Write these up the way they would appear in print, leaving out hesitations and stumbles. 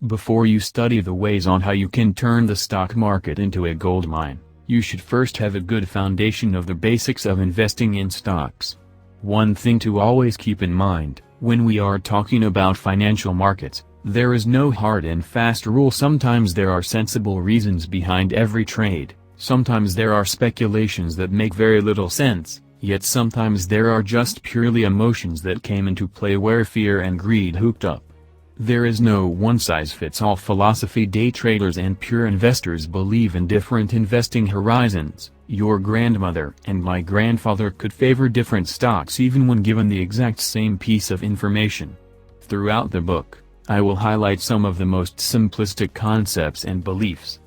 Before you study the ways on how you can turn the stock market into a gold mine, you should first have a good foundation of the basics of investing in stocks. One thing to always keep in mind, when we are talking about financial markets, there is no hard and fast rule. Sometimes there are sensible reasons behind every trade, sometimes there are speculations that make very little sense, yet sometimes there are just purely emotions that came into play where fear and greed hooked up. There is no one-size-fits-all philosophy. Day traders and pure investors believe in different investing horizons. Your grandmother and my grandfather could favor different stocks even when given the exact same piece of information. Throughout the book, I will highlight some of the most simplistic concepts and beliefs.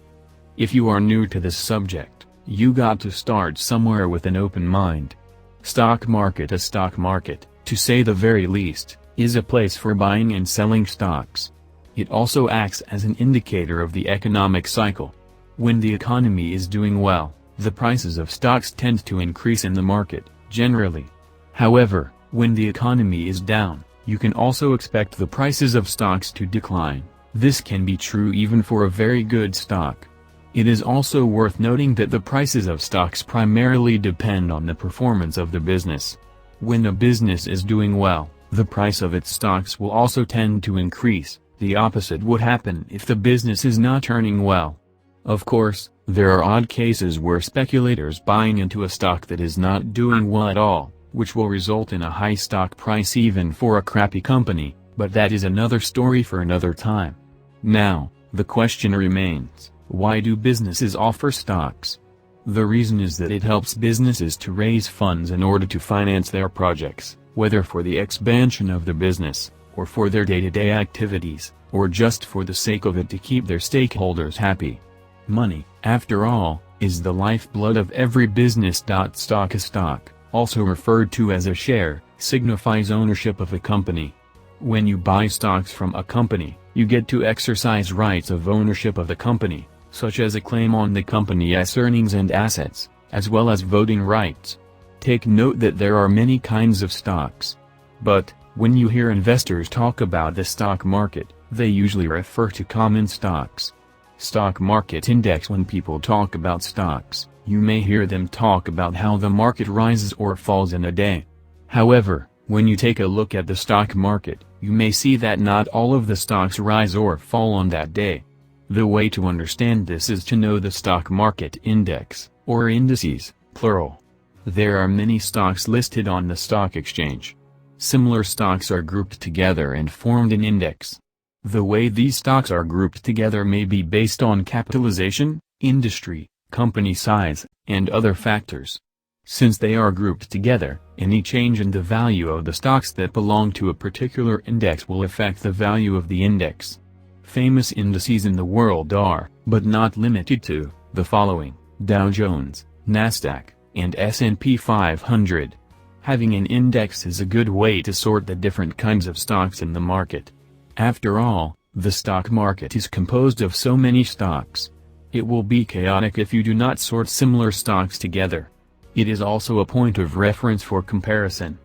If you are new to this subject, you got to start somewhere with an open mind. Stock market. A stock market, to say the very least, is a place for buying and selling stocks. It also acts as an indicator of the economic cycle. When the economy is doing well, the prices of stocks tend to increase in the market, generally. However, when the economy is down, you can also expect the prices of stocks to decline. This can be true even for a very good stock. It is also worth noting that the prices of stocks primarily depend on the performance of the business. When a business is doing well, the price of its stocks will also tend to increase. The opposite would happen if the business is not turning well. Of course, there are odd cases where speculators buying into a stock that is not doing well at all, which will result in a high stock price even for a crappy company, but that is another story for another time. Now, the question remains, why do businesses offer stocks? The reason is that it helps businesses to raise funds in order to finance their projects, whether for the expansion of the business, or for their day-to-day activities, or just for the sake of it to keep their stakeholders happy. Money, after all, is the lifeblood of every business. Stock. A stock, also referred to as a share, signifies ownership of a company. When you buy stocks from a company, you get to exercise rights of ownership of the company, such as a claim on the company's earnings and assets, as well as voting rights. Take note that there are many kinds of stocks. But, when you hear investors talk about the stock market, they usually refer to common stocks. Stock market index. When people talk about stocks, you may hear them talk about how the market rises or falls in a day. However, when you take a look at the stock market, you may see that not all of the stocks rise or fall on that day. The way to understand this is to know the stock market index, or indices, plural. There are many stocks listed on the stock exchange. Similar stocks are grouped together and formed an index. The way these stocks are grouped together may be based on capitalization, industry, company size, and other factors. Since they are grouped together, any change in the value of the stocks that belong to a particular index will affect the value of the index. Famous indices in the world are, but not limited to, the following: Dow Jones, Nasdaq, and S&P 500. Having an index is a good way to sort the different kinds of stocks in the market. After all, the stock market is composed of so many stocks. It will be chaotic if you do not sort similar stocks together. It is also a point of reference for comparison.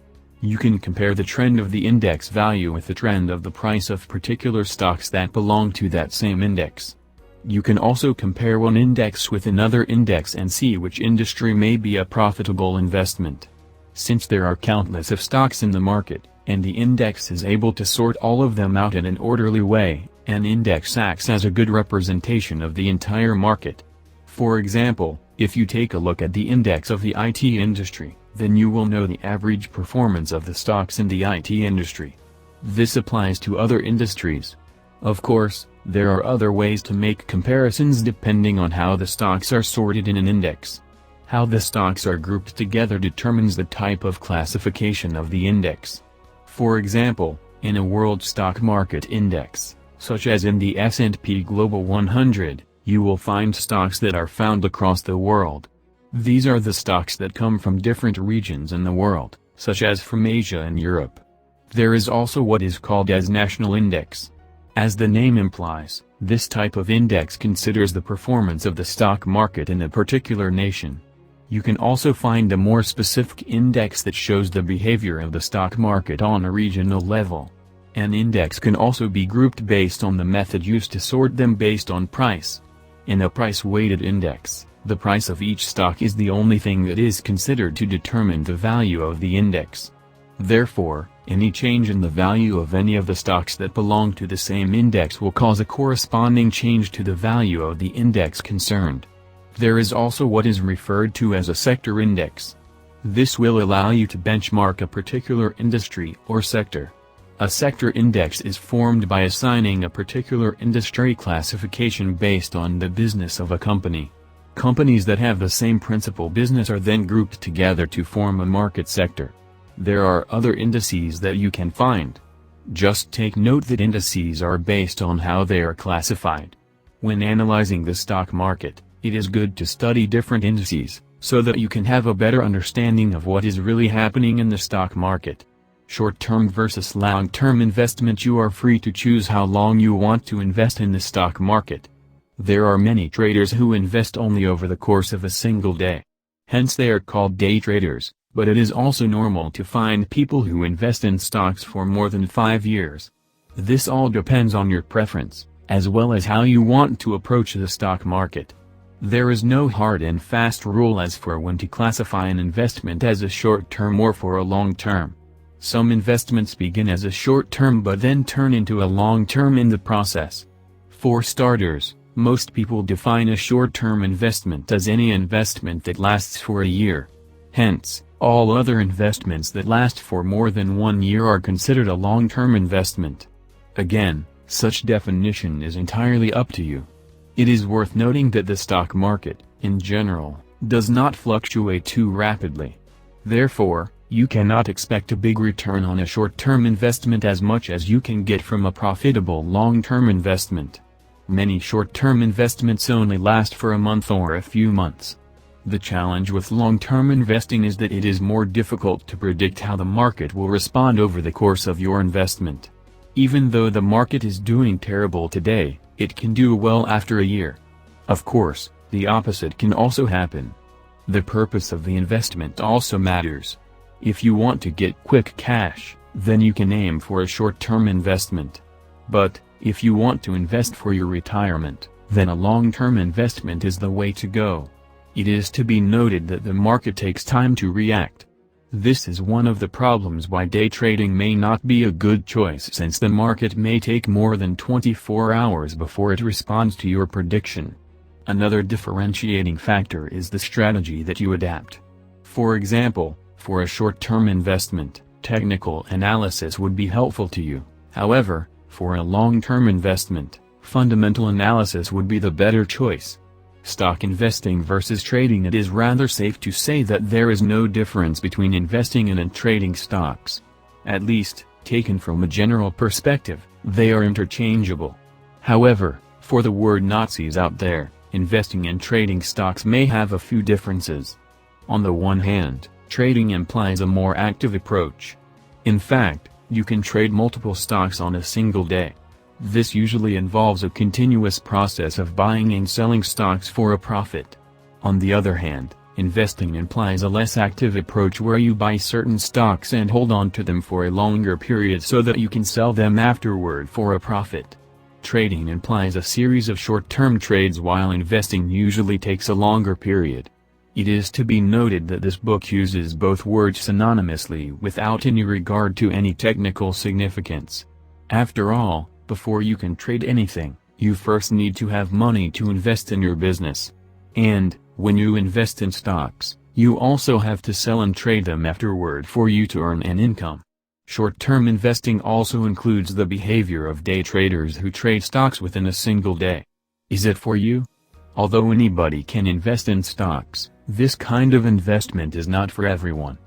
You can compare the trend of the index value with the trend of the price of particular stocks that belong to that same index. You can also compare one index with another index and see which industry may be a profitable investment. Since there are countless of stocks in the market, and the index is able to sort all of them out in an orderly way, an index acts as a good representation of the entire market. For example, if you take a look at the index of the IT industry, then you will know the average performance of the stocks in the IT industry. This applies to other industries. Of course, there are other ways to make comparisons depending on how the stocks are sorted in an index. How the stocks are grouped together determines the type of classification of the index. For example, in a world stock market index, such as in the S&P Global 100, you will find stocks that are found across the world. These are the stocks that come from different regions in the world, such as from Asia and Europe. There is also what is called as national index. As the name implies, this type of index considers the performance of the stock market in a particular nation. You can also find a more specific index that shows the behavior of the stock market on a regional level. An index can also be grouped based on the method used to sort them based on price. In a price-weighted index, the price of each stock is the only thing that is considered to determine the value of the index. Therefore, any change in the value of any of the stocks that belong to the same index will cause a corresponding change to the value of the index concerned. There is also what is referred to as a sector index. This will allow you to benchmark a particular industry or sector. A sector index is formed by assigning a particular industry classification based on the business of a company. Companies that have the same principal business are then grouped together to form a market sector. There are other indices that you can find. Just take note that indices are based on how they are classified. When analyzing the stock market, it is good to study different indices, so that you can have a better understanding of what is really happening in the stock market. Short-term versus long-term investment. You are free to choose how long you want to invest in the stock market. There are many traders who invest only over the course of a single day. Hence they are called day traders, but it is also normal to find people who invest in stocks for more than 5 years. This all depends on your preference, as well as how you want to approach the stock market. There is no hard and fast rule as for when to classify an investment as a short-term or for a long-term. Some investments begin as a short-term but then turn into a long-term in the process. For starters, most people define a short-term investment as any investment that lasts for a year. Hence, all other investments that last for more than 1 year are considered a long-term investment. Again, such definition is entirely up to you. It is worth noting that the stock market, in general, does not fluctuate too rapidly. Therefore, you cannot expect a big return on a short-term investment as much as you can get from a profitable long-term investment. Many short-term investments only last for a month or a few months. The challenge with long-term investing is that it is more difficult to predict how the market will respond over the course of your investment. Even though the market is doing terrible today, it can do well after a year. Of course, the opposite can also happen. The purpose of the investment also matters. If you want to get quick cash, then you can aim for a short-term investment. But, if you want to invest for your retirement, then a long-term investment is the way to go. It is to be noted that the market takes time to react. This is one of the problems why day trading may not be a good choice, since the market may take more than 24 hours before it responds to your prediction. Another differentiating factor is the strategy that you adapt. For example, for a short-term investment, technical analysis would be helpful to you. However, for a long-term investment, fundamental analysis would be the better choice. Stock investing versus trading. It is rather safe to say that there is no difference between investing in and trading stocks. At least, taken from a general perspective, they are interchangeable. However, for the word Nazis out there, investing and trading stocks may have a few differences. On the one hand, trading implies a more active approach. In fact, you can trade multiple stocks on a single day. This usually involves a continuous process of buying and selling stocks for a profit. On the other hand, investing implies a less active approach where you buy certain stocks and hold on to them for a longer period so that you can sell them afterward for a profit. Trading implies a series of short-term trades, while investing usually takes a longer period. It is to be noted that this book uses both words synonymously without any regard to any technical significance. After all, before you can trade anything, you first need to have money to invest in your business. And, when you invest in stocks, you also have to sell and trade them afterward for you to earn an income. Short-term investing also includes the behavior of day traders who trade stocks within a single day. Is it for you? Although anybody can invest in stocks, this kind of investment is not for everyone.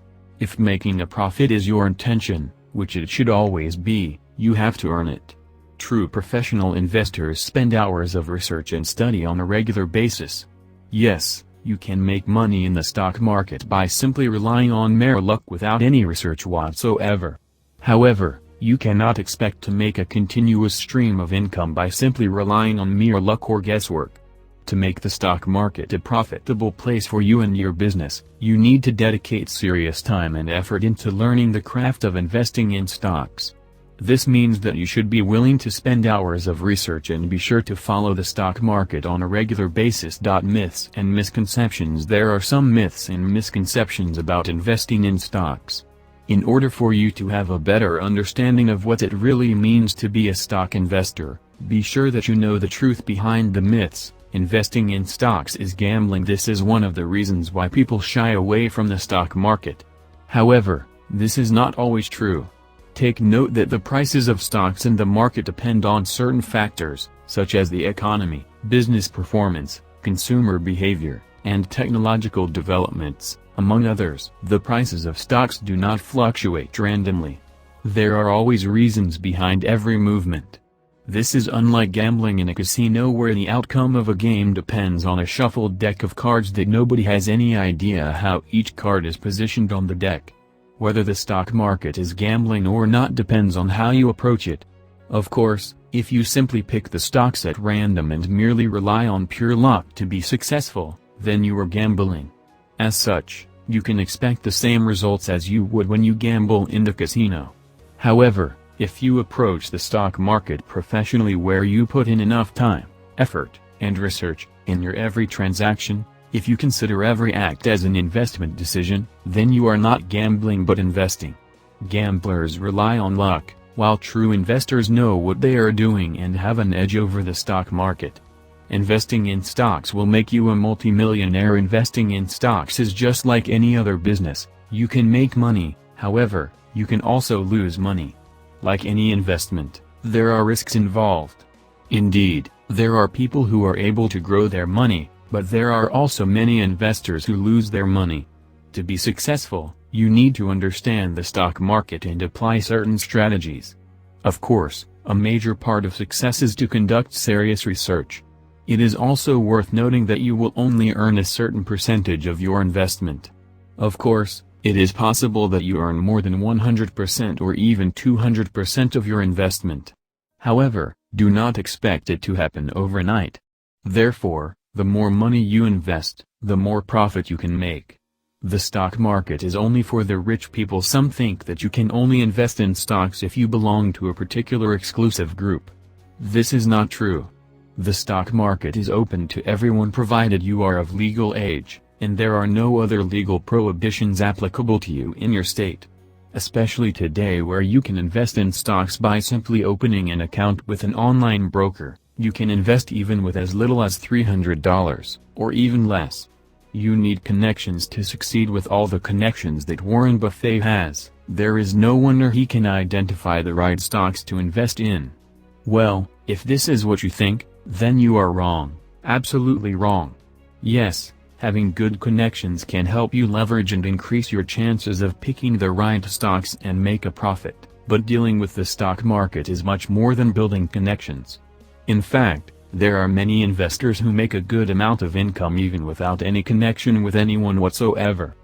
If making a profit is your intention, which it should always be, you have to earn it. True professional investors spend hours of research and study on a regular basis. Yes, you can make money in the stock market by simply relying on mere luck without any research whatsoever. However, you cannot expect to make a continuous stream of income by simply relying on mere luck or guesswork. To make the stock market a profitable place for you and your business, you need to dedicate serious time and effort into learning the craft of investing in stocks. This means that you should be willing to spend hours of research and be sure to follow the stock market on a regular basis. Myths and misconceptions. There are some myths and misconceptions about investing in stocks. In order for you to have a better understanding of what it really means to be a stock investor, be sure that you know the truth behind the myths. Investing in stocks is gambling. This is one of the reasons why people shy away from the stock market. However, this is not always true. Take note that the prices of stocks in the market depend on certain factors, such as the economy, business performance, consumer behavior, and technological developments, among others. The prices of stocks do not fluctuate randomly. There are always reasons behind every movement. This is unlike gambling in a casino where the outcome of a game depends on a shuffled deck of cards that nobody has any idea how each card is positioned on the deck. Whether the stock market is gambling or not depends on how you approach it. Of course, if you simply pick the stocks at random and merely rely on pure luck to be successful, then you are gambling. As such, you can expect the same results as you would when you gamble in the casino. However, if you approach the stock market professionally, where you put in enough time, effort, and research in your every transaction, if you consider every act as an investment decision, then you are not gambling but investing. Gamblers rely on luck, while true investors know what they are doing and have an edge over the stock market. Investing in stocks will make you a multimillionaire. Investing in stocks is just like any other business. You can make money, however, you can also lose money. Like any investment, there are risks involved. Indeed, there are people who are able to grow their money, but there are also many investors who lose their money. To be successful, you need to understand the stock market and apply certain strategies. Of course, a major part of success is to conduct serious research. It is also worth noting that you will only earn a certain percentage of your investment. Of course, it is possible that you earn more than 100% or even 200% of your investment. However, do not expect it to happen overnight. Therefore, the more money you invest, the more profit you can make. The stock market is only for the rich people. Some think that you can only invest in stocks if you belong to a particular exclusive group. This is not true. The stock market is open to everyone provided you are of legal age, and there are no other legal prohibitions applicable to you in your state. Especially today, where you can invest in stocks by simply opening an account with an online broker. You can invest even with as little as $300, or even less. You need connections to succeed. With all the connections that Warren Buffett has, there is no wonder he can identify the right stocks to invest in. Well, if this is what you think, then you are wrong, absolutely wrong. Yes, having good connections can help you leverage and increase your chances of picking the right stocks and make a profit, but dealing with the stock market is much more than building connections. In fact, there are many investors who make a good amount of income even without any connection with anyone whatsoever.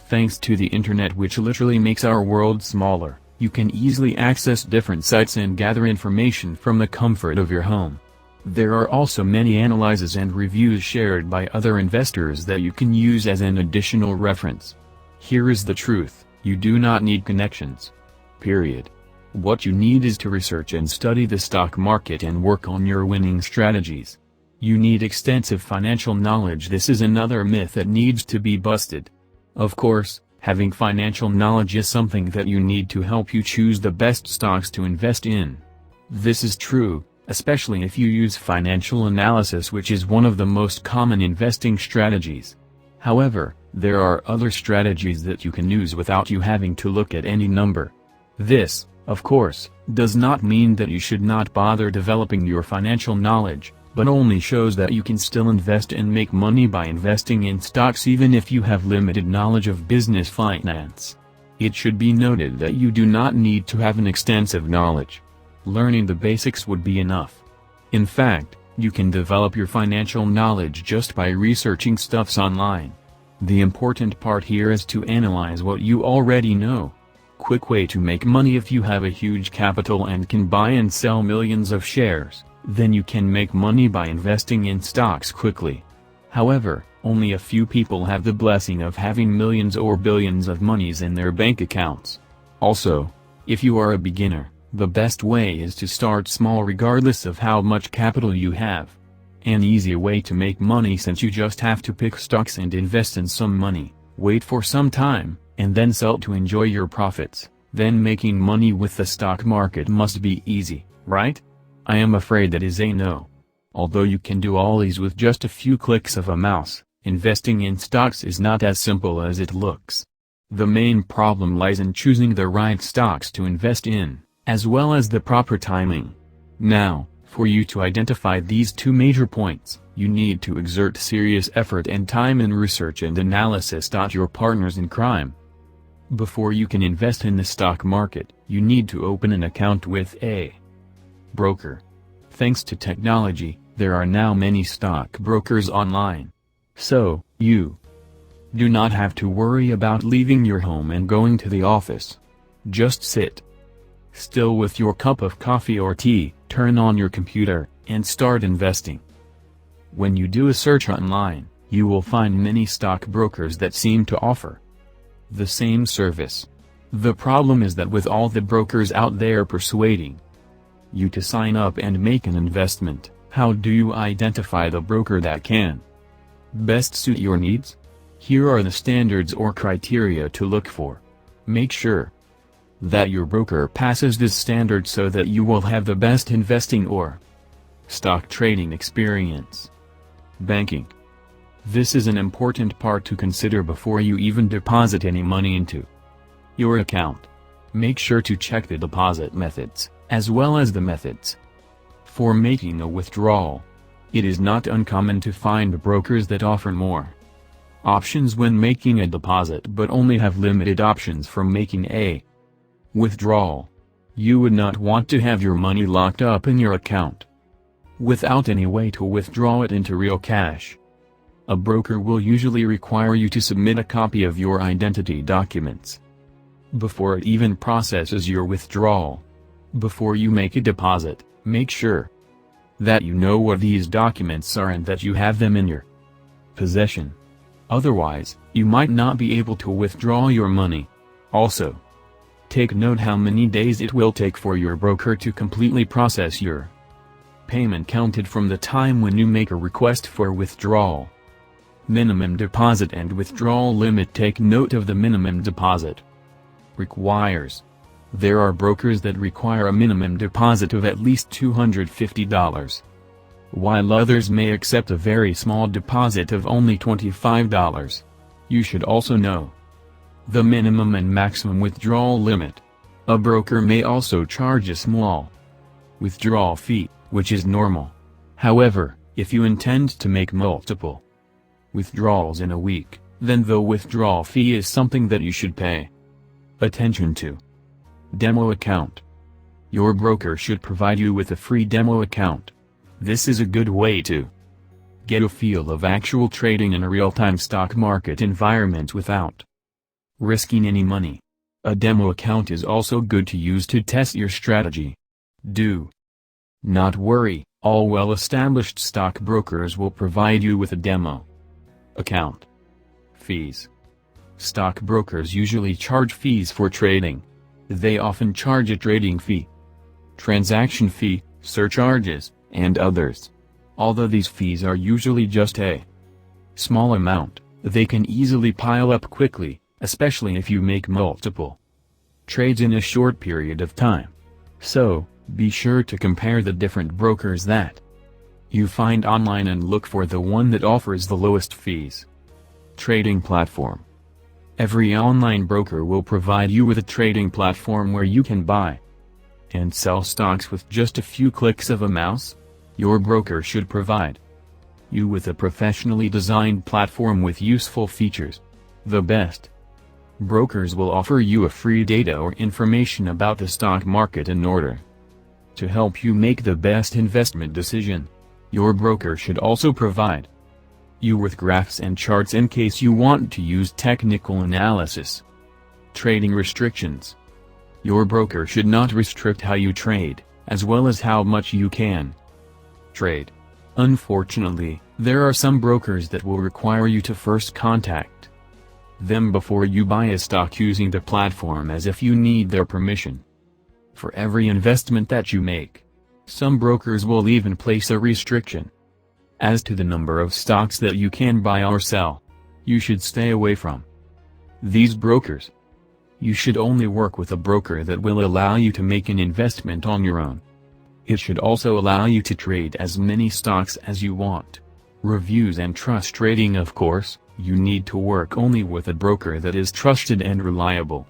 Thanks to the internet, which literally makes our world smaller, you can easily access different sites and gather information from the comfort of your home. There are also many analyses and reviews shared by other investors that you can use as an additional reference. Here is the truth: you do not need connections. Period. What you need is to research and study the stock market and work on your winning strategies. You need extensive financial knowledge. This is another myth that needs to be busted. Of course, having financial knowledge is something that you need to help you choose the best stocks to invest in. This is true, especially if you use financial analysis, which is one of the most common investing strategies. However, there are other strategies that you can use without you having to look at any number. This, of course, does not mean that you should not bother developing your financial knowledge, but only shows that you can still invest and make money by investing in stocks even if you have limited knowledge of business finance. It should be noted that you do not need to have an extensive knowledge. Learning the basics would be enough. In fact, you can develop your financial knowledge just by researching stuffs online. The important part here is to analyze what you already know. Quick way to make money: if you have a huge capital and can buy and sell millions of shares, then you can make money by investing in stocks quickly. However, only a few people have the blessing of having millions or billions of monies in their bank accounts. Also, if you are a beginner, The best way is to start small regardless of how much capital you have. An easy way to make money, since you just have to pick stocks and invest in some money, wait for some time, and then sell to enjoy your profits. Then making money with the stock market must be easy, right? I am afraid that is a no. Although you can do all these with just a few clicks of a mouse, investing in stocks is not as simple as it looks. The main problem lies in choosing the right stocks to invest in, as well as the proper timing. Now, for you to identify these two major points, you need to exert serious effort and time in research and analysis. Your partners in crime. Before you can invest in the stock market, you need to open an account with a broker. Thanks to technology, there are now many stock brokers online. So, you do not have to worry about leaving your home and going to the office. Just sit still with your cup of coffee or tea, turn on your computer, and start investing. When you do a search online, you will find many stock brokers that seem to offer the same service. The problem is that with all the brokers out there persuading you to sign up and make an investment, how do you identify the broker that can best suit your needs? Here are the standards or criteria to look for. Make sure that your broker passes this standard so that you will have the best investing or stock trading experience. Banking. This is an important part to consider before you even deposit any money into your account. Make sure to check the deposit methods, as well as the methods for making a withdrawal. It is not uncommon to find brokers that offer more options when making a deposit but only have limited options for making a withdrawal. You would not want to have your money locked up in your account without any way to withdraw it into real cash. A broker will usually require you to submit a copy of your identity documents before it even processes your withdrawal. Before you make a deposit, make sure that you know what these documents are and that you have them in your possession. Otherwise, you might not be able to withdraw your money. Also, take note how many days it will take for your broker to completely process your payment, counted from the time when you make a request for withdrawal. Minimum deposit and withdrawal limit. Take note of the minimum deposit requires. There are brokers that require a minimum deposit of at least $250, while others may accept a very small deposit of only $25. You should also know the minimum and maximum withdrawal limit. A broker may also charge a small withdrawal fee, which is normal. However, if you intend to make multiple withdrawals in a week, then the withdrawal fee is something that you should pay attention to. Demo account. Your broker should provide you with a free demo account. This is a good way to get a feel of actual trading in a real-time stock market environment without risking any money. A demo account is also good to use to test your strategy. Do not worry, all well-established stock brokers will provide you with a demo account. Fees. Stock brokers usually charge fees for trading. They often charge a trading fee, transaction fee, surcharges, and others. Although these fees are usually just a small amount, they can easily pile up quickly, especially if you make multiple trades in a short period of time. So, be sure to compare the different brokers that you find online and look for the one that offers the lowest fees. Trading platform. Every online broker will provide you with a trading platform where you can buy and sell stocks with just a few clicks of a mouse. Your broker should provide you with a professionally designed platform with useful features. The best brokers will offer you a free data or information about the stock market in order to help you make the best investment decision. Your broker should also provide you with graphs and charts in case you want to use technical analysis. Trading restrictions. Your broker should not restrict how you trade, as well as how much you can trade. Unfortunately, there are some brokers that will require you to first contact them before you buy a stock using the platform, as if you need their permission. for every investment that you make. Some brokers will even place a restriction as to the number of stocks that you can buy or sell. You should stay away from these brokers. You should only work with a broker that will allow you to make an investment on your own. It should also allow you to trade as many stocks as you want. Reviews and trust trading. Of course, you need to work only with a broker that is trusted and reliable.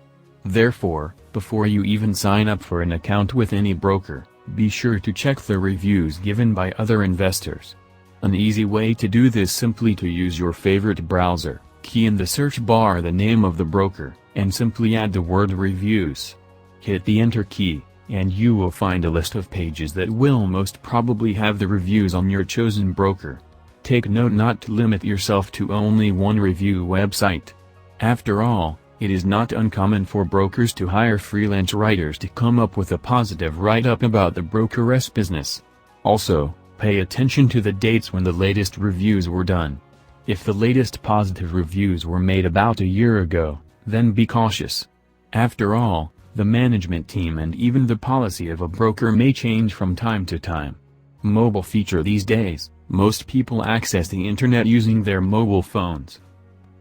Therefore, before you even sign up for an account with any broker, be sure to check the reviews given by other investors. An easy way to do this is simply to use your favorite browser, key in the search bar the name of the broker, and simply add the word reviews. Hit the enter key, and you will find a list of pages that will most probably have the reviews on your chosen broker. Take note not to limit yourself to only one review website. After all, it is not uncommon for brokers to hire freelance writers to come up with a positive write-up about the broker's business. Also, pay attention to the dates when the latest reviews were done. If the latest positive reviews were made about a year ago, then be cautious. After all, the management team and even the policy of a broker may change from time to time. Mobile feature. These days, most people access the internet using their mobile phones.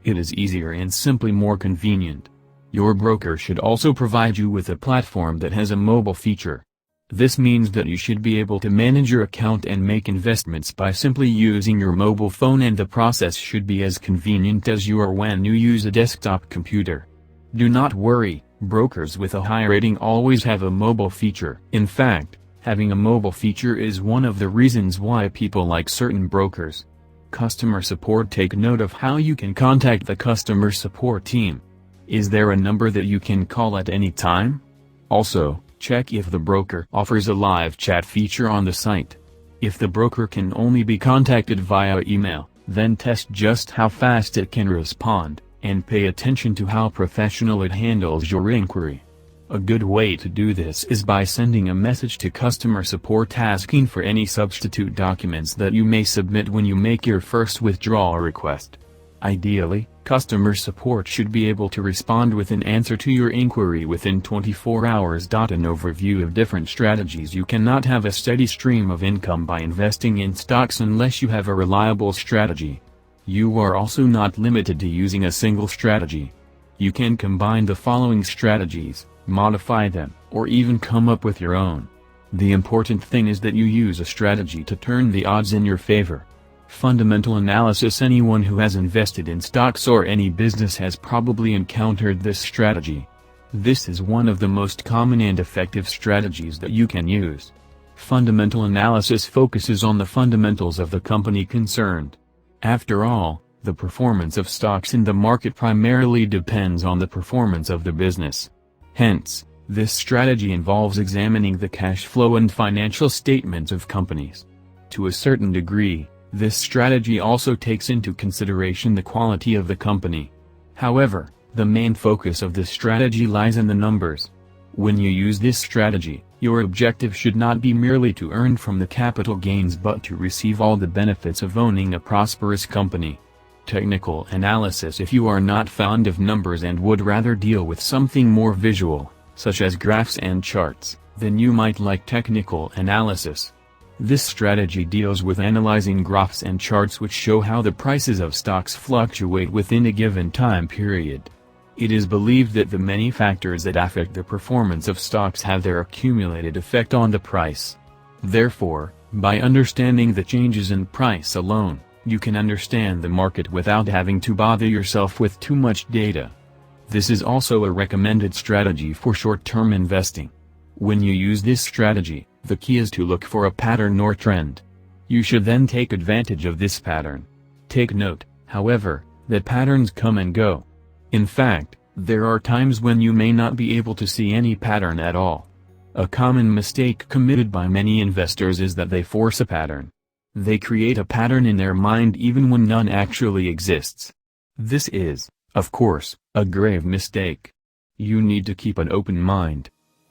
It is easier and simply more convenient. Your broker should also provide you with a platform that has a mobile feature. This means that you should be able to manage your account and make investments by simply using your mobile phone, and the process should be as convenient as you are when you use a desktop computer. Do not worry, brokers with a high rating always have a mobile feature. In fact, having a mobile feature is one of the reasons why people like certain brokers. Customer support. Take note of how you can contact the customer support team. Is there a number that you can call at any time? Also, check if the broker offers a live chat feature on the site. If the broker can only be contacted via email, then test just how fast it can respond, and pay attention to how professional it handles your inquiry. A good way to do this is by sending a message to customer support asking for any substitute documents that you may submit when you make your first withdrawal request. Ideally, customer support should be able to respond with an answer to your inquiry within 24 hours. An overview of different strategies. You cannot have a steady stream of income by investing in stocks unless you have a reliable strategy. You are also not limited to using a single strategy. You can combine the following strategies, modify them, or even come up with your own. The important thing is that you use a strategy to turn the odds in your favor. Fundamental analysis. Anyone who has invested in stocks or any business has probably encountered this strategy. This is one of the most common and effective strategies that you can use. Fundamental analysis focuses on the fundamentals of the company concerned. After all, the performance of stocks in the market primarily depends on the performance of the business. Hence, this strategy involves examining the cash flow and financial statements of companies. To a certain degree, this strategy also takes into consideration the quality of the company. However, the main focus of this strategy lies in the numbers. When you use this strategy, your objective should not be merely to earn from the capital gains but to receive all the benefits of owning a prosperous company. Technical analysis. If you are not fond of numbers and would rather deal with something more visual, such as graphs and charts, then you might like technical analysis. This strategy deals with analyzing graphs and charts which show how the prices of stocks fluctuate within a given time period. It is believed that the many factors that affect the performance of stocks have their accumulated effect on the price. Therefore, by understanding the changes in price alone, you can understand the market without having to bother yourself with too much data. This is also a recommended strategy for short-term investing. When you use this strategy, the key is to look for a pattern or trend. You should then take advantage of this pattern. Take note, however, that patterns come and go. In fact, there are times when you may not be able to see any pattern at all. A common mistake committed by many investors is that they force a pattern. They create a pattern in their mind even when none actually exists. This is, of course, a grave mistake. You need to keep an open mind.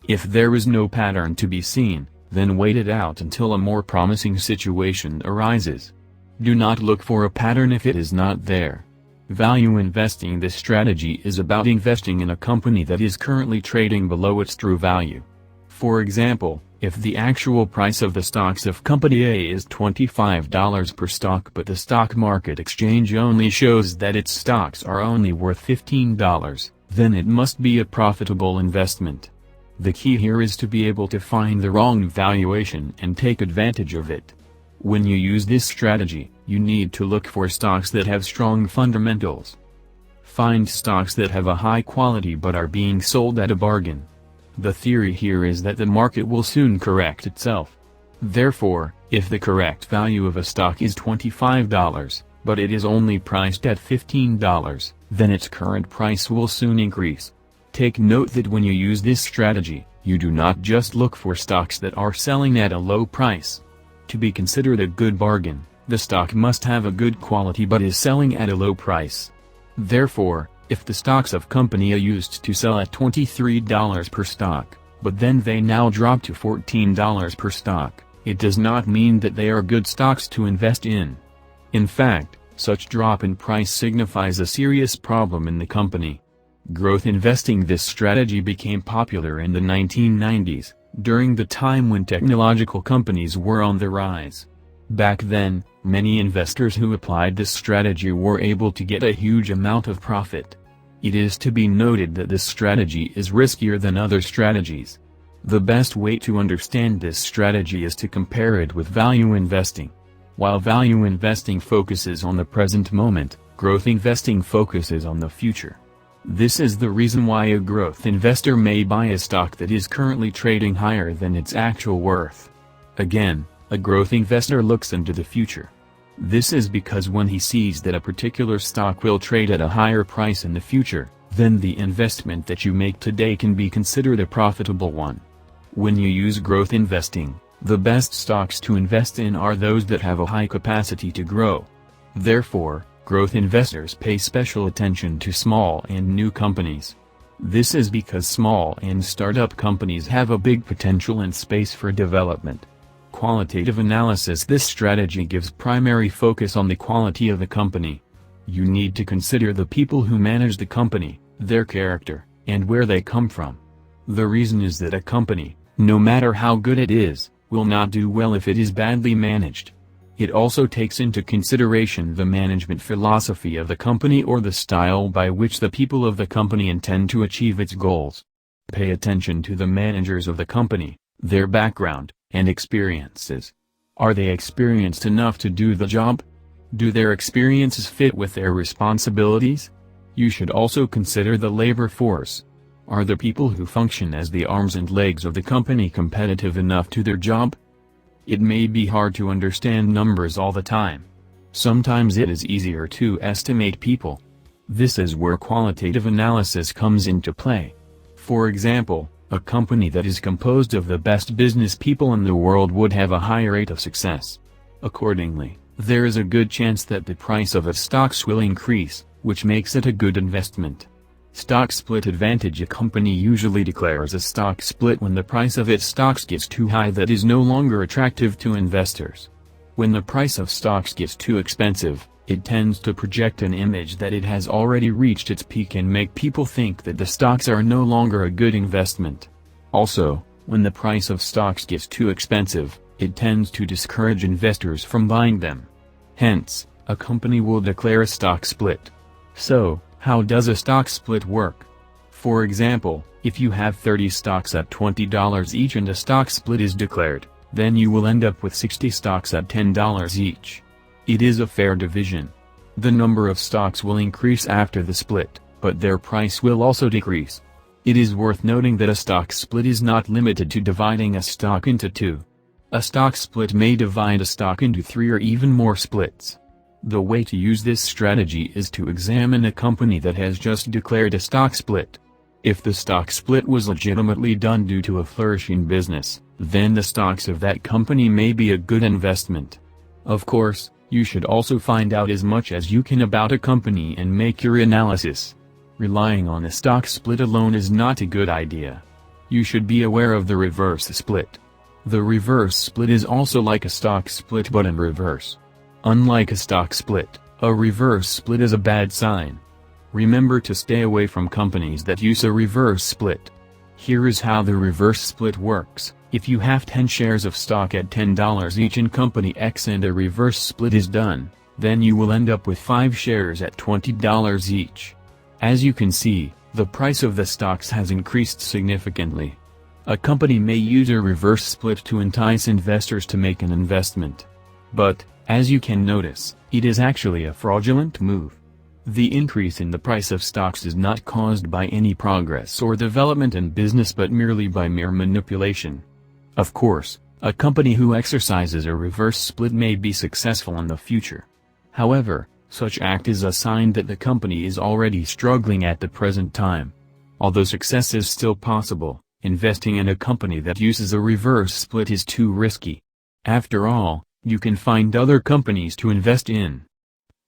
If there is no pattern to be seen, then wait it out until a more promising situation arises. Do not look for a pattern if it is not there. Value investing. This strategy is about investing in a company that is currently trading below its true value. For example, if the actual price of the stocks of Company A is $25 per stock but the stock market exchange only shows that its stocks are only worth $15, then it must be a profitable investment. The key here is to be able to find the wrong valuation and take advantage of it. When you use this strategy, you need to look for stocks that have strong fundamentals. Find stocks that have a high quality but are being sold at a bargain. The theory here is that the market will soon correct itself. Therefore, if the correct value of a stock is $25, but it is only priced at $15, then its current price will soon increase. Take note that when you use this strategy, you do not just look for stocks that are selling at a low price. To be considered a good bargain, the stock must have a good quality but is selling at a low price. Therefore, if the stocks of Company A used to sell at $23 per stock, but then they now drop to $14 per stock, it does not mean that they are good stocks to invest in. In fact, such drop in price signifies a serious problem in the company. Growth investing. This strategy became popular in the 1990s, during the time when technological companies were on the rise. Back then, many investors who applied this strategy were able to get a huge amount of profit. It is to be noted that this strategy is riskier than other strategies. The best way to understand this strategy is to compare it with value investing. While value investing focuses on the present moment, growth investing focuses on the future. This is the reason why a growth investor may buy a stock that is currently trading higher than its actual worth. Again, a growth investor looks into the future. This is because when he sees that a particular stock will trade at a higher price in the future, then the investment that you make today can be considered a profitable one. When you use growth investing, the best stocks to invest in are those that have a high capacity to grow. Therefore, growth investors pay special attention to small and new companies. This is because small and startup companies have a big potential and space for development. Qualitative analysis. This strategy gives primary focus on the quality of a company. You need to consider the people who manage the company, their character, and where they come from. The reason is that a company, no matter how good it is, will not do well if it is badly managed. It also takes into consideration the management philosophy of the company or the style by which the people of the company intend to achieve its goals. Pay attention to the managers of the company, their background, and experiences. Are they experienced enough to do the job? Do their experiences fit with their responsibilities? You should also consider the labor force. Are the people who function as the arms and legs of the company competitive enough to their job? It may be hard to understand numbers all the time. Sometimes it is easier to estimate people. This is where qualitative analysis comes into play. For example, a company that is composed of the best business people in the world would have a higher rate of success. Accordingly, there is a good chance that the price of its stocks will increase, which makes it a good investment. Stock split advantage. A company usually declares a stock split when the price of its stocks gets too high that is no longer attractive to investors. When the price of stocks gets too expensive, it tends to project an image that it has already reached its peak and make people think that the stocks are no longer a good investment. Also, when the price of stocks gets too expensive, it tends to discourage investors from buying them. Hence, a company will declare a stock split. So, how does a stock split work? For example, if you have 30 stocks at $20 each and a stock split is declared, then you will end up with 60 stocks at $10 each. It is a fair division. The number of stocks will increase after the split, but their price will also decrease. It is worth noting that a stock split is not limited to dividing a stock into two. A stock split may divide a stock into 3 or even more splits. The way to use this strategy is to examine a company that has just declared a stock split. If the stock split was legitimately done due to a flourishing business, then the stocks of that company may be a good investment. Of course, you should also find out as much as you can about a company and make your analysis. Relying on a stock split alone is not a good idea. You should be aware of the reverse split. The reverse split is also like a stock split but in reverse. Unlike a stock split, a reverse split is a bad sign. Remember to stay away from companies that use a reverse split. Here is how the reverse split works. If you have 10 shares of stock at $10 each in company X and a reverse split is done, then you will end up with 5 shares at $20 each. As you can see, the price of the stocks has increased significantly. A company may use a reverse split to entice investors to make an investment. But, as you can notice, it is actually a fraudulent move. The increase in the price of stocks is not caused by any progress or development in business but merely by mere manipulation. Of course, a company who exercises a reverse split may be successful in the future. However, such act is a sign that the company is already struggling at the present time. Although success is still possible, investing in a company that uses a reverse split is too risky. After all, you can find other companies to invest in.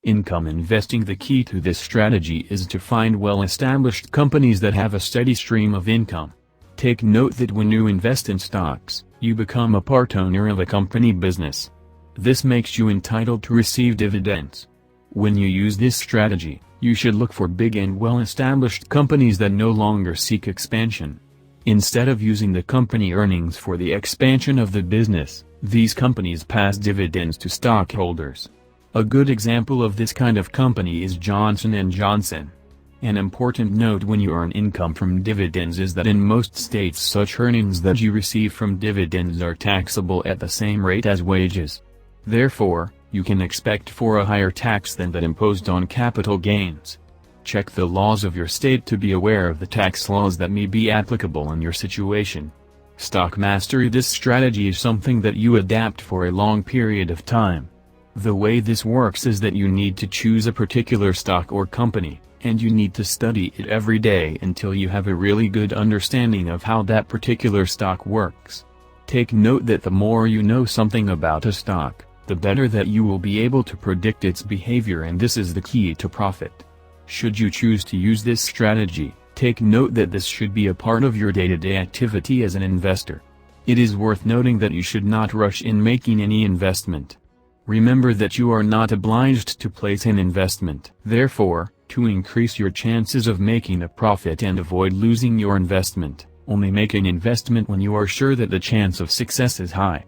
Income investing. The key to this strategy is to find well-established companies that have a steady stream of income. Take note that when you invest in stocks, you become a part owner of a company business. This makes you entitled to receive dividends. When you use this strategy, you should look for big and well-established companies that no longer seek expansion. Instead of using the company earnings for the expansion of the business, these companies pass dividends to stockholders. A good example of this kind of company is Johnson & Johnson. An important note when you earn income from dividends is that in most states such earnings that you receive from dividends are taxable at the same rate as wages. Therefore, you can expect for a higher tax than that imposed on capital gains. Check the laws of your state to be aware of the tax laws that may be applicable in your situation. Stock mastery. This strategy is something that you adapt for a long period of time. The way this works is that you need to choose a particular stock or company, and you need to study it every day until you have a really good understanding of how that particular stock works. Take note that the more you know something about a stock, the better that you will be able to predict its behavior, and this is the key to profit. Should you choose to use this strategy, take note that this should be a part of your day-to-day activity as an investor. It is worth noting that you should not rush in making any investment. Remember that you are not obliged to place an investment. Therefore, to increase your chances of making a profit and avoid losing your investment, only make an investment when you are sure that the chance of success is high.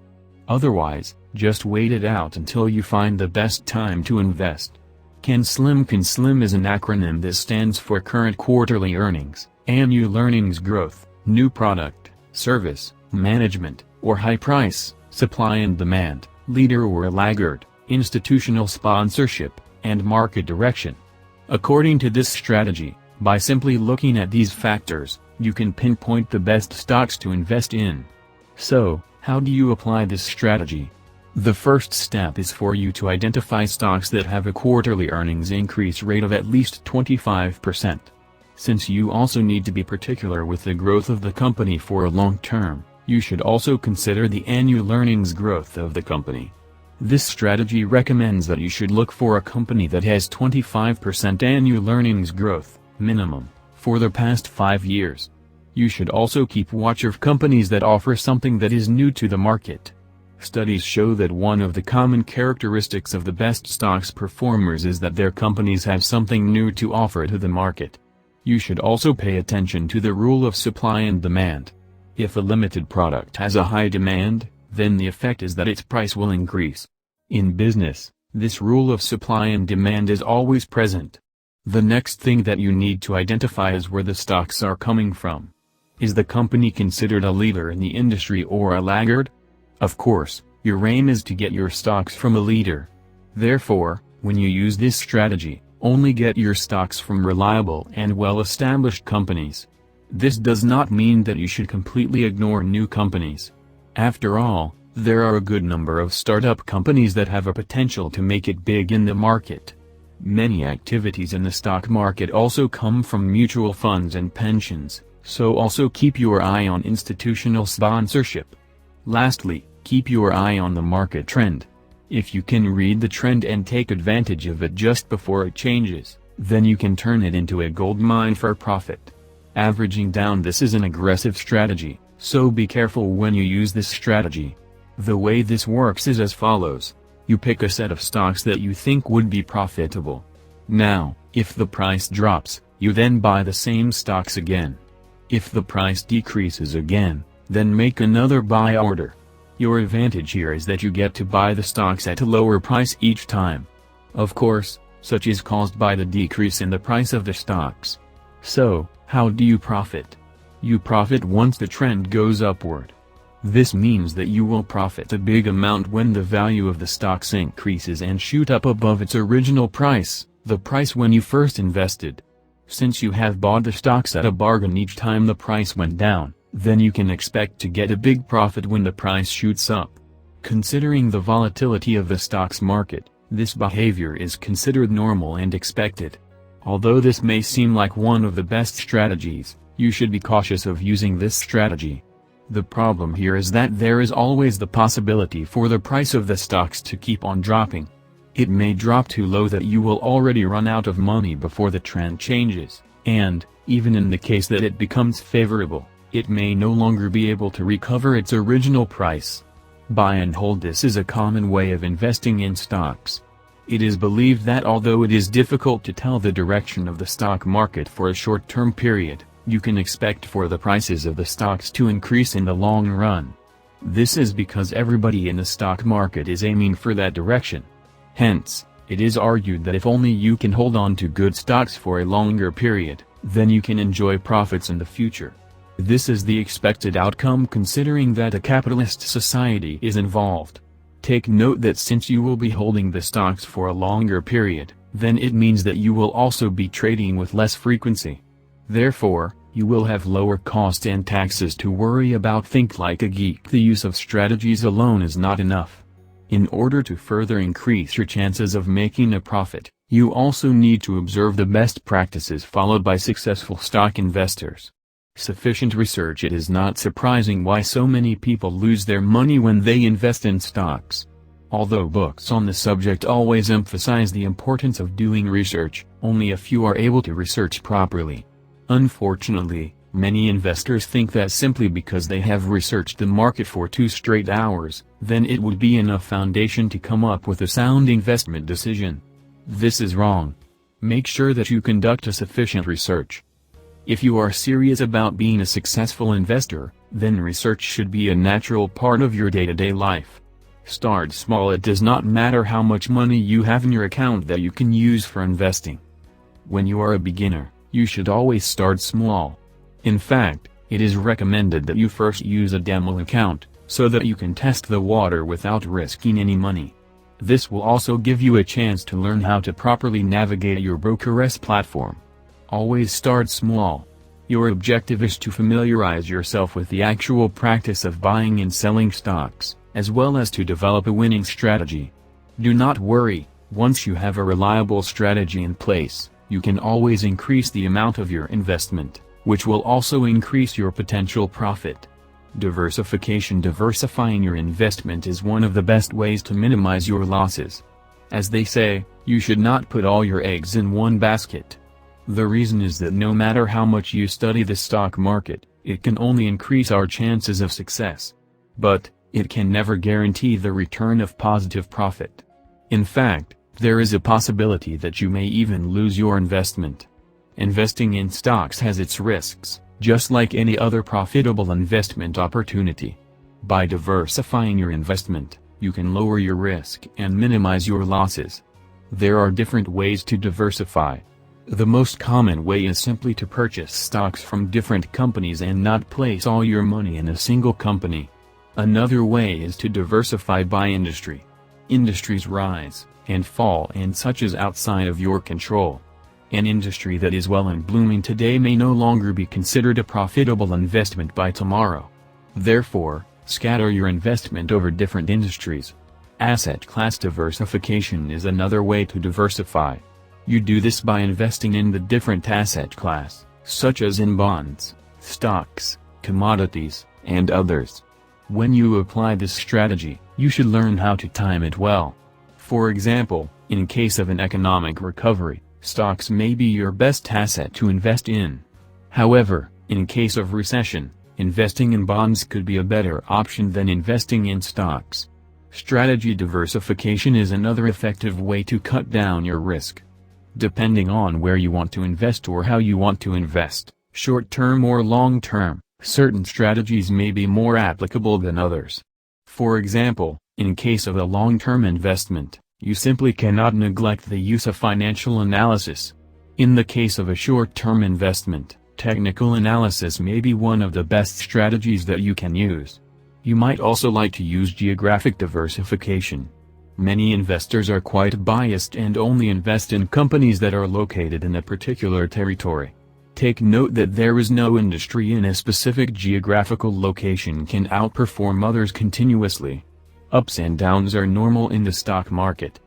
Otherwise, just wait it out until you find the best time to invest. CAN-SLIM. CAN-SLIM is an acronym that stands for Current Quarterly Earnings, Annual Earnings Growth, New Product, Service, Management, or High Price, Supply and Demand, Leader or a Laggard, Institutional Sponsorship, and Market Direction. According to this strategy, by simply looking at these factors, you can pinpoint the best stocks to invest in. So, how do you apply this strategy? The first step is for you to identify stocks that have a quarterly earnings increase rate of at least 25%. Since you also need to be particular with the growth of the company for a long term, you should also consider the annual earnings growth of the company. This strategy recommends that you should look for a company that has 25% annual earnings growth, minimum, for the past 5 years. You should also keep watch of companies that offer something that is new to the market. Studies show that one of the common characteristics of the best stocks performers is that their companies have something new to offer to the market. You should also pay attention to the rule of supply and demand. If a limited product has a high demand, then the effect is that its price will increase. In business, this rule of supply and demand is always present. The next thing that you need to identify is where the stocks are coming from. Is the company considered a leader in the industry or a laggard? Of course, your aim is to get your stocks from a leader. Therefore, when you use this strategy, only get your stocks from reliable and well-established companies. This does not mean that you should completely ignore new companies. After all, there are a good number of startup companies that have a potential to make it big in the market. Many activities in the stock market also come from mutual funds and pensions, so also keep your eye on institutional sponsorship. Lastly, keep your eye on the market trend. If you can read the trend and take advantage of it just before it changes, then you can turn it into a gold mine for profit. Averaging down. This is an aggressive strategy, so be careful when you use this strategy. The way this works is as follows. You pick a set of stocks that you think would be profitable. Now, if the price drops, you then buy the same stocks again. If the price decreases again, then make another buy order. Your advantage here is that you get to buy the stocks at a lower price each time. Of course, such is caused by the decrease in the price of the stocks. So, how do you profit? You profit once the trend goes upward. This means that you will profit a big amount when the value of the stocks increases and shoot up above its original price, the price when you first invested. Since you have bought the stocks at a bargain each time the price went down, then you can expect to get a big profit when the price shoots up. Considering the volatility of the stocks market, this behavior is considered normal and expected. Although this may seem like one of the best strategies, you should be cautious of using this strategy. The problem here is that there is always the possibility for the price of the stocks to keep on dropping. It may drop too low that you will already run out of money before the trend changes, and, even in the case that it becomes favorable, it may no longer be able to recover its original price. Buy and hold. This is a common way of investing in stocks. It is believed that although it is difficult to tell the direction of the stock market for a short-term period, you can expect for the prices of the stocks to increase in the long run. This is because everybody in the stock market is aiming for that direction. Hence, it is argued that if only you can hold on to good stocks for a longer period, then you can enjoy profits in the future. This is the expected outcome considering that a capitalist society is involved. Take note that since you will be holding the stocks for a longer period, then it means that you will also be trading with less frequency. Therefore, you will have lower costs and taxes to worry about. Think like a geek. The use of strategies alone is not enough. In order to further increase your chances of making a profit, you also need to observe the best practices followed by successful stock investors. Sufficient research. It is not surprising why so many people lose their money when they invest in stocks. Although books on the subject always emphasize the importance of doing research, only a few are able to research properly. Unfortunately, many investors think that simply because they have researched the market for 2 straight hours, then it would be enough foundation to come up with a sound investment decision. This is wrong. Make sure that you conduct a sufficient research. If you are serious about being a successful investor, then research should be a natural part of your day-to-day life. Start small. It does not matter how much money you have in your account that you can use for investing. When you are a beginner, you should always start small. In fact, it is recommended that you first use a demo account, so that you can test the water without risking any money. This will also give you a chance to learn how to properly navigate your broker's platform. Always start small. Your objective is to familiarize yourself with the actual practice of buying and selling stocks, as well as to develop a winning strategy. Do not worry, once you have a reliable strategy in place, you can always increase the amount of your investment, which will also increase your potential profit. Diversification. Diversifying your investment is one of the best ways to minimize your losses. As they say, you should not put all your eggs in one basket. The reason is that no matter how much you study the stock market, it can only increase our chances of success. But, it can never guarantee the return of positive profit. In fact, there is a possibility that you may even lose your investment. Investing in stocks has its risks, just like any other profitable investment opportunity. By diversifying your investment, you can lower your risk and minimize your losses. There are different ways to diversify. The most common way is simply to purchase stocks from different companies and not place all your money in a single company. Another way is to diversify by industry. Industries rise and fall and such is outside of your control. An industry that is well and blooming today may no longer be considered a profitable investment by tomorrow. Therefore, scatter your investment over different industries. Asset class diversification is another way to diversify. You do this by investing in the different asset class, such as in bonds, stocks, commodities, and others. When you apply this strategy, you should learn how to time it well. For example, in case of an economic recovery, stocks may be your best asset to invest in. However, in case of recession, investing in bonds could be a better option than investing in stocks. Strategy diversification is another effective way to cut down your risk. Depending on where you want to invest or how you want to invest, Short-term or long-term, certain strategies may be more applicable than others. For example, in case of a long-term investment, you simply cannot neglect the use of financial analysis. In the case of a short-term investment, technical analysis may be one of the best strategies that you can use. You might also like to use geographic diversification. Many investors are quite biased and only invest in companies that are located in a particular territory. Take note that there is no industry in a specific geographical location can outperform others continuously. Ups and downs are normal in the stock market.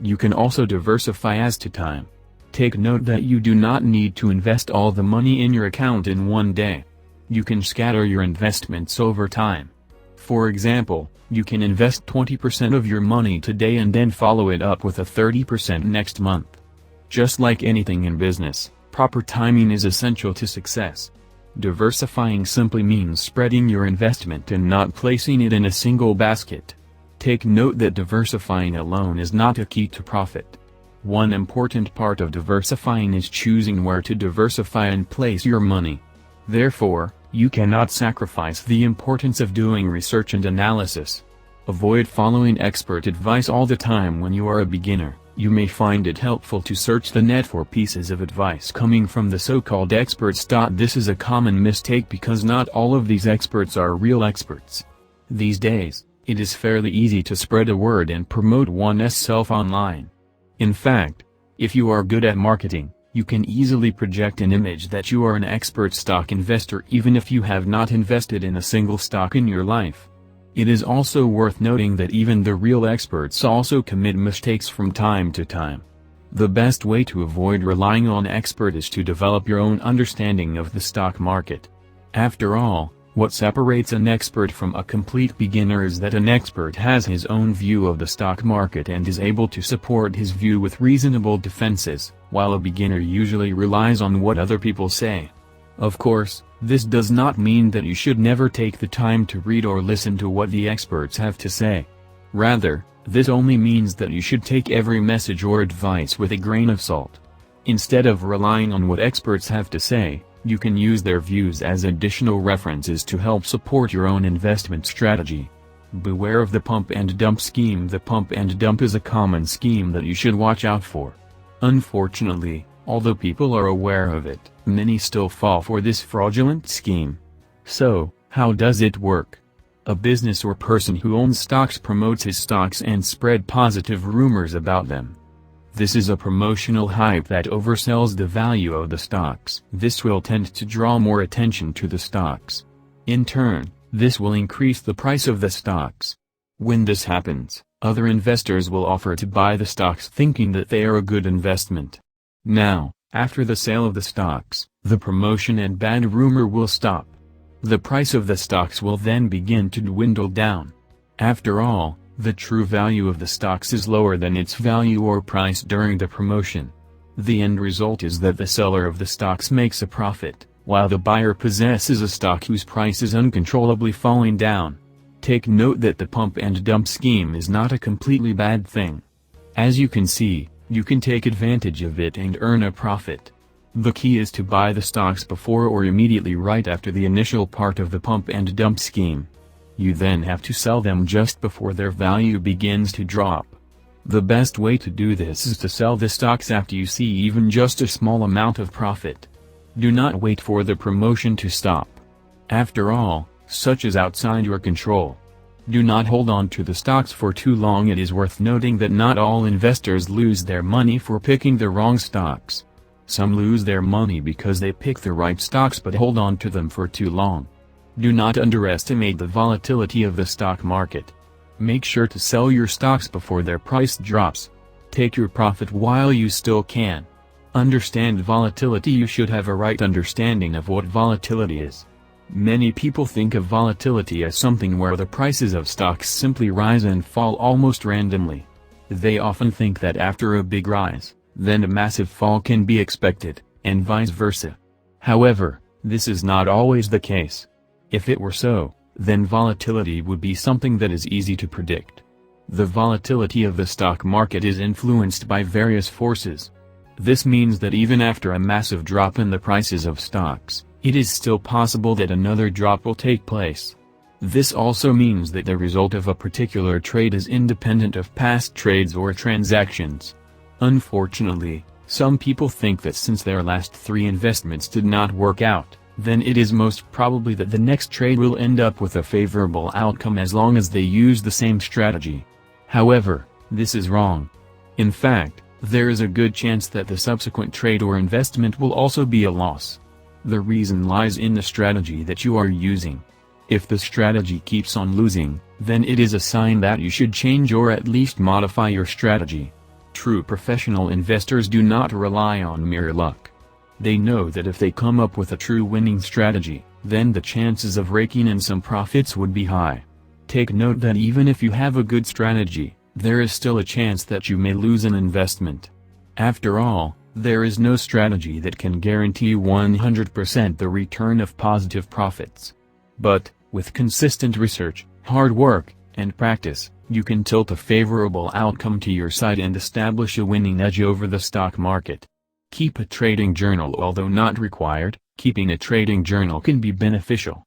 You can also diversify as to time. Take note that you do not need to invest all the money in your account in one day. You can scatter your investments over time. For example, you can invest 20% of your money today and then follow it up with a 30% next month. Just like anything in business, proper timing is essential to success. Diversifying simply means spreading your investment and not placing it in a single basket. Take note that diversifying alone is not a key to profit. One important part of diversifying is choosing where to diversify and place your money. Therefore, you cannot sacrifice the importance of doing research and analysis. Avoid following expert advice all the time when you are a beginner. You may find it helpful to search the net for pieces of advice coming from the so-called experts. This is a common mistake because not all of these experts are real experts. These days, it is fairly easy to spread a word and promote oneself online. In fact, if you are good at marketing, you can easily project an image that you are an expert stock investor even if you have not invested in a single stock in your life. It is also worth noting that even the real experts also commit mistakes from time to time. The best way to avoid relying on experts is to develop your own understanding of the stock market. After all, what separates an expert from a complete beginner is that an expert has his own view of the stock market and is able to support his view with reasonable defenses, while a beginner usually relies on what other people say. Of course, this does not mean that you should never take the time to read or listen to what the experts have to say. Rather, this only means that you should take every message or advice with a grain of salt. Instead of relying on what experts have to say, you can use their views as additional references to help support your own investment strategy. Beware of the pump and dump scheme. The pump and dump is a common scheme that you should watch out for. Unfortunately, although people are aware of it, many still fall for this fraudulent scheme. So, how does it work? A business or person who owns stocks promotes his stocks and spread positive rumors about them. This is a promotional hype that oversells the value of the stocks. This will tend to draw more attention to the stocks. In turn, this will increase the price of the stocks. When this happens, other investors will offer to buy the stocks thinking that they are a good investment. Now, after the sale of the stocks, the promotion and bad rumor will stop. The price of the stocks will then begin to dwindle down. After all, the true value of the stocks is lower than its value or price during the promotion. The end result is that the seller of the stocks makes a profit, while the buyer possesses a stock whose price is uncontrollably falling down. Take note that the pump and dump scheme is not a completely bad thing. As you can see, you can take advantage of it and earn a profit. The key is to buy the stocks before or immediately right after the initial part of the pump and dump scheme. You then have to sell them just before their value begins to drop. The best way to do this is to sell the stocks after you see even just a small amount of profit. Do not wait for the promotion to stop. After all, such is outside your control. Do not hold on to the stocks for too long. It is worth noting that not all investors lose their money for picking the wrong stocks. Some lose their money because they pick the right stocks but hold on to them for too long. Do not underestimate the volatility of the stock market. Make sure to sell your stocks before their price drops. Take your profit while you still can. Understand volatility. You should have a right understanding of what volatility is. Many people think of volatility as something where the prices of stocks simply rise and fall almost randomly. They often think that after a big rise, then a massive fall can be expected, and vice versa. However, this is not always the case. If it were so, then volatility would be something that is easy to predict. The volatility of the stock market is influenced by various forces. This means that even after a massive drop in the prices of stocks, it is still possible that another drop will take place. This also means that the result of a particular trade is independent of past trades or transactions. Unfortunately, some people think that since their last 3 investments did not work out, then it is most probably that the next trade will end up with a favorable outcome as long as they use the same strategy. However, this is wrong. In fact, there is a good chance that the subsequent trade or investment will also be a loss. The reason lies in the strategy that you are using. If the strategy keeps on losing, then it is a sign that you should change or at least modify your strategy. True professional investors do not rely on mere luck. They know that if they come up with a true winning strategy, then the chances of raking in some profits would be high. Take note that even if you have a good strategy, there is still a chance that you may lose an investment. After all, there is no strategy that can guarantee 100% the return of positive profits. But, with consistent research, hard work, and practice, you can tilt a favorable outcome to your side and establish a winning edge over the stock market. Keep a trading journal. Although not required, keeping a trading journal can be beneficial.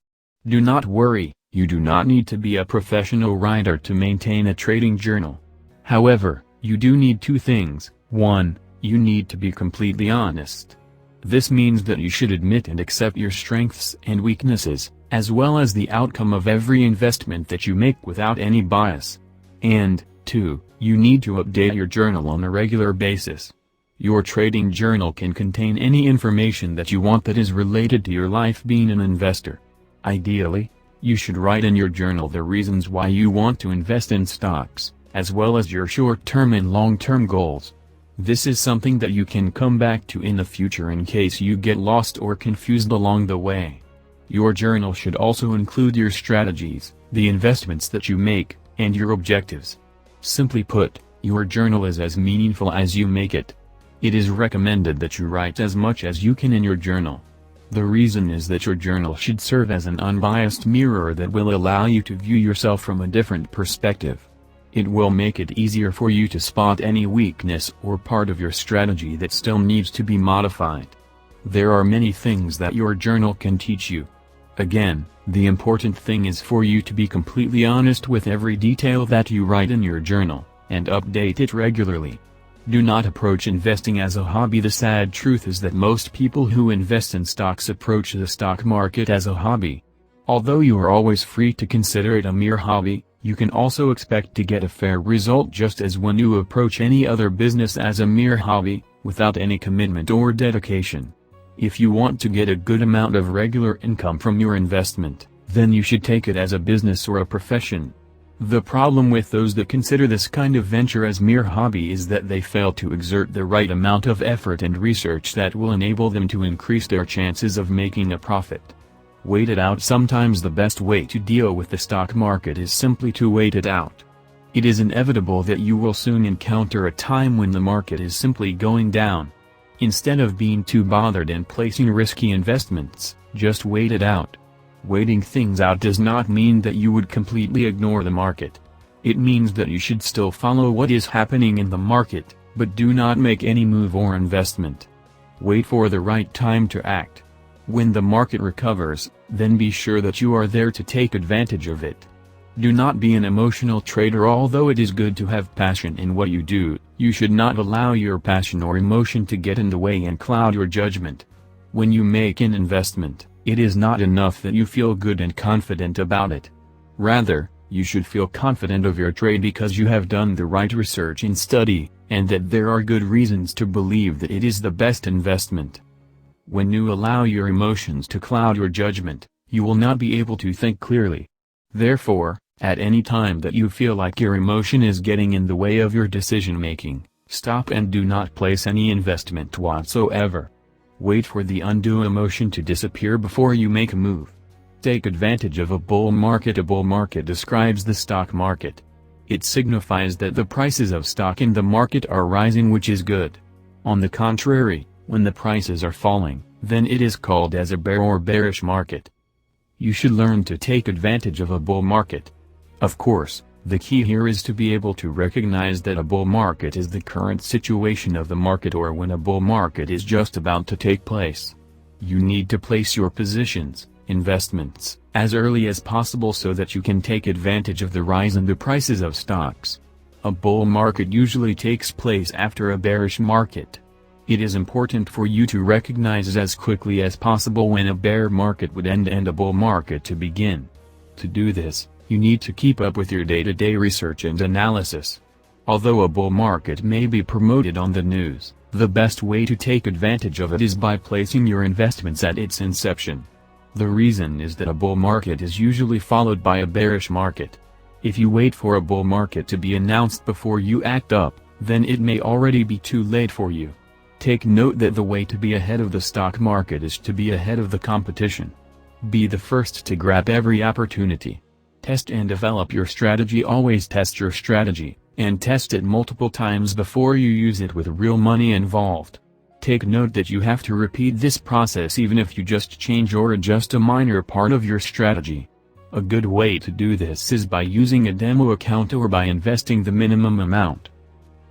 Do not worry, you do not need to be a professional writer to maintain a trading journal. However, you do need 2 things. 1, you need to be completely honest. This means that you should admit and accept your strengths and weaknesses, as well as the outcome of every investment that you make without any bias. And, 2, you need to update your journal on a regular basis. Your trading journal can contain any information that you want that is related to your life being an investor. Ideally, you should write in your journal the reasons why you want to invest in stocks, as well as your short-term and long-term goals. This is something that you can come back to in the future in case you get lost or confused along the way. Your journal should also include your strategies, the investments that you make, and your objectives. Simply put, your journal is as meaningful as you make it. It is recommended that you write as much as you can in your journal. The reason is that your journal should serve as an unbiased mirror that will allow you to view yourself from a different perspective. It will make it easier for you to spot any weakness or part of your strategy that still needs to be modified. There are many things that your journal can teach you. Again, the important thing is for you to be completely honest with every detail that you write in your journal, and update it regularly. Do not approach investing as a hobby. The sad truth is that most people who invest in stocks approach the stock market as a hobby. Although you are always free to consider it a mere hobby, you can also expect to get a fair result just as when you approach any other business as a mere hobby, without any commitment or dedication. If you want to get a good amount of regular income from your investment, then you should take it as a business or a profession. The problem with those that consider this kind of venture as mere hobby is that they fail to exert the right amount of effort and research that will enable them to increase their chances of making a profit. Wait it out. Sometimes the best way to deal with the stock market is simply to wait it out. It is inevitable that you will soon encounter a time when the market is simply going down. Instead of being too bothered and placing risky investments, just wait it out. Waiting things out does not mean that you would completely ignore the market. It means that you should still follow what is happening in the market, but do not make any move or investment. Wait for the right time to act. When the market recovers, then be sure that you are there to take advantage of it. Do not be an emotional trader. Although it is good to have passion in what you do, you should not allow your passion or emotion to get in the way and cloud your judgment. When you make an investment, it is not enough that you feel good and confident about it. Rather, you should feel confident of your trade because you have done the right research and study, and that there are good reasons to believe that it is the best investment. When you allow your emotions to cloud your judgment, you will not be able to think clearly. Therefore, at any time that you feel like your emotion is getting in the way of your decision-making, stop and do not place any investment whatsoever. Wait for the undue emotion to disappear before you make a move. Take advantage of a bull market. A bull market describes the stock market. It signifies that the prices of stock in the market are rising, which is good. On the contrary, when the prices are falling, then it is called as a bear or bearish market. You should learn to take advantage of a bull market. Of course, the key here is to be able to recognize that a bull market is the current situation of the market or when a bull market is just about to take place. You need to place your positions, investments, as early as possible so that you can take advantage of the rise in the prices of stocks. A bull market usually takes place after a bearish market. It is important for you to recognize as quickly as possible when a bear market would end and a bull market to begin. To do this, you need to keep up with your day-to-day research and analysis. Although a bull market may be promoted on the news, the best way to take advantage of it is by placing your investments at its inception. The reason is that a bull market is usually followed by a bearish market. If you wait for a bull market to be announced before you act up, then it may already be too late for you. Take note that the way to be ahead of the stock market is to be ahead of the competition. Be the first to grab every opportunity. Test and develop your strategy. Always test your strategy, and test it multiple times before you use it with real money involved. Take note that you have to repeat this process even if you just change or adjust a minor part of your strategy. A good way to do this is by using a demo account or by investing the minimum amount.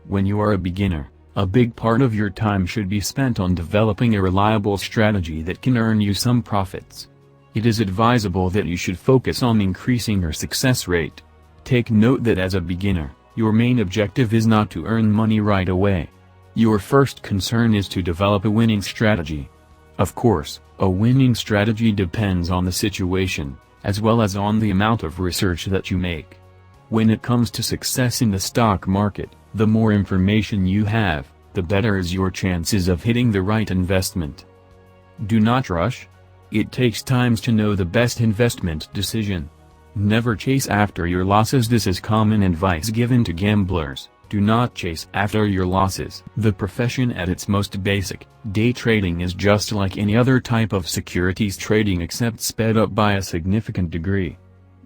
When you are a beginner, a big part of your time should be spent on developing a reliable strategy that can earn you some profits. It is advisable that you should focus on increasing your success rate. Take note that as a beginner, your main objective is not to earn money right away. Your first concern is to develop a winning strategy. Of course, a winning strategy depends on the situation, as well as on the amount of research that you make. When it comes to success in the stock market, the more information you have, the better is your chances of hitting the right investment. Do not rush. It takes time to know the best investment decision. Never chase after your losses. This is common advice given to gamblers. Do not chase after your losses. The profession at its most basic, day trading, is just like any other type of securities trading except sped up by a significant degree.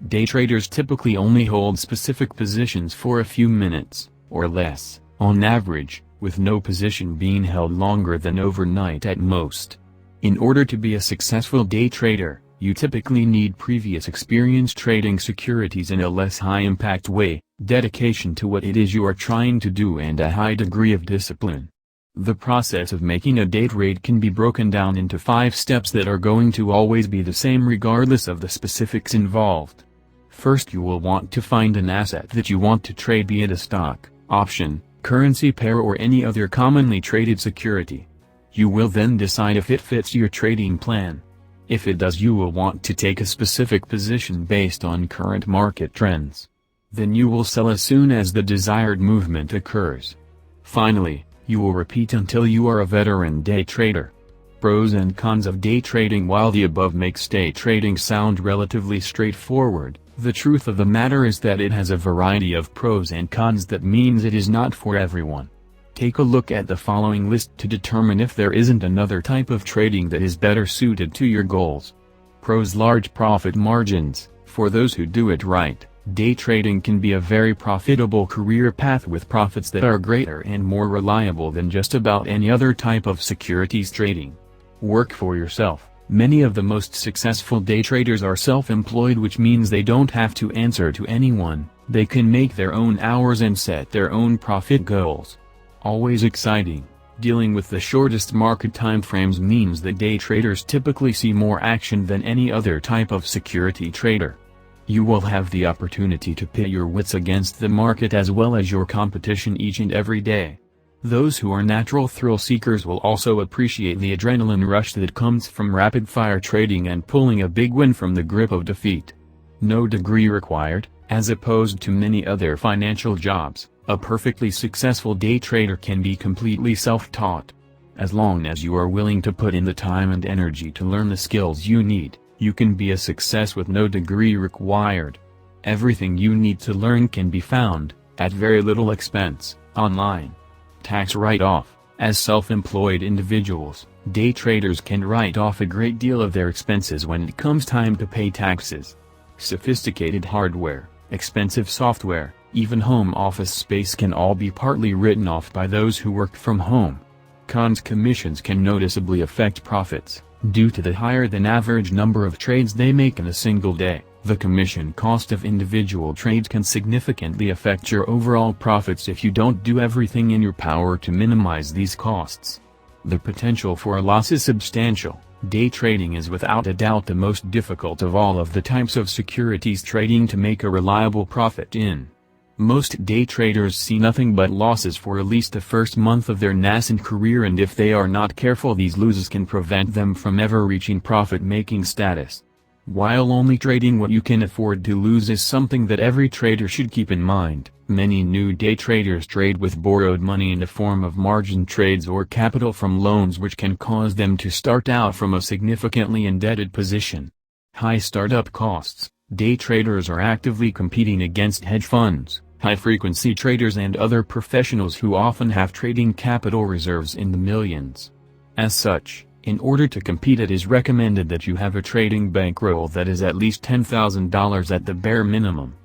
Day traders typically only hold specific positions for a few minutes, or less, on average, with no position being held longer than overnight at most. In order to be a successful day trader, you typically need previous experience trading securities in a less high-impact way, dedication to what it is you are trying to do, and a high degree of discipline. The process of making a day trade can be broken down into 5 steps that are going to always be the same regardless of the specifics involved. First, you will want to find an asset that you want to trade, be it a stock, option, currency pair, or any other commonly traded security. You will then decide if it fits your trading plan. If it does, you will want to take a specific position based on current market trends. Then you will sell as soon as the desired movement occurs. Finally, you will repeat until you are a veteran day trader. Pros and cons of day trading. While the above makes day trading sound relatively straightforward, the truth of the matter is that it has a variety of pros and cons. That means it is not for everyone. Take a look at the following list to determine if there isn't another type of trading that is better suited to your goals. Pros: large profit margins. For those who do it right, day trading can be a very profitable career path with profits that are greater and more reliable than just about any other type of securities trading. Work for yourself. Many of the most successful day traders are self-employed, which means they don't have to answer to anyone. They can make their own hours and set their own profit goals. Always exciting. Dealing with the shortest market time frames means that day traders typically see more action than any other type of security trader. You will have the opportunity to pit your wits against the market as well as your competition each and every day. Those who are natural thrill seekers will also appreciate the adrenaline rush that comes from rapid-fire trading and pulling a big win from the grip of defeat. No degree required. As opposed to many other financial jobs, a perfectly successful day trader can be completely self-taught. As long as you are willing to put in the time and energy to learn the skills you need, you can be a success with no degree required. Everything you need to learn can be found, at very little expense, online. Tax write-off. As self-employed individuals, day traders can write off a great deal of their expenses when it comes time to pay taxes. Sophisticated hardware, expensive software, even home office space can all be partly written off by those who work from home. Cons: commissions can noticeably affect profits. Due to the higher than average number of trades they make in a single day, the commission cost of individual trades can significantly affect your overall profits if you don't do everything in your power to minimize these costs. The potential for a loss is substantial, Day trading is without a doubt the most difficult of all of the types of securities trading to make a reliable profit in. Most day traders see nothing but losses for at least the first month of their nascent career, and if they are not careful, these losses can prevent them from ever reaching profit-making status. While only trading what you can afford to lose is something that every trader should keep in mind, many new day traders trade with borrowed money in the form of margin trades or capital from loans, which can cause them to start out from a significantly indebted position. High startup costs. Day traders are actively competing against hedge funds, high-frequency traders, and other professionals who often have trading capital reserves in the millions. As such, in order to compete, it is recommended that you have a trading bankroll that is at least $10,000 at the bare minimum.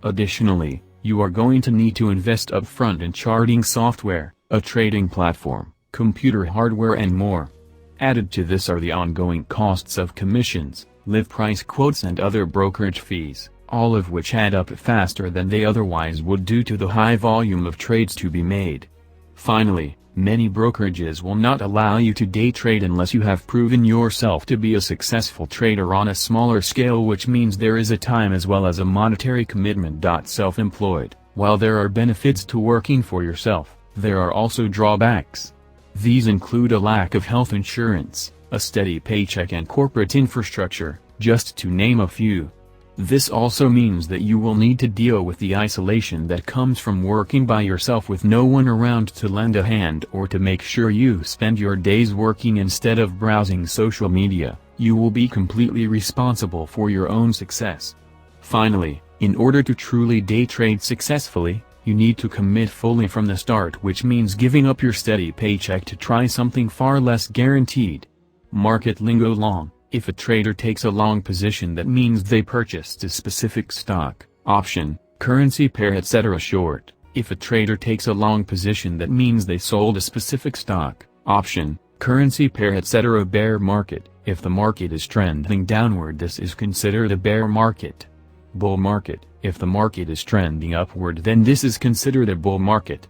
Additionally, you are going to need to invest upfront in charting software, a trading platform, computer hardware, and more. Added to this are the ongoing costs of commissions, live price quotes, and other brokerage fees, all of which add up faster than they otherwise would due to the high volume of trades to be made. Finally, many brokerages will not allow you to day trade unless you have proven yourself to be a successful trader on a smaller scale, which means there is a time as well as a monetary commitment. Self-employed. While there are benefits to working for yourself, there are also drawbacks. These include a lack of health insurance, a steady paycheck, and corporate infrastructure, just to name a few. This also means that you will need to deal with the isolation that comes from working by yourself with no one around to lend a hand or to make sure you spend your days working instead of browsing social media. You will be completely responsible for your own success. Finally, in order to truly day trade successfully, you need to commit fully from the start, which means giving up your steady paycheck to try something far less guaranteed. Market lingo: long. If a trader takes a long position, that means they purchased a specific stock, option, currency pair, etc. Short. If a trader takes a long position, that means they sold a specific stock, option, currency pair, etc. Bear market. If the market is trending downward, this is considered a bear market. Bull market. If the market is trending upward, then this is considered a bull market.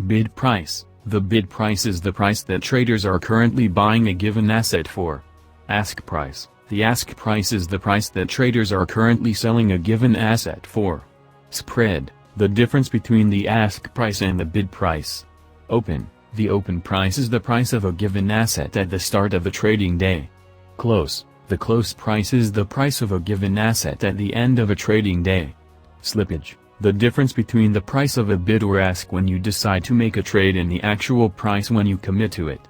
Bid price. The bid price is the price that traders are currently buying a given asset for. Ask price. The ask price is the price that traders are currently selling a given asset for. Spread. The difference between the ask price and the bid price. Open. The open price is the price of a given asset at the start of the trading day. Close. The close price is the price of a given asset at the end of a trading day. Slippage. The difference between the price of a bid or ask when you decide to make a trade and the actual price when you commit to it.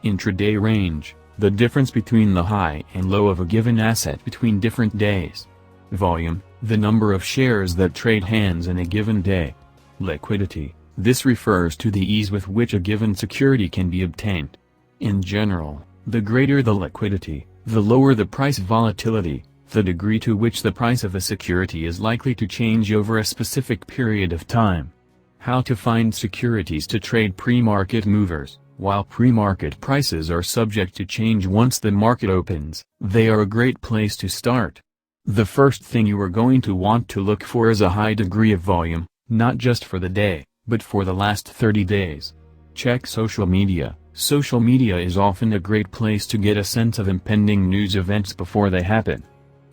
Intraday range. The difference between the high and low of a given asset between different days. Volume. The number of shares that trade hands in a given day. Liquidity. This refers to the ease with which a given security can be obtained. In general, the greater the liquidity, the lower the price volatility, the degree to which the price of a security is likely to change over a specific period of time. How to find securities to trade. Pre-market movers. While pre-market prices are subject to change once the market opens, they are a great place to start. The first thing you are going to want to look for is a high degree of volume, not just for the day, but for the last 30 days. Check social media. Social media is often a great place to get a sense of impending news events before they happen.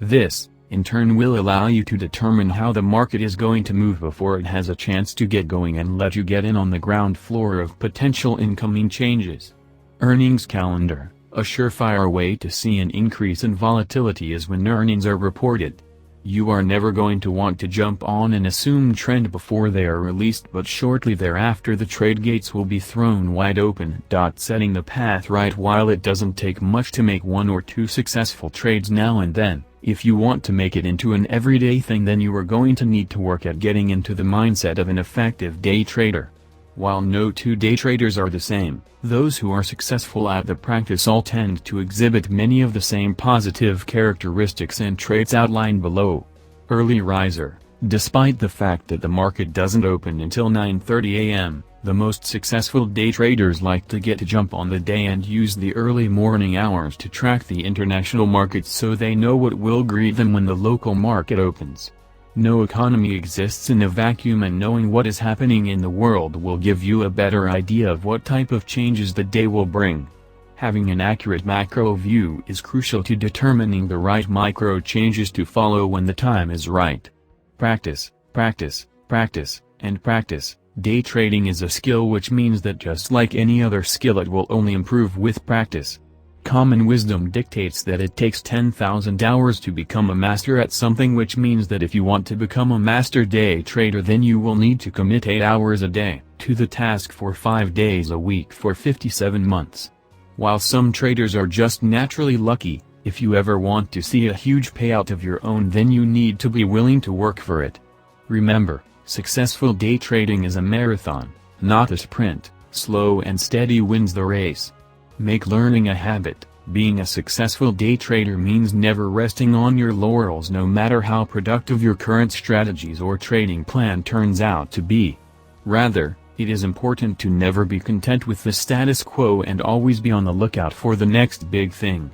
This, in turn, will allow you to determine how the market is going to move before it has a chance to get going and let you get in on the ground floor of potential incoming changes. Earnings calendar. A surefire way to see an increase in volatility is when earnings are reported. You are never going to want to jump on an assumed trend before they are released, but shortly thereafter the trade gates will be thrown wide open. Setting the path right. While it doesn't take much to make one or two successful trades now and then, if you want to make it into an everyday thing, then you are going to need to work at getting into the mindset of an effective day trader. While no two day traders are the same, those who are successful at the practice all tend to exhibit many of the same positive characteristics and traits outlined below. Early riser. Despite the fact that the market doesn't open until 9:30 a.m., the most successful day traders like to get a jump on the day and use the early morning hours to track the international markets so they know what will greet them when the local market opens. No economy exists in a vacuum, and knowing what is happening in the world will give you a better idea of what type of changes the day will bring. Having an accurate macro view is crucial to determining the right micro changes to follow when the time is right. Practice, practice, practice, and practice. Day trading is a skill, which means that just like any other skill, it will only improve with practice. Common wisdom dictates that it takes 10,000 hours to become a master at something, which means that if you want to become a master day trader, then you will need to commit 8 hours a day to the task for 5 days a week for 57 months. While some traders are just naturally lucky, if you ever want to see a huge payout of your own, then you need to be willing to work for it. Remember, successful day trading is a marathon, not a sprint. Slow and steady wins the race. Make learning a habit. Being a successful day trader means never resting on your laurels, no matter how productive your current strategies or trading plan turns out to be. Rather, it is important to never be content with the status quo and always be on the lookout for the next big thing.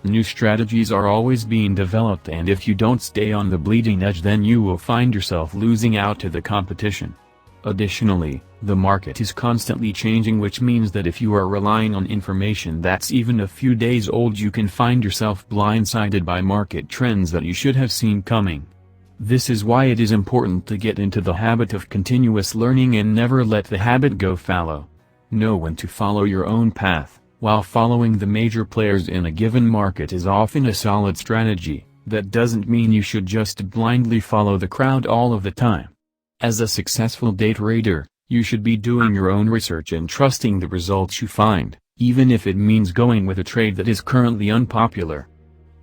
New strategies are always being developed, and if you don't stay on the bleeding edge, then you will find yourself losing out to the competition. Additionally, the market is constantly changing, which means that if you are relying on information that's even a few days old, you can find yourself blindsided by market trends that you should have seen coming. This is why it is important to get into the habit of continuous learning and never let the habit go fallow. Know when to follow your own path. While following the major players in a given market is often a solid strategy, that doesn't mean you should just blindly follow the crowd all of the time. As a successful day trader, you should be doing your own research and trusting the results you find, even if it means going with a trade that is currently unpopular.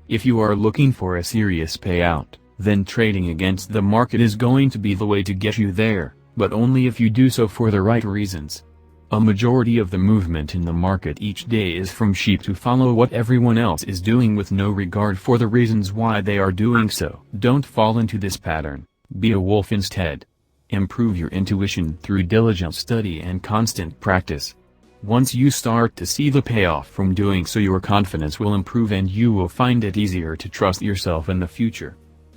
If you are looking for a serious payout, then trading against the market is going to be the way to get you there, but only if you do so for the right reasons. A majority of the movement in the market each day is from sheep to follow what everyone else is doing with no regard for the reasons why they are doing so. Don't fall into this pattern. Be a wolf instead. Improve your intuition through diligent study and constant practice. Once you start to see the payoff from doing so, your confidence will improve and you will find it easier to trust yourself in the future.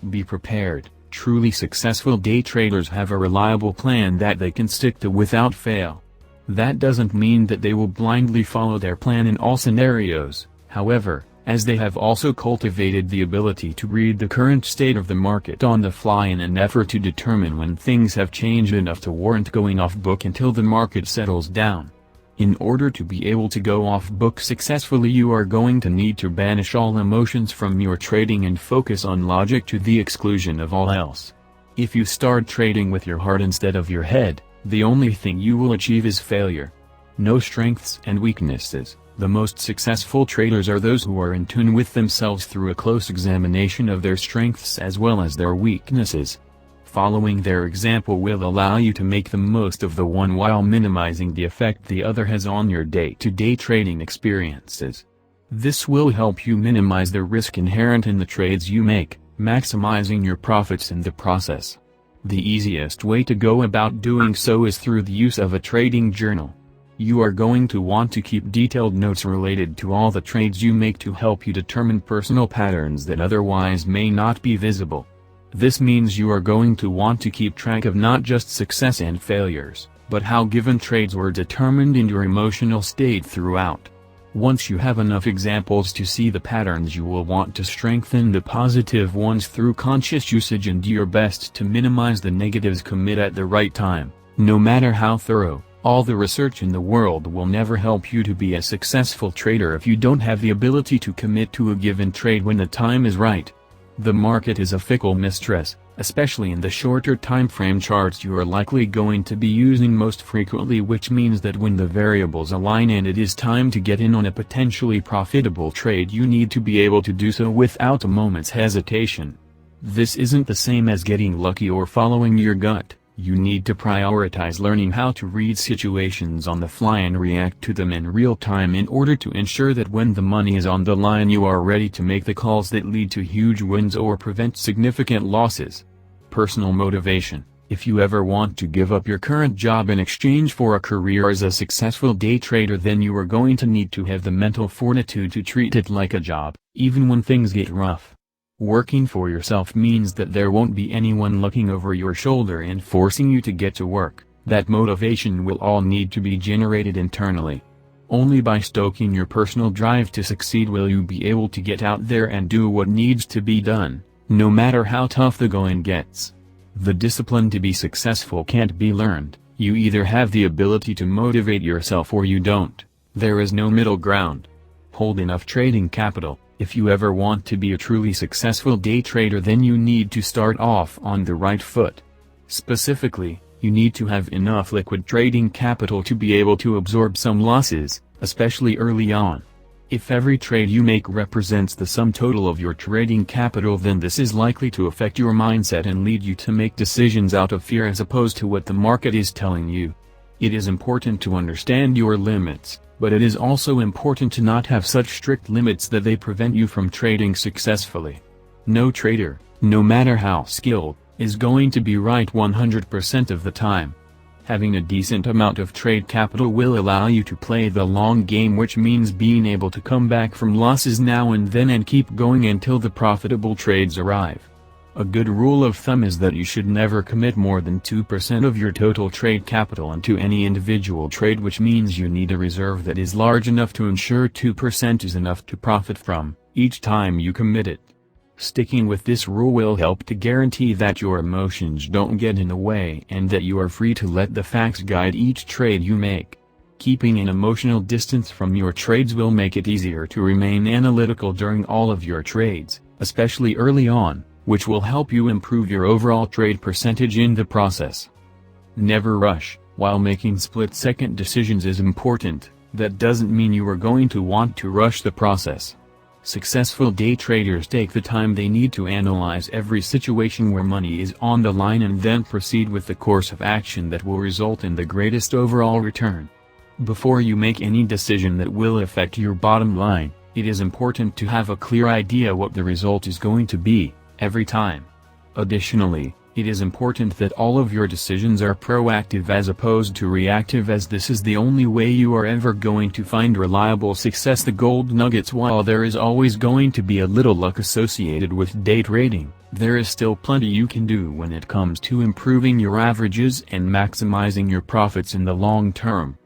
Be prepared. Truly successful day traders have a reliable plan that they can stick to without fail. That doesn't mean that they will blindly follow their plan in all scenarios, however, as they have also cultivated the ability to read the current state of the market on the fly in an effort to determine when things have changed enough to warrant going off book until the market settles down. In order to be able to go off book successfully, you are going to need to banish all emotions from your trading and focus on logic to the exclusion of all else. If you start trading with your heart instead of your head, the only thing you will achieve is failure. No strengths and weaknesses. The most successful traders are those who are in tune with themselves through a close examination of their strengths as well as their weaknesses. Following their example will allow you to make the most of the one while minimizing the effect the other has on your day-to-day trading experiences. This will help you minimize the risk inherent in the trades you make, maximizing your profits in the process. The easiest way to go about doing so is through the use of a trading journal. You are going to want to keep detailed notes related to all the trades you make to help you determine personal patterns that otherwise may not be visible. This means you are going to want to keep track of not just success and failures, but how given trades were determined in your emotional state throughout. Once you have enough examples to see the patterns, you will want to strengthen the positive ones through conscious usage and do your best to minimize the negatives. Commit at the right time. No matter how thorough, all the research in the world will never help you to be a successful trader if you don't have the ability to commit to a given trade when the time is right. The market is a fickle mistress, especially in the shorter time frame charts you are likely going to be using most frequently, which means that when the variables align and it is time to get in on a potentially profitable trade, you need to be able to do so without a moment's hesitation. This isn't the same as getting lucky or following your gut. You need to prioritize learning how to read situations on the fly and react to them in real time in order to ensure that when the money is on the line you are ready to make the calls that lead to huge wins or prevent significant losses. Personal motivation. If you ever want to give up your current job in exchange for a career as a successful day trader, then you are going to need to have the mental fortitude to treat it like a job, even when things get rough. Working for yourself means that there won't be anyone looking over your shoulder and forcing you to get to work. That motivation will all need to be generated internally. Only by stoking your personal drive to succeed will you be able to get out there and do what needs to be done, no matter how tough the going gets. The discipline to be successful can't be learned. You either have the ability to motivate yourself or you don't. There is no middle ground. Hold enough trading capital. If you ever want to be a truly successful day trader, then you need to start off on the right foot. Specifically, you need to have enough liquid trading capital to be able to absorb some losses, especially early on. If every trade you make represents the sum total of your trading capital, then this is likely to affect your mindset and lead you to make decisions out of fear as opposed to what the market is telling you. It is important to understand your limits, but it is also important to not have such strict limits that they prevent you from trading successfully. No trader, no matter how skilled, is going to be right 100% of the time. Having a decent amount of trade capital will allow you to play the long game, which means being able to come back from losses now and then and keep going until the profitable trades arrive. A good rule of thumb is that you should never commit more than 2% of your total trade capital into any individual trade, which means you need a reserve that is large enough to ensure 2% is enough to profit from each time you commit it. Sticking with this rule will help to guarantee that your emotions don't get in the way and that you are free to let the facts guide each trade you make. Keeping an emotional distance from your trades will make it easier to remain analytical during all of your trades, especially early on, which will help you improve your overall trade percentage in the process. Never rush. While making split-second decisions is important, that doesn't mean you are going to want to rush the process. Successful day traders take the time they need to analyze every situation where money is on the line and then proceed with the course of action that will result in the greatest overall return. Before you make any decision that will affect your bottom line, it is important to have a clear idea what the result is going to be, every time. Additionally, it is important that all of your decisions are proactive as opposed to reactive, as this is the only way you are ever going to find reliable success. The gold nuggets: while there is always going to be a little luck associated with day trading, there is still plenty you can do when it comes to improving your averages and maximizing your profits in the long term.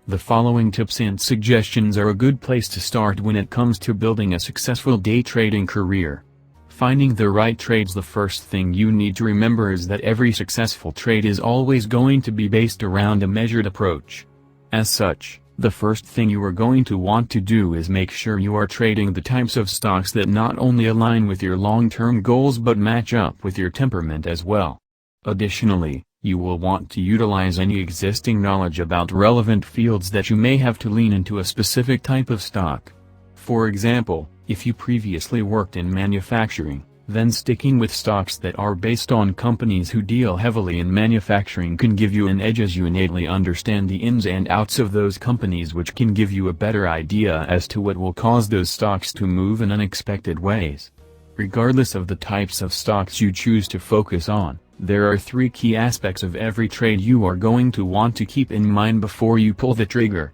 The following tips and suggestions are a good place to start when it comes to building a successful day trading career. Finding the right trades: the first thing you need to remember is that every successful trade is always going to be based around a measured approach. As such, the first thing you are going to want to do is make sure you are trading the types of stocks that not only align with your long-term goals but match up with your temperament as well. Additionally, you will want to utilize any existing knowledge about relevant fields that you may have to lean into a specific type of stock. For example, if you previously worked in manufacturing, then sticking with stocks that are based on companies who deal heavily in manufacturing can give you an edge, as you innately understand the ins and outs of those companies, which can give you a better idea as to what will cause those stocks to move in unexpected ways. Regardless of the types of stocks you choose to focus on, there are three key aspects of every trade you are going to want to keep in mind before you pull the trigger.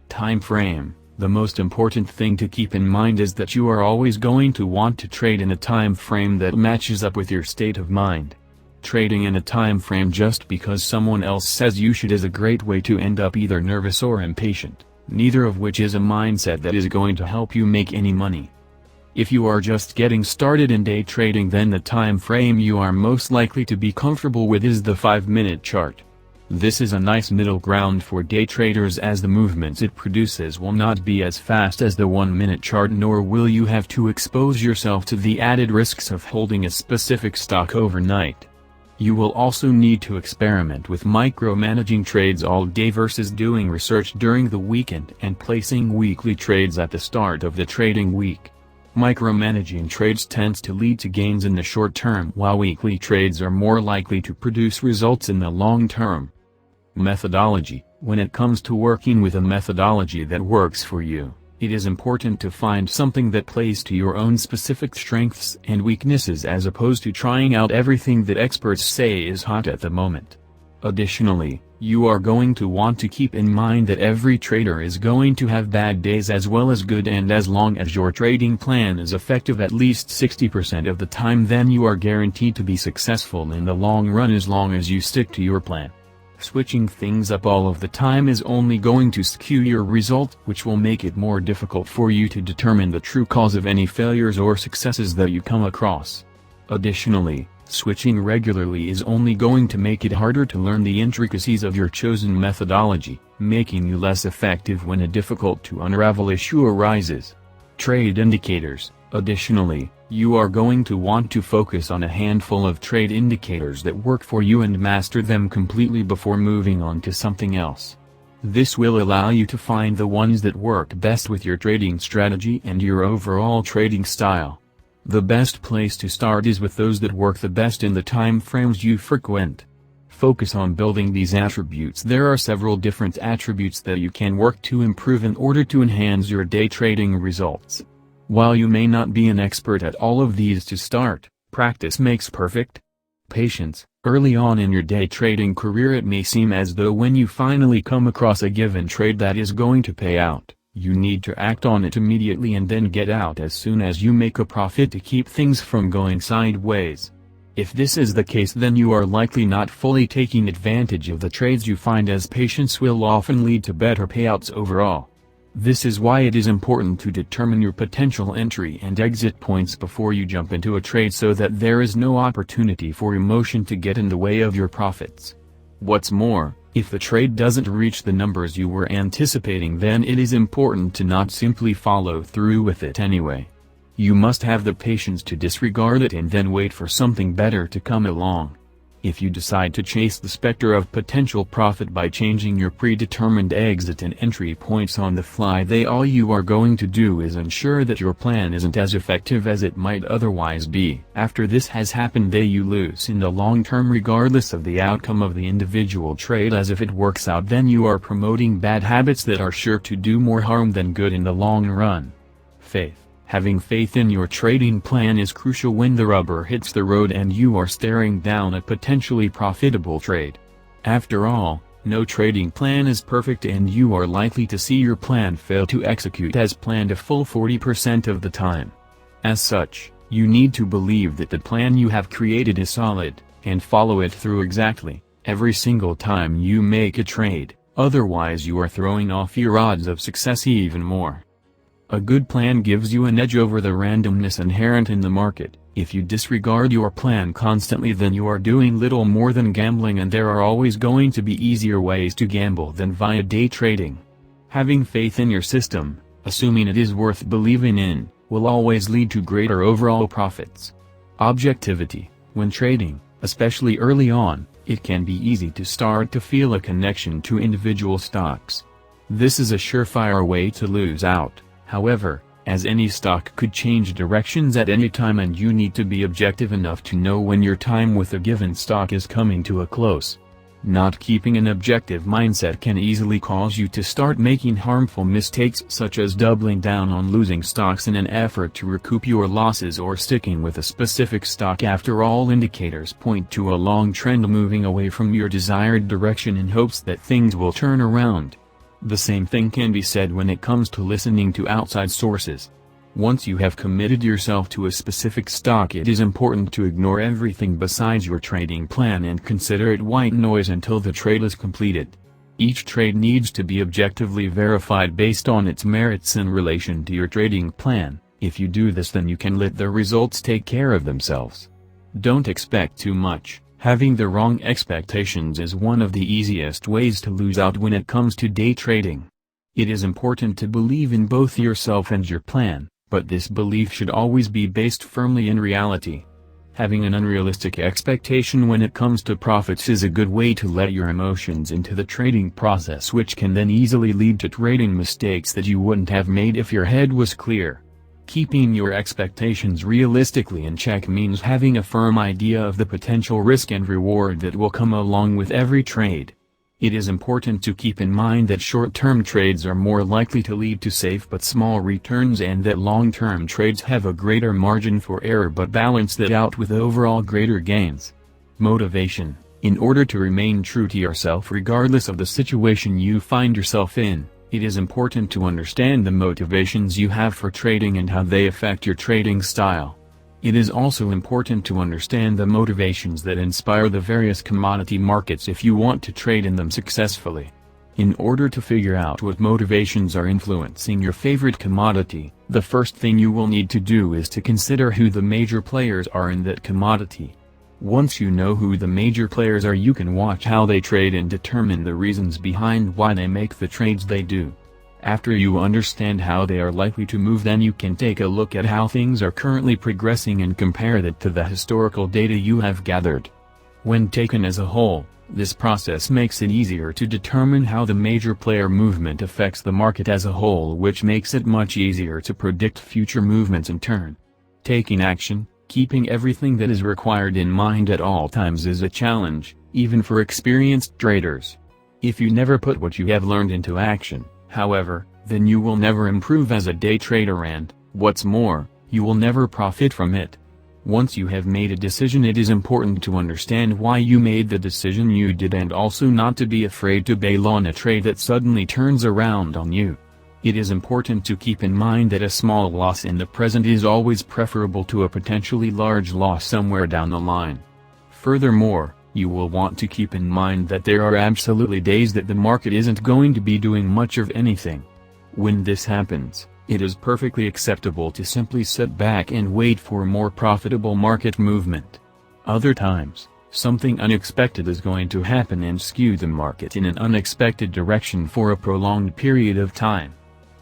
Time frame. The most important thing to keep in mind is that you are always going to want to trade in a time frame that matches up with your state of mind. Trading in a time frame just because someone else says you should is a great way to end up either nervous or impatient, neither of which is a mindset that is going to help you make any money. If you are just getting started in day trading, then the time frame you are most likely to be comfortable with is the 5-minute chart. This is a nice middle ground for day traders, as the movements it produces will not be as fast as the 1-minute chart, nor will you have to expose yourself to the added risks of holding a specific stock overnight. You will also need to experiment with micromanaging trades all day versus doing research during the weekend and placing weekly trades at the start of the trading week. Micromanaging trades tends to lead to gains in the short term, while weekly trades are more likely to produce results in the long term. Methodology. When it comes to working with a methodology that works for you, it is important to find something that plays to your own specific strengths and weaknesses, as opposed to trying out everything that experts say is hot at the moment. Additionally, you are going to want to keep in mind that every trader is going to have bad days as well as good, and as long as your trading plan is effective at least 60% of the time, then you are guaranteed to be successful in the long run as long as you stick to your plan. Switching things up all of the time is only going to skew your result, which will make it more difficult for you to determine the true cause of any failures or successes that you come across. Additionally, switching regularly is only going to make it harder to learn the intricacies of your chosen methodology, making you less effective when a difficult to unravel issue arises. Trade indicators. Additionally, you are going to want to focus on a handful of trade indicators that work for you and master them completely before moving on to something else. This will allow you to find the ones that work best with your trading strategy and your overall trading style. The best place to start is with those that work the best in the time frames you frequent. Focus on building these attributes. There are several different attributes that you can work to improve in order to enhance your day trading results. While you may not be an expert at all of these to start, practice makes perfect. Patience. Early on in your day trading career it may seem as though when you finally come across a given trade that is going to pay out, you need to act on it immediately and then get out as soon as you make a profit to keep things from going sideways. If this is the case, then you are likely not fully taking advantage of the trades you find, as patience will often lead to better payouts overall. This is why it is important to determine your potential entry and exit points before you jump into a trade so that there is no opportunity for emotion to get in the way of your profits. What's more, if the trade doesn't reach the numbers you were anticipating, then it is important to not simply follow through with it anyway. You must have the patience to disregard it and then wait for something better to come along. If you decide to chase the specter of potential profit by changing your predetermined exit and entry points on the fly, then all you are going to do is ensure that your plan isn't as effective as it might otherwise be. After this has happened, you lose in the long term regardless of the outcome of the individual trade, as if it works out then you are promoting bad habits that are sure to do more harm than good in the long run. Faith. Having faith in your trading plan is crucial when the rubber hits the road and you are staring down a potentially profitable trade. After all, no trading plan is perfect and you are likely to see your plan fail to execute as planned a full 40% of the time. As such, you need to believe that the plan you have created is solid, and follow it through exactly, every single time you make a trade, otherwise you are throwing off your odds of success even more. A good plan gives you an edge over the randomness inherent in the market. If you disregard your plan constantly, then you are doing little more than gambling, and there are always going to be easier ways to gamble than via day trading. Having faith in your system, assuming it is worth believing in, will always lead to greater overall profits. Objectivity. When trading, especially early on, it can be easy to start to feel a connection to individual stocks. This is a surefire way to lose out. However, as any stock could change directions at any time, and you need to be objective enough to know when your time with a given stock is coming to a close. Not keeping an objective mindset can easily cause you to start making harmful mistakes, such as doubling down on losing stocks in an effort to recoup your losses, or sticking with a specific stock after all indicators point to a long trend moving away from your desired direction in hopes that things will turn around. The same thing can be said when it comes to listening to outside sources. Once you have committed yourself to a specific stock, it is important to ignore everything besides your trading plan and consider it white noise until the trade is completed. Each trade needs to be objectively verified based on its merits in relation to your trading plan. If you do this, then you can let the results take care of themselves. Don't expect too much. Having the wrong expectations is one of the easiest ways to lose out when it comes to day trading. It is important to believe in both yourself and your plan, but this belief should always be based firmly in reality. Having an unrealistic expectation when it comes to profits is a good way to let your emotions into the trading process, which can then easily lead to trading mistakes that you wouldn't have made if your head was clear. Keeping your expectations realistically in check means having a firm idea of the potential risk and reward that will come along with every trade. It is important to keep in mind that short-term trades are more likely to lead to safe but small returns, and that long-term trades have a greater margin for error but balance that out with overall greater gains. Motivation. In order to remain true to yourself regardless of the situation you find yourself in, it is important to understand the motivations you have for trading and how they affect your trading style. It is also important to understand the motivations that inspire the various commodity markets if you want to trade in them successfully. In order to figure out what motivations are influencing your favorite commodity, the first thing you will need to do is to consider who the major players are in that commodity. Once you know who the major players are, you can watch how they trade and determine the reasons behind why they make the trades they do. After you understand how they are likely to move, then you can take a look at how things are currently progressing and compare that to the historical data you have gathered. When taken as a whole, this process makes it easier to determine how the major player movement affects the market as a whole, which makes it much easier to predict future movements in turn. Taking action, keeping everything that is required in mind at all times is a challenge, even for experienced traders. If you never put what you have learned into action, however, then you will never improve as a day trader and, what's more, you will never profit from it. Once you have made a decision, it is important to understand why you made the decision you did and also not to be afraid to bail on a trade that suddenly turns around on you. It is important to keep in mind that a small loss in the present is always preferable to a potentially large loss somewhere down the line. Furthermore, you will want to keep in mind that there are absolutely days that the market isn't going to be doing much of anything. When this happens, it is perfectly acceptable to simply sit back and wait for more profitable market movement. Other times, something unexpected is going to happen and skew the market in an unexpected direction for a prolonged period of time.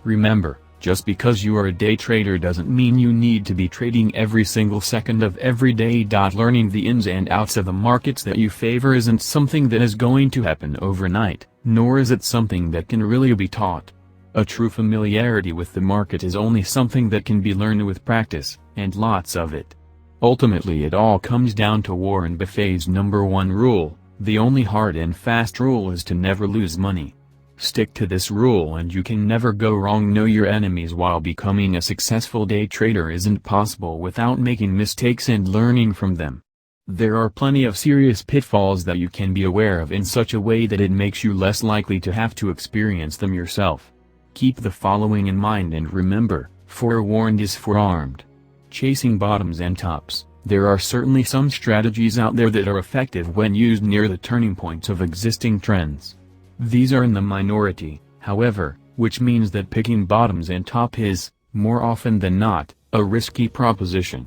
Remember, just because you are a day trader doesn't mean you need to be trading every single second of every day. Learning the ins and outs of the markets that you favor isn't something that is going to happen overnight, nor is it something that can really be taught. A true familiarity with the market is only something that can be learned with practice, and lots of it. Ultimately, it all comes down to Warren Buffett's #1 rule: the only hard and fast rule is to never lose money. Stick to this rule and you can never go wrong. Know your enemies. While becoming a successful day trader isn't possible without making mistakes and learning from them, there are plenty of serious pitfalls that you can be aware of in such a way that it makes you less likely to have to experience them yourself. Keep the following in mind and remember, forewarned is forearmed. Chasing bottoms and tops. There are certainly some strategies out there that are effective when used near the turning points of existing trends. These are in the minority, however, which means that picking bottoms and top is, more often than not, a risky proposition.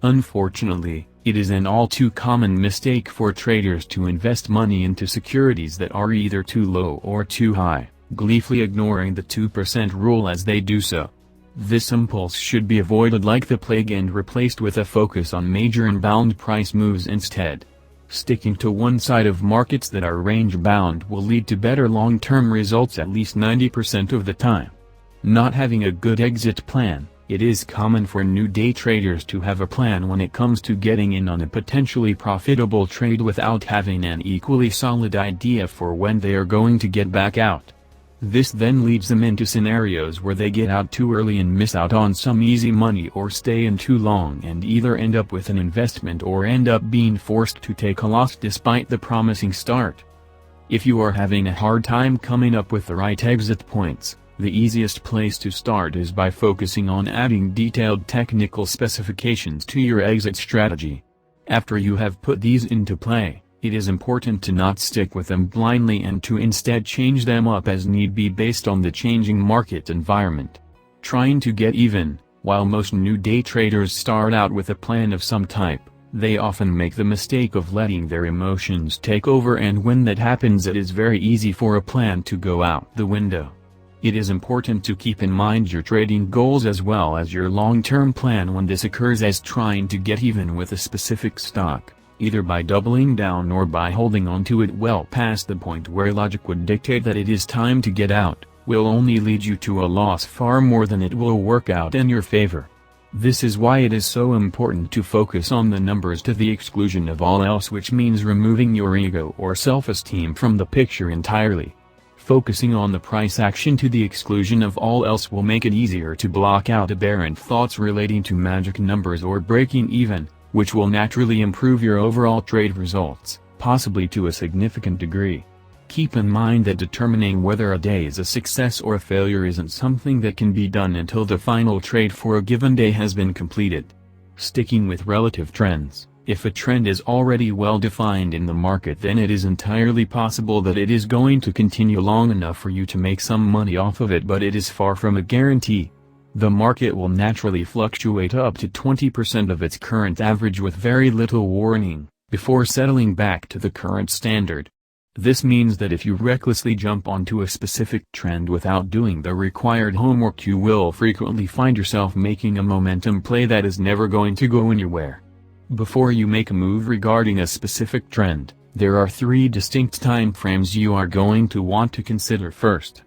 Unfortunately, it is an all too common mistake for traders to invest money into securities that are either too low or too high, gleefully ignoring the 2% rule as they do so. This impulse should be avoided like the plague and replaced with a focus on major and bound price moves instead. Sticking to one side of markets that are range-bound will lead to better long-term results at least 90% of the time. Not having a good exit plan. It is common for new day traders to have a plan when it comes to getting in on a potentially profitable trade without having an equally solid idea for when they are going to get back out. This then leads them into scenarios where they get out too early and miss out on some easy money, or stay in too long and either end up with an investment or end up being forced to take a loss despite the promising start. If you are having a hard time coming up with the right exit points, the easiest place to start is by focusing on adding detailed technical specifications to your exit strategy. After you have put these into play, it is important to not stick with them blindly and to instead change them up as need be based on the changing market environment. Trying to get even. While most new day traders start out with a plan of some type, they often make the mistake of letting their emotions take over, and when that happens it is very easy for a plan to go out the window. It is important to keep in mind your trading goals as well as your long-term plan when this occurs, as trying to get even with a specific stock, either by doubling down or by holding on to it well past the point where logic would dictate that it is time to get out, will only lead you to a loss far more than it will work out in your favor. This is why it is so important to focus on the numbers to the exclusion of all else, which means removing your ego or self-esteem from the picture entirely. Focusing on the price action to the exclusion of all else will make it easier to block out aberrant thoughts relating to magic numbers or breaking even, which will naturally improve your overall trade results, possibly to a significant degree. Keep in mind that determining whether a day is a success or a failure isn't something that can be done until the final trade for a given day has been completed. Sticking with relative trends, if a trend is already well defined in the market, then it is entirely possible that it is going to continue long enough for you to make some money off of it, but it is far from a guarantee. The market will naturally fluctuate up to 20% of its current average with very little warning, before settling back to the current standard. This means that if you recklessly jump onto a specific trend without doing the required homework, you will frequently find yourself making a momentum play that is never going to go anywhere. Before you make a move regarding a specific trend, there are 3 distinct time frames you are going to want to consider first.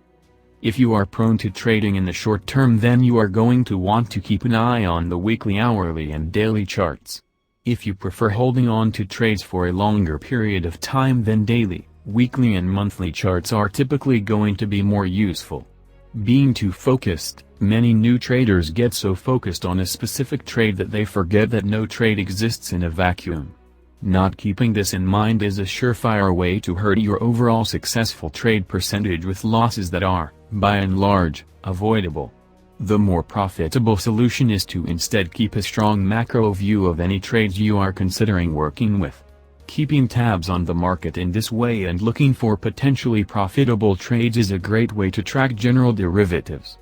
If you are prone to trading in the short term, then you are going to want to keep an eye on the weekly, hourly and daily charts. If you prefer holding on to trades for a longer period of time, then daily, weekly and monthly charts are typically going to be more useful. Being too focused, many new traders get so focused on a specific trade that they forget that no trade exists in a vacuum. Not keeping this in mind is a surefire way to hurt your overall successful trade percentage with losses that are, by and large, avoidable. The more profitable solution is to instead keep a strong macro view of any trades you are considering working with. Keeping tabs on the market in this way and looking for potentially profitable trades is a great way to track general derivatives.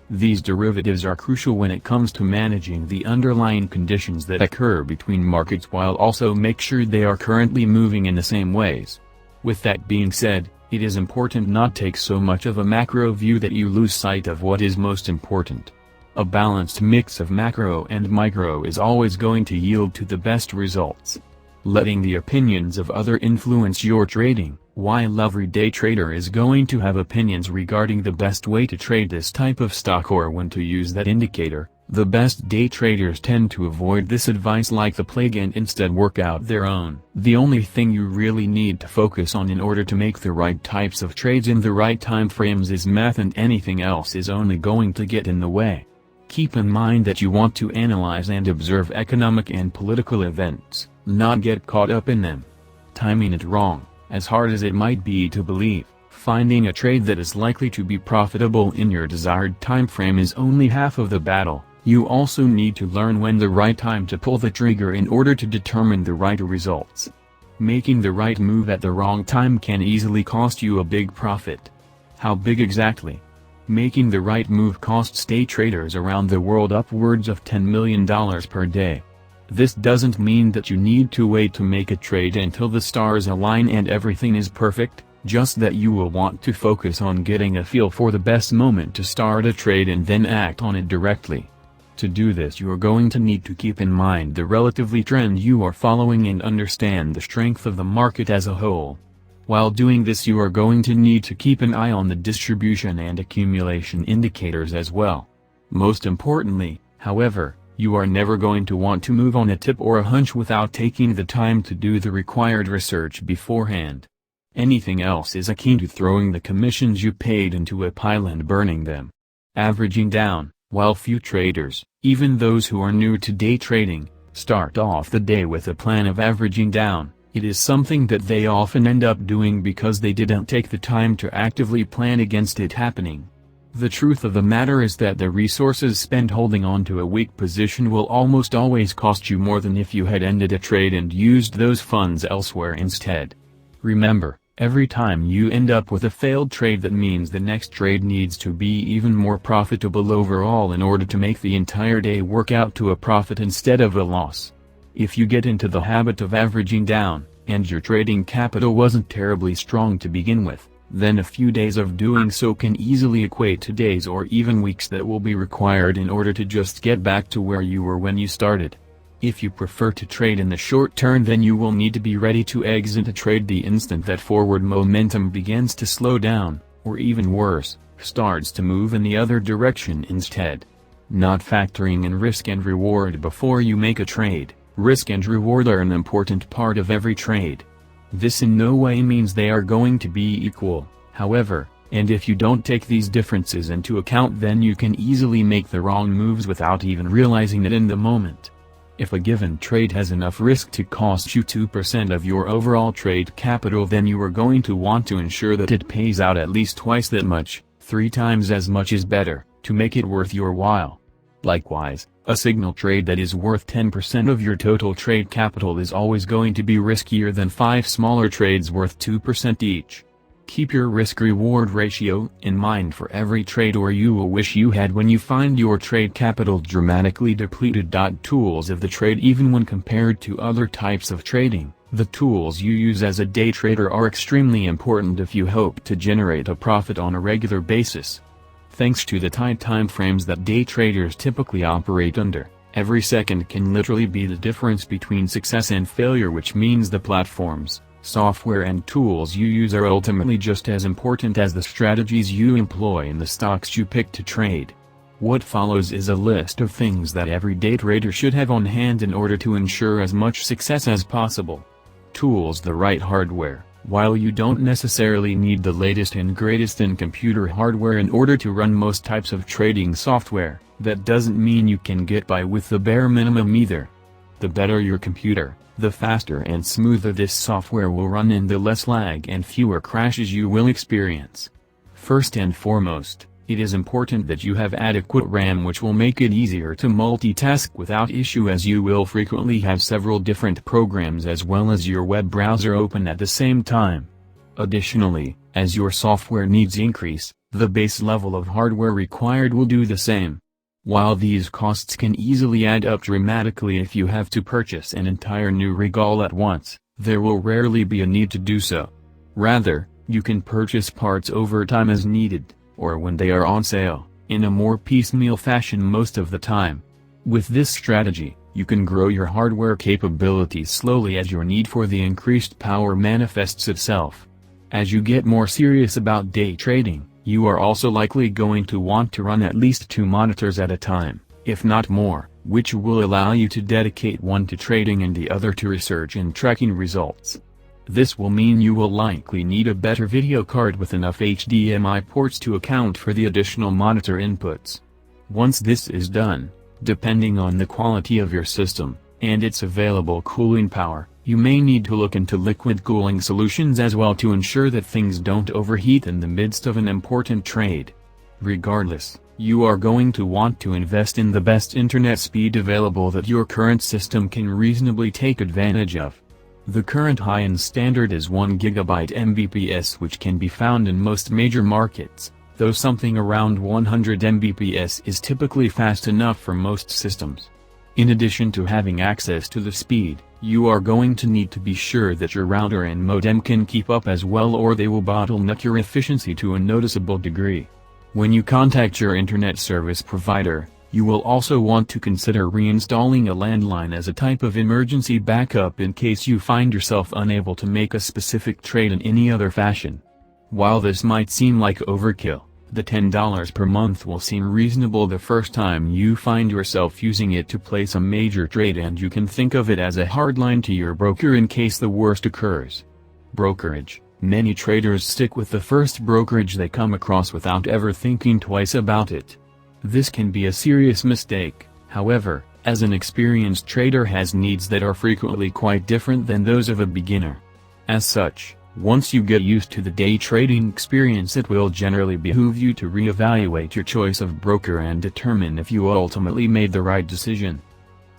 These derivatives are crucial when it comes to managing the underlying conditions that occur between markets, while also make sure they are currently moving in the same ways. With that being said, it is important not take so much of a macro view that you lose sight of what is most important. A balanced mix of macro and micro is always going to yield to the best results. Letting the opinions of others influence your trading, while every day trader is going to have opinions regarding the best way to trade this type of stock or when to use that indicator, the best day traders tend to avoid this advice like the plague and instead work out their own. The only thing you really need to focus on in order to make the right types of trades in the right time frames is math, and anything else is only going to get in the way. Keep in mind that you want to analyze and observe economic and political events, not get caught up in them. Timing it wrong, as hard as it might be to believe, finding a trade that is likely to be profitable in your desired time frame is only half of the battle. You also need to learn when the right time to pull the trigger in order to determine the right results. Making the right move at the wrong time can easily cost you a big profit. How big exactly? Making the right move costs day traders around the world upwards of $10 million per day. This doesn't mean that you need to wait to make a trade until the stars align and everything is perfect, just that you will want to focus on getting a feel for the best moment to start a trade and then act on it directly. To do this, you are going to need to keep in mind the relatively trend you are following and understand the strength of the market as a whole. While doing this, you are going to need to keep an eye on the distribution and accumulation indicators as well. Most importantly, however, you are never going to want to move on a tip or a hunch without taking the time to do the required research beforehand. Anything else is akin to throwing the commissions you paid into a pile and burning them. Averaging down, while few traders, even those who are new to day trading, start off the day with a plan of averaging down, it is something that they often end up doing because they didn't take the time to actively plan against it happening. The truth of the matter is that the resources spent holding on to a weak position will almost always cost you more than if you had ended a trade and used those funds elsewhere instead. Remember, every time you end up with a failed trade, that means the next trade needs to be even more profitable overall in order to make the entire day work out to a profit instead of a loss. If you get into the habit of averaging down, and your trading capital wasn't terribly strong to begin with, then a few days of doing so can easily equate to days or even weeks that will be required in order to just get back to where you were when you started. If you prefer to trade in the short term, then you will need to be ready to exit a trade the instant that forward momentum begins to slow down, or even worse, starts to move in the other direction instead. Not factoring in risk and reward before you make a trade. Risk and reward are an important part of every trade. This in no way means they are going to be equal, however, and if you don't take these differences into account, then you can easily make the wrong moves without even realizing it in the moment. If a given trade has enough risk to cost you 2% of your overall trade capital, then you are going to want to ensure that it pays out at least twice that much, 3 times as much is better, to make it worth your while. Likewise, A signal trade that is worth 10% of your total trade capital is always going to be riskier than 5 smaller trades worth 2% each. Keep your risk-reward ratio in mind for every trade, or you will wish you had when you find your trade capital dramatically depleted. Tools of the trade. Even when compared to other types of trading, the tools you use as a day trader are extremely important if you hope to generate a profit on a regular basis. Thanks to the tight time frames that day traders typically operate under, every second can literally be the difference between success and failure, which means the platforms, software and tools you use are ultimately just as important as the strategies you employ in the stocks you pick to trade. What follows is a list of things that every day trader should have on hand in order to ensure as much success as possible. Tools. The right hardware. While you don't necessarily need the latest and greatest in computer hardware in order to run most types of trading software, that doesn't mean you can get by with the bare minimum either. The better your computer, the faster and smoother this software will run, and the less lag and fewer crashes you will experience. First and foremost, it is important that you have adequate RAM, which will make it easier to multitask without issue, as you will frequently have several different programs as well as your web browser open at the same time. Additionally, as your software needs increase, the base level of hardware required will do the same. While these costs can easily add up dramatically if you have to purchase an entire new rig all at once, there will rarely be a need to do so. Rather, you can purchase parts over time as needed, or when they are on sale, in a more piecemeal fashion most of the time. With this strategy, you can grow your hardware capabilities slowly as your need for the increased power manifests itself. As you get more serious about day trading, you are also likely going to want to run at least 2 monitors at a time, if not more, which will allow you to dedicate one to trading and the other to research and tracking results. This will mean you will likely need a better video card with enough HDMI ports to account for the additional monitor inputs. Once this is done, depending on the quality of your system, and its available cooling power, you may need to look into liquid cooling solutions as well to ensure that things don't overheat in the midst of an important trade. Regardless, you are going to want to invest in the best internet speed available that your current system can reasonably take advantage of. The current high-end standard is 1 GB Mbps, which can be found in most major markets, though something around 100 Mbps is typically fast enough for most systems. In addition to having access to the speed, you are going to need to be sure that your router and modem can keep up as well, or they will bottleneck your efficiency to a noticeable degree. When you contact your internet service provider, you will also want to consider reinstalling a landline as a type of emergency backup in case you find yourself unable to make a specific trade in any other fashion. While this might seem like overkill, the $10 per month will seem reasonable the first time you find yourself using it to place a major trade, and you can think of it as a hardline to your broker in case the worst occurs. Brokerage. Many traders stick with the first brokerage they come across without ever thinking twice about it. This can be a serious mistake, however, as an experienced trader has needs that are frequently quite different than those of a beginner. As such, once you get used to the day trading experience, it will generally behoove you to reevaluate your choice of broker and determine if you ultimately made the right decision.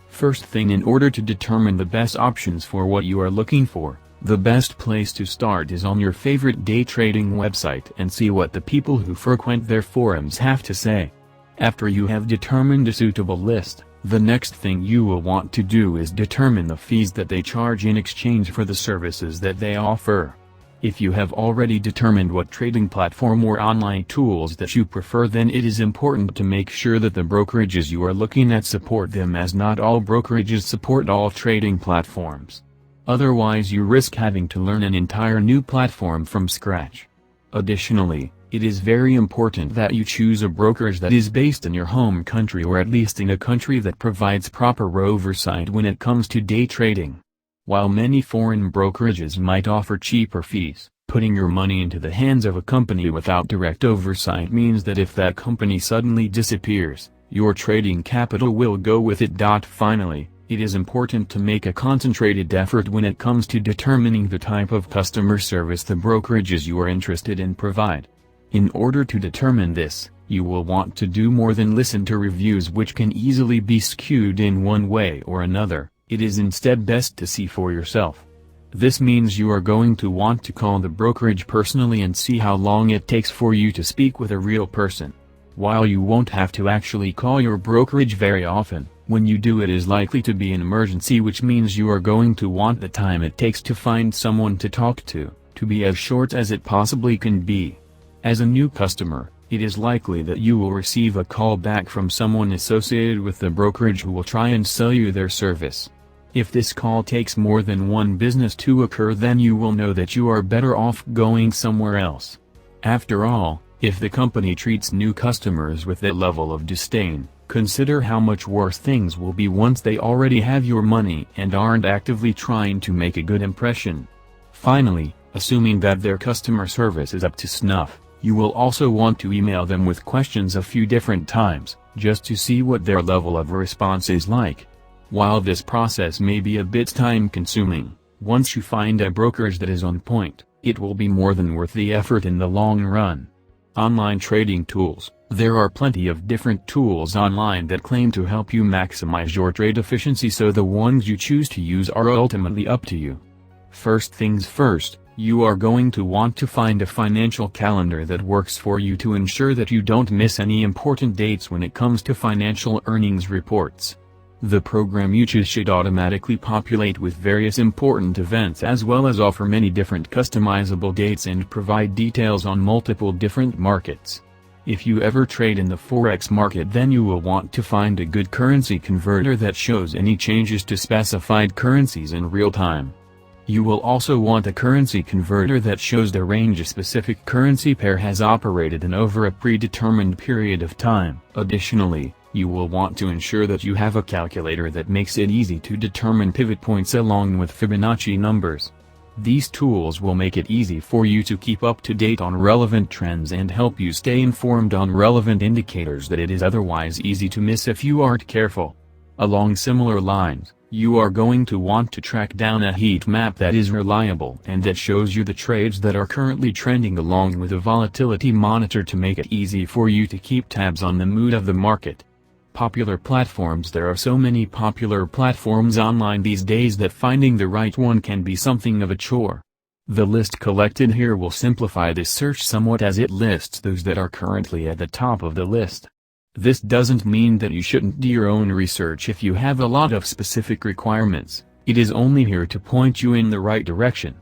First thing, in order to determine the best options for what you are looking for, the best place to start is on your favorite day trading website and see what the people who frequent their forums have to say. After you have determined a suitable list, the next thing you will want to do is determine the fees that they charge in exchange for the services that they offer. If you have already determined what trading platform or online tools that you prefer, then it is important to make sure that the brokerages you are looking at support them, as not all brokerages support all trading platforms. Otherwise you risk having to learn an entire new platform from scratch. Additionally, it is very important that you choose a brokerage that is based in your home country, or at least in a country that provides proper oversight when it comes to day trading. While many foreign brokerages might offer cheaper fees, putting your money into the hands of a company without direct oversight means that if that company suddenly disappears, your trading capital will go with it. Finally, it is important to make a concentrated effort when it comes to determining the type of customer service the brokerages you are interested in provide. In order to determine this, You will want to do more than listen to reviews which can easily be skewed in one way or another. It is instead best to see for yourself. This means you are going to want to call the brokerage personally and see how long it takes for you to speak with a real person. While you won't have to actually call your brokerage very often, when you do it is likely to be an emergency, which means you are going to want the time it takes to find someone to talk to be as short as it possibly can be. As a new customer, it is likely that you will receive a call back from someone associated with the brokerage who will try and sell you their service. If this call takes more than one business to occur, then you will know that you are better off going somewhere else. After all, if the company treats new customers with that level of disdain, consider how much worse things will be once they already have your money and aren't actively trying to make a good impression. Finally, assuming that their customer service is up to snuff, you will also want to email them with questions a few different times, just to see what their level of response is like. While this process may be a bit time-consuming, once you find a brokerage that is on point, it will be more than worth the effort in the long run. Online trading tools. There are plenty of different tools online that claim to help you maximize your trade efficiency, so the ones you choose to use are ultimately up to you. First things first, you are going to want to find a financial calendar that works for you to ensure that you don't miss any important dates when it comes to financial earnings reports. The program you choose should automatically populate with various important events, as well as offer many different customizable dates and provide details on multiple different markets. If you ever trade in the Forex market, then you will want to find a good currency converter that shows any changes to specified currencies in real time. You will also want a currency converter that shows the range a specific currency pair has operated in over a predetermined period of time. Additionally, you will want to ensure that you have a calculator that makes it easy to determine pivot points along with Fibonacci numbers. These tools will make it easy for you to keep up to date on relevant trends and help you stay informed on relevant indicators that it is otherwise easy to miss if you aren't careful. Along similar lines, you are going to want to track down a heat map that is reliable and that shows you the trades that are currently trending, along with a volatility monitor to make it easy for you to keep tabs on the mood of the market. Popular platforms. There are so many popular platforms online these days that finding the right one can be something of a chore. The list collected here will simplify this search somewhat, as it lists those that are currently at the top of the list. This doesn't mean that you shouldn't do your own research if you have a lot of specific requirements. It is only here to point you in the right direction.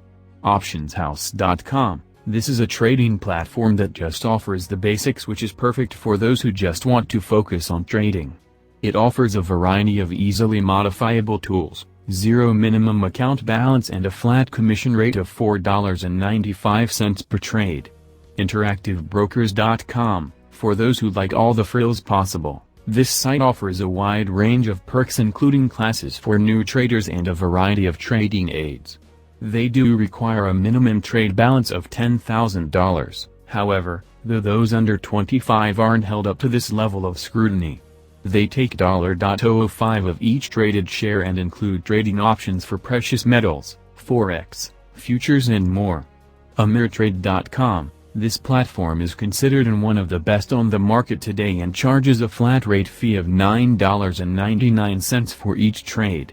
Optionshouse.com. This is a trading platform that just offers the basics, which is perfect for those who just want to focus on trading. It offers a variety of easily modifiable tools, zero minimum account balance, and a flat commission rate of $4.95 per trade. InteractiveBrokers.com. For those who like all the frills possible, this site offers a wide range of perks, including classes for new traders and a variety of trading aids. They do require a minimum trade balance of $10,000, however, though those under 25 aren't held up to this level of scrutiny. They take $0.05 of each traded share and include trading options for precious metals, Forex, futures and more. Ameritrade.com. This platform is considered one of the best on the market today and charges a flat rate fee of $9.99 for each trade.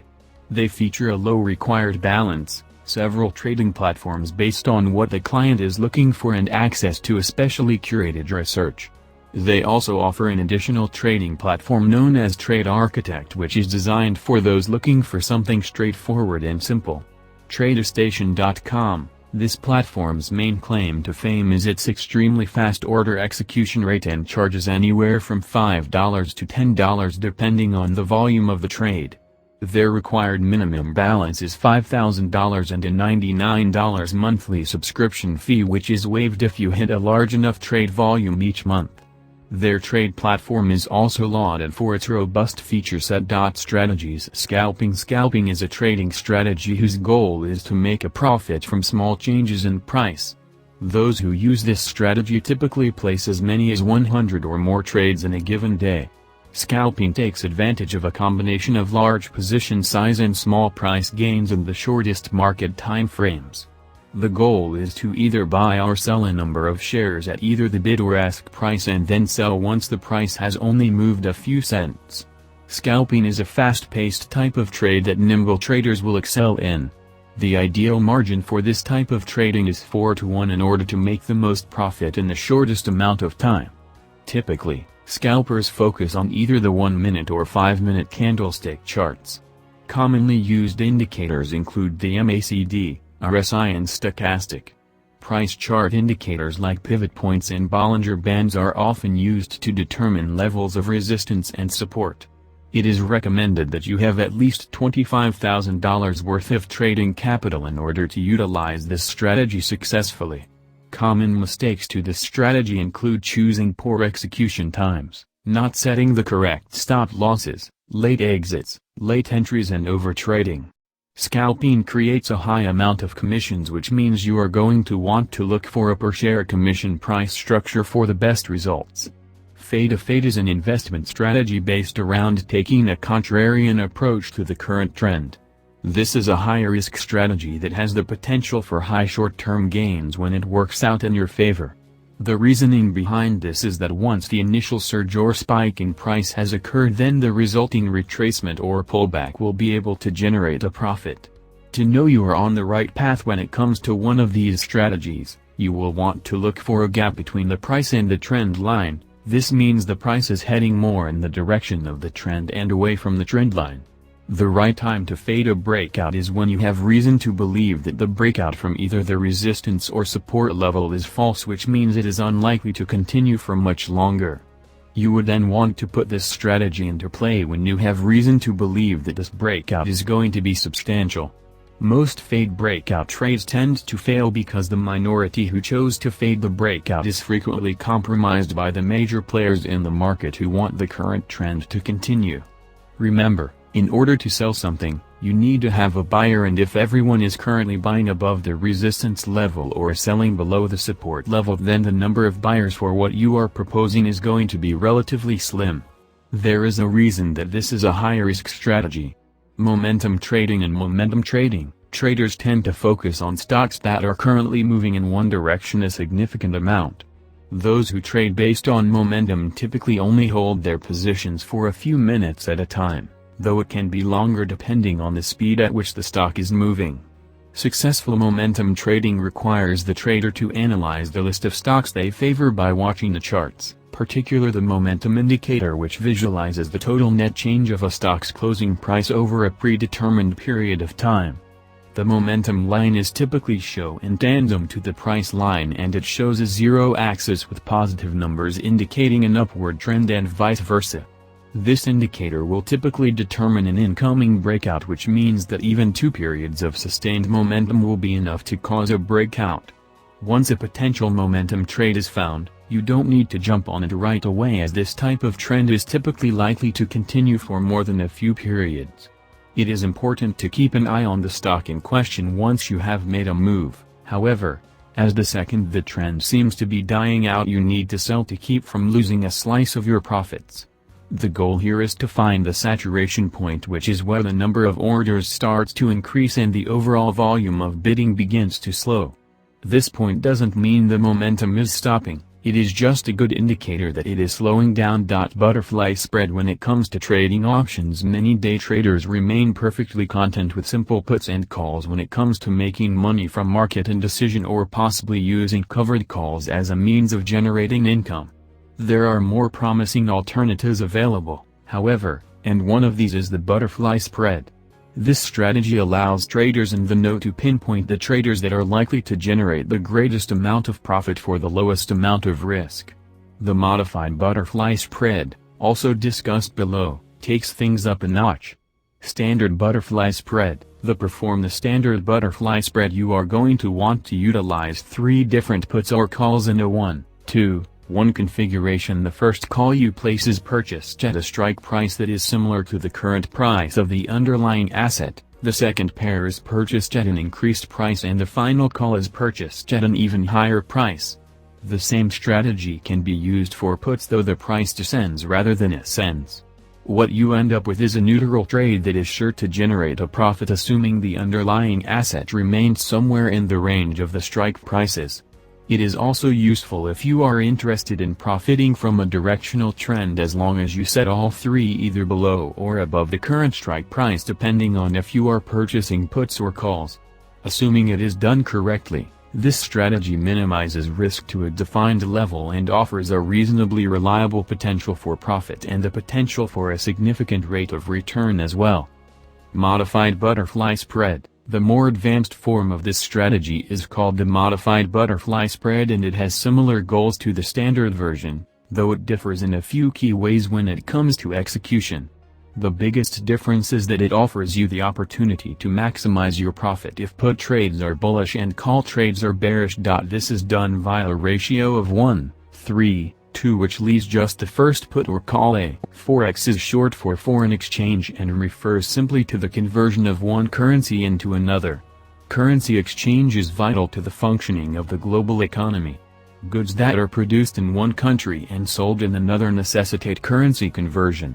They feature a low required balance, several trading platforms based on what the client is looking for, and access to a specially curated research. They also offer an additional trading platform known as Trade Architect, which is designed for those looking for something straightforward and simple. TraderStation.com. This platform's main claim to fame is its extremely fast order execution rate and charges anywhere from $5 to $10 depending on the volume of the trade. Their required minimum balance is $5,000 and a $99 monthly subscription fee, which is waived if you hit a large enough trade volume each month. Their trade platform is also lauded for its robust feature set. Strategies. Scalping. Scalping is a trading strategy whose goal is to make a profit from small changes in price. Those who use this strategy typically place as many as 100 or more trades in a given day. Scalping takes advantage of a combination of large position size and small price gains in the shortest market time frames. The goal is to either buy or sell a number of shares at either the bid or ask price and then sell once the price has only moved a few cents. Scalping is a fast-paced type of trade that nimble traders will excel in. The ideal margin for this type of trading is 4 to 1 in order to make the most profit in the shortest amount of time. Typically, scalpers focus on either the 1-minute or 5-minute candlestick charts. Commonly used indicators include the MACD, RSI and stochastic. Price chart indicators like pivot points and Bollinger Bands are often used to determine levels of resistance and support. It is recommended that you have at least $25,000 worth of trading capital in order to utilize this strategy successfully. Common mistakes to this strategy include choosing poor execution times, not setting the correct stop losses, late exits, late entries and overtrading. Scalping creates a high amount of commissions, which means you are going to want to look for a per share commission price structure for the best results. Fade is an investment strategy based around taking a contrarian approach to the current trend. This is a high-risk strategy that has the potential for high short-term gains when it works out in your favor. The reasoning behind this is that once the initial surge or spike in price has occurred, then the resulting retracement or pullback will be able to generate a profit. To know you are on the right path when it comes to one of these strategies, you will want to look for a gap between the price and the trend line. This means the price is heading more in the direction of the trend and away from the trend line. The right time to fade a breakout is when you have reason to believe that the breakout from either the resistance or support level is false, which means it is unlikely to continue for much longer. You would then want to put this strategy into play when you have reason to believe that this breakout is going to be substantial. Most fade breakout trades tend to fail because the minority who chose to fade the breakout is frequently compromised by the major players in the market who want the current trend to continue. Remember, in order to sell something, you need to have a buyer, and if everyone is currently buying above the resistance level or selling below the support level, then the number of buyers for what you are proposing is going to be relatively slim. There is a reason that this is a high-risk strategy. Momentum trading. In momentum trading, traders tend to focus on stocks that are currently moving in one direction a significant amount. Those who trade based on momentum typically only hold their positions for a few minutes at a time, though it can be longer depending on the speed at which the stock is moving. Successful momentum trading requires the trader to analyze the list of stocks they favor by watching the charts, particularly the momentum indicator, which visualizes the total net change of a stock's closing price over a predetermined period of time. The momentum line is typically shown in tandem to the price line, and it shows a zero axis with positive numbers indicating an upward trend and vice versa. This indicator will typically determine an incoming breakout, which means that even 2 periods of sustained momentum will be enough to cause a breakout. Once a potential momentum trade is found, you don't need to jump on it right away, as this type of trend is typically likely to continue for more than a few periods. It is important to keep an eye on the stock in question once you have made a move. However, as the second the trend seems to be dying out, you need to sell to keep from losing a slice of your profits. The goal here is to find the saturation point, which is where the number of orders starts to increase and the overall volume of bidding begins to slow. This point doesn't mean the momentum is stopping, it is just a good indicator that it is slowing down. Butterfly spread. When it comes to trading options, many day traders remain perfectly content with simple puts and calls when it comes to making money from market indecision or possibly using covered calls as a means of generating income. There are more promising alternatives available, however, and one of these is the butterfly spread. This strategy allows traders in the know to pinpoint the traders that are likely to generate the greatest amount of profit for the lowest amount of risk. The modified butterfly spread, also discussed below, takes things up a notch. Standard butterfly spread. To perform the standard butterfly spread, you are going to want to utilize 3 different puts or calls in a 1-2-1 configuration. The first call you place is purchased at a strike price that is similar to the current price of the underlying asset, the second pair is purchased at an increased price, and the final call is purchased at an even higher price. The same strategy can be used for puts, though the price descends rather than ascends. What you end up with is a neutral trade that is sure to generate a profit assuming the underlying asset remains somewhere in the range of the strike prices. It is also useful if you are interested in profiting from a directional trend as long as you set all three either below or above the current strike price depending on if you are purchasing puts or calls. Assuming it is done correctly, this strategy minimizes risk to a defined level and offers a reasonably reliable potential for profit and the potential for a significant rate of return as well. Modified butterfly spread. The more advanced form of this strategy is called the modified butterfly spread and it has similar goals to the standard version, though it differs in a few key ways when it comes to execution. The biggest difference is that it offers you the opportunity to maximize your profit if put trades are bullish and call trades are bearish. This is done via a ratio of 1:3:2 which leaves just the first put or call. Forex is short for foreign exchange and refers simply to the conversion of one currency into another. Currency exchange is vital to the functioning of the global economy. Goods that are produced in one country and sold in another necessitate currency conversion.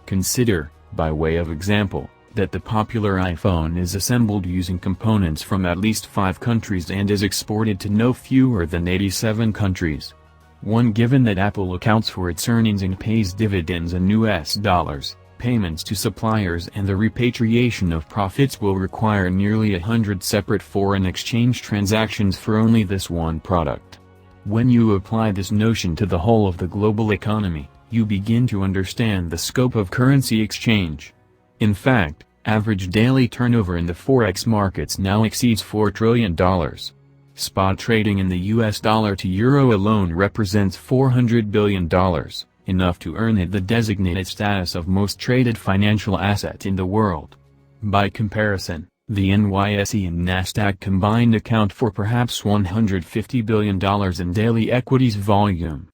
Consider, by way of example, that the popular iPhone is assembled using components from at least 5 countries and is exported to no fewer than 87 countries. Given that Apple accounts for its earnings and pays dividends in US dollars, payments to suppliers and the repatriation of profits will require nearly 100 separate foreign exchange transactions for only this one product. When you apply this notion to the whole of the global economy, you begin to understand the scope of currency exchange. In fact, average daily turnover in the forex markets now exceeds $4 trillion. Spot trading in the US dollar to euro alone represents $400 billion, enough to earn it the designated status of most traded financial asset in the world. By comparison, the NYSE and Nasdaq combined account for perhaps $150 billion in daily equities volume.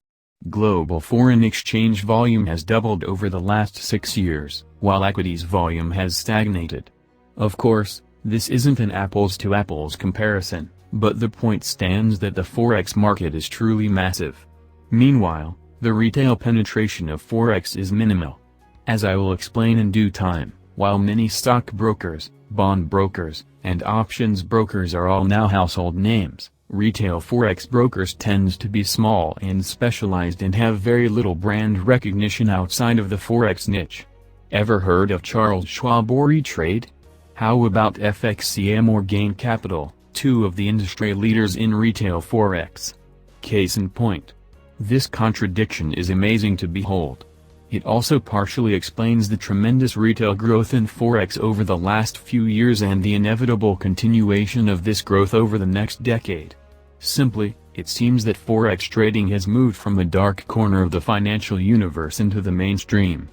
Global foreign exchange volume has doubled over the last 6 years, while equities volume has stagnated. Of course, this isn't an apples-to-apples comparison, but the point stands that the forex market is truly massive. Meanwhile, the retail penetration of forex is minimal. As I will explain in due time, while many stock brokers, bond brokers, and options brokers are all now household names, retail forex brokers tend to be small and specialized and have very little brand recognition outside of the forex niche. Ever heard of Charles Schwab or E-Trade? How about FXCM or Gain Capital, two of the industry leaders in retail forex? Case in point. This contradiction is amazing to behold. It also partially explains the tremendous retail growth in forex over the last few years and the inevitable continuation of this growth over the next decade. Simply, it seems that forex trading has moved from a dark corner of the financial universe into the mainstream.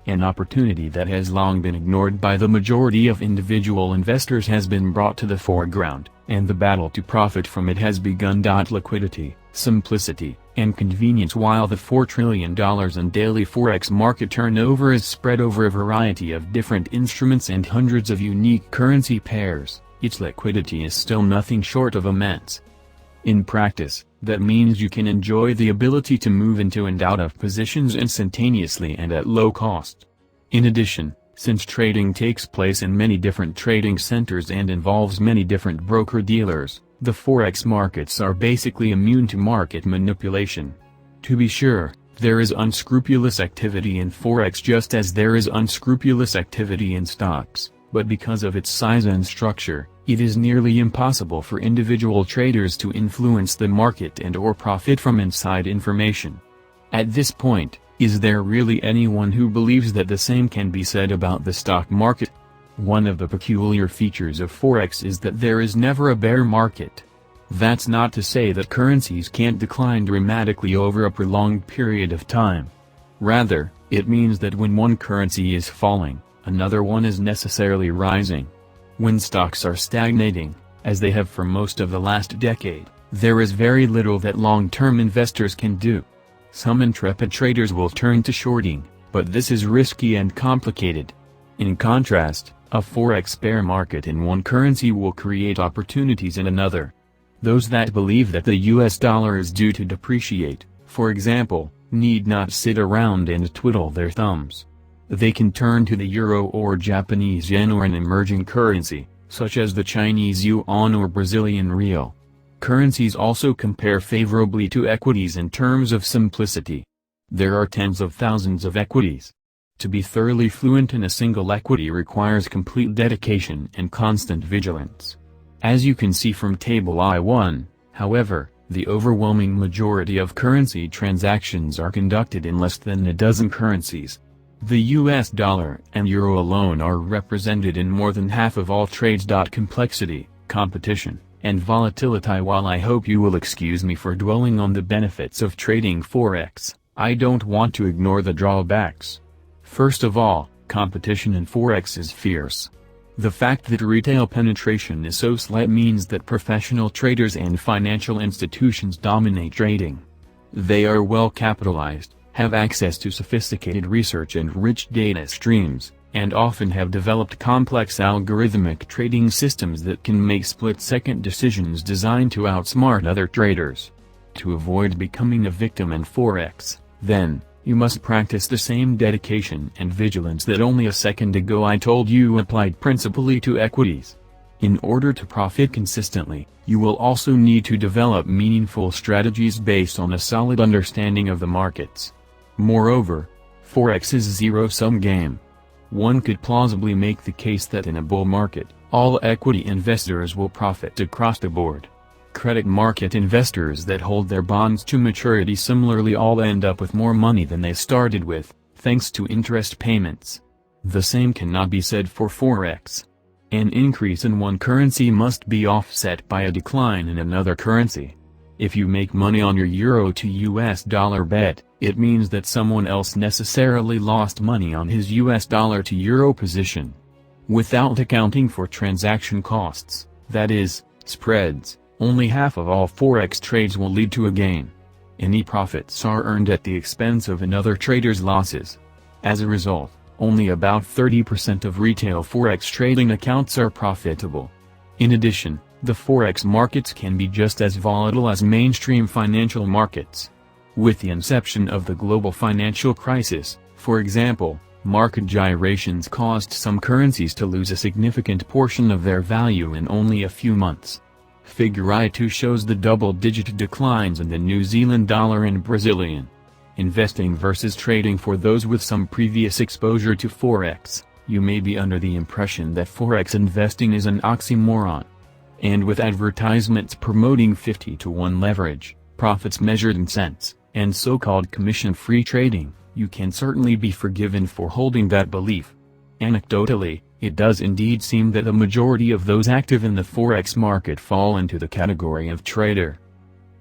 An opportunity that has long been ignored by the majority of individual investors has been brought to the foreground, and the battle to profit from it has begun. Liquidity, simplicity, and convenience. While the $4 trillion in daily forex market turnover is spread over a variety of different instruments and hundreds of unique currency pairs, its liquidity is still nothing short of immense. In practice, that means you can enjoy the ability to move into and out of positions instantaneously and at low cost. In addition, since trading takes place in many different trading centers and involves many different broker-dealers, the forex markets are basically immune to market manipulation. To be sure, there is unscrupulous activity in forex just as there is unscrupulous activity in stocks, but because of its size and structure, it is nearly impossible for individual traders to influence the market and/or profit from inside information. At this point, is there really anyone who believes that the same can be said about the stock market? One of the peculiar features of forex is that there is never a bear market. That's not to say that currencies can't decline dramatically over a prolonged period of time. Rather, it means that when one currency is falling, another one is necessarily rising. When stocks are stagnating, as they have for most of the last decade, there is very little that long-term investors can do. Some intrepid traders will turn to shorting, but this is risky and complicated. In contrast, a forex bear market in one currency will create opportunities in another. Those that believe that the US dollar is due to depreciate, for example, need not sit around and twiddle their thumbs. They can turn to the euro or Japanese yen or an emerging currency, such as the Chinese yuan or Brazilian real. Currencies also compare favorably to equities in terms of simplicity. There are tens of thousands of equities. To be thoroughly fluent in a single equity requires complete dedication and constant vigilance. As you can see from Table I1, however, the overwhelming majority of currency transactions are conducted in less than a dozen currencies. The US dollar and euro alone are represented in more than half of all trades. Complexity, competition, and volatility. While I hope you will excuse me for dwelling on the benefits of trading Forex, I don't want to ignore the drawbacks. First of all, competition in Forex is fierce. The fact that retail penetration is so slight means that professional traders and financial institutions dominate trading. They are well capitalized, have access to sophisticated research and rich data streams, and often have developed complex algorithmic trading systems that can make split-second decisions designed to outsmart other traders. To avoid becoming a victim in Forex, then, you must practice the same dedication and vigilance that only a second ago I told you applied principally to equities. In order to profit consistently, you will also need to develop meaningful strategies based on a solid understanding of the markets. Moreover, Forex is a zero-sum game. One could plausibly make the case that in a bull market, all equity investors will profit across the board. Credit market investors that hold their bonds to maturity similarly all end up with more money than they started with, thanks to interest payments. The same cannot be said for Forex. An increase in one currency must be offset by a decline in another currency. If you make money on your euro to US dollar bet, it means that someone else necessarily lost money on his US dollar to euro position. Without accounting for transaction costs, that is, spreads, only half of all Forex trades will lead to a gain. Any profits are earned at the expense of another trader's losses. As a result, only about 30% of retail Forex trading accounts are profitable. In addition, the Forex markets can be just as volatile as mainstream financial markets. With the inception of the global financial crisis, for example, market gyrations caused some currencies to lose a significant portion of their value in only a few months. Figure I2 shows the double-digit declines in the New Zealand dollar and Brazilian. Investing versus trading. For those with some previous exposure to Forex, you may be under the impression that Forex investing is an oxymoron. And with advertisements promoting 50-to-1 leverage, profits measured in cents, and so-called commission-free trading, you can certainly be forgiven for holding that belief. Anecdotally, it does indeed seem that the majority of those active in the Forex market fall into the category of trader.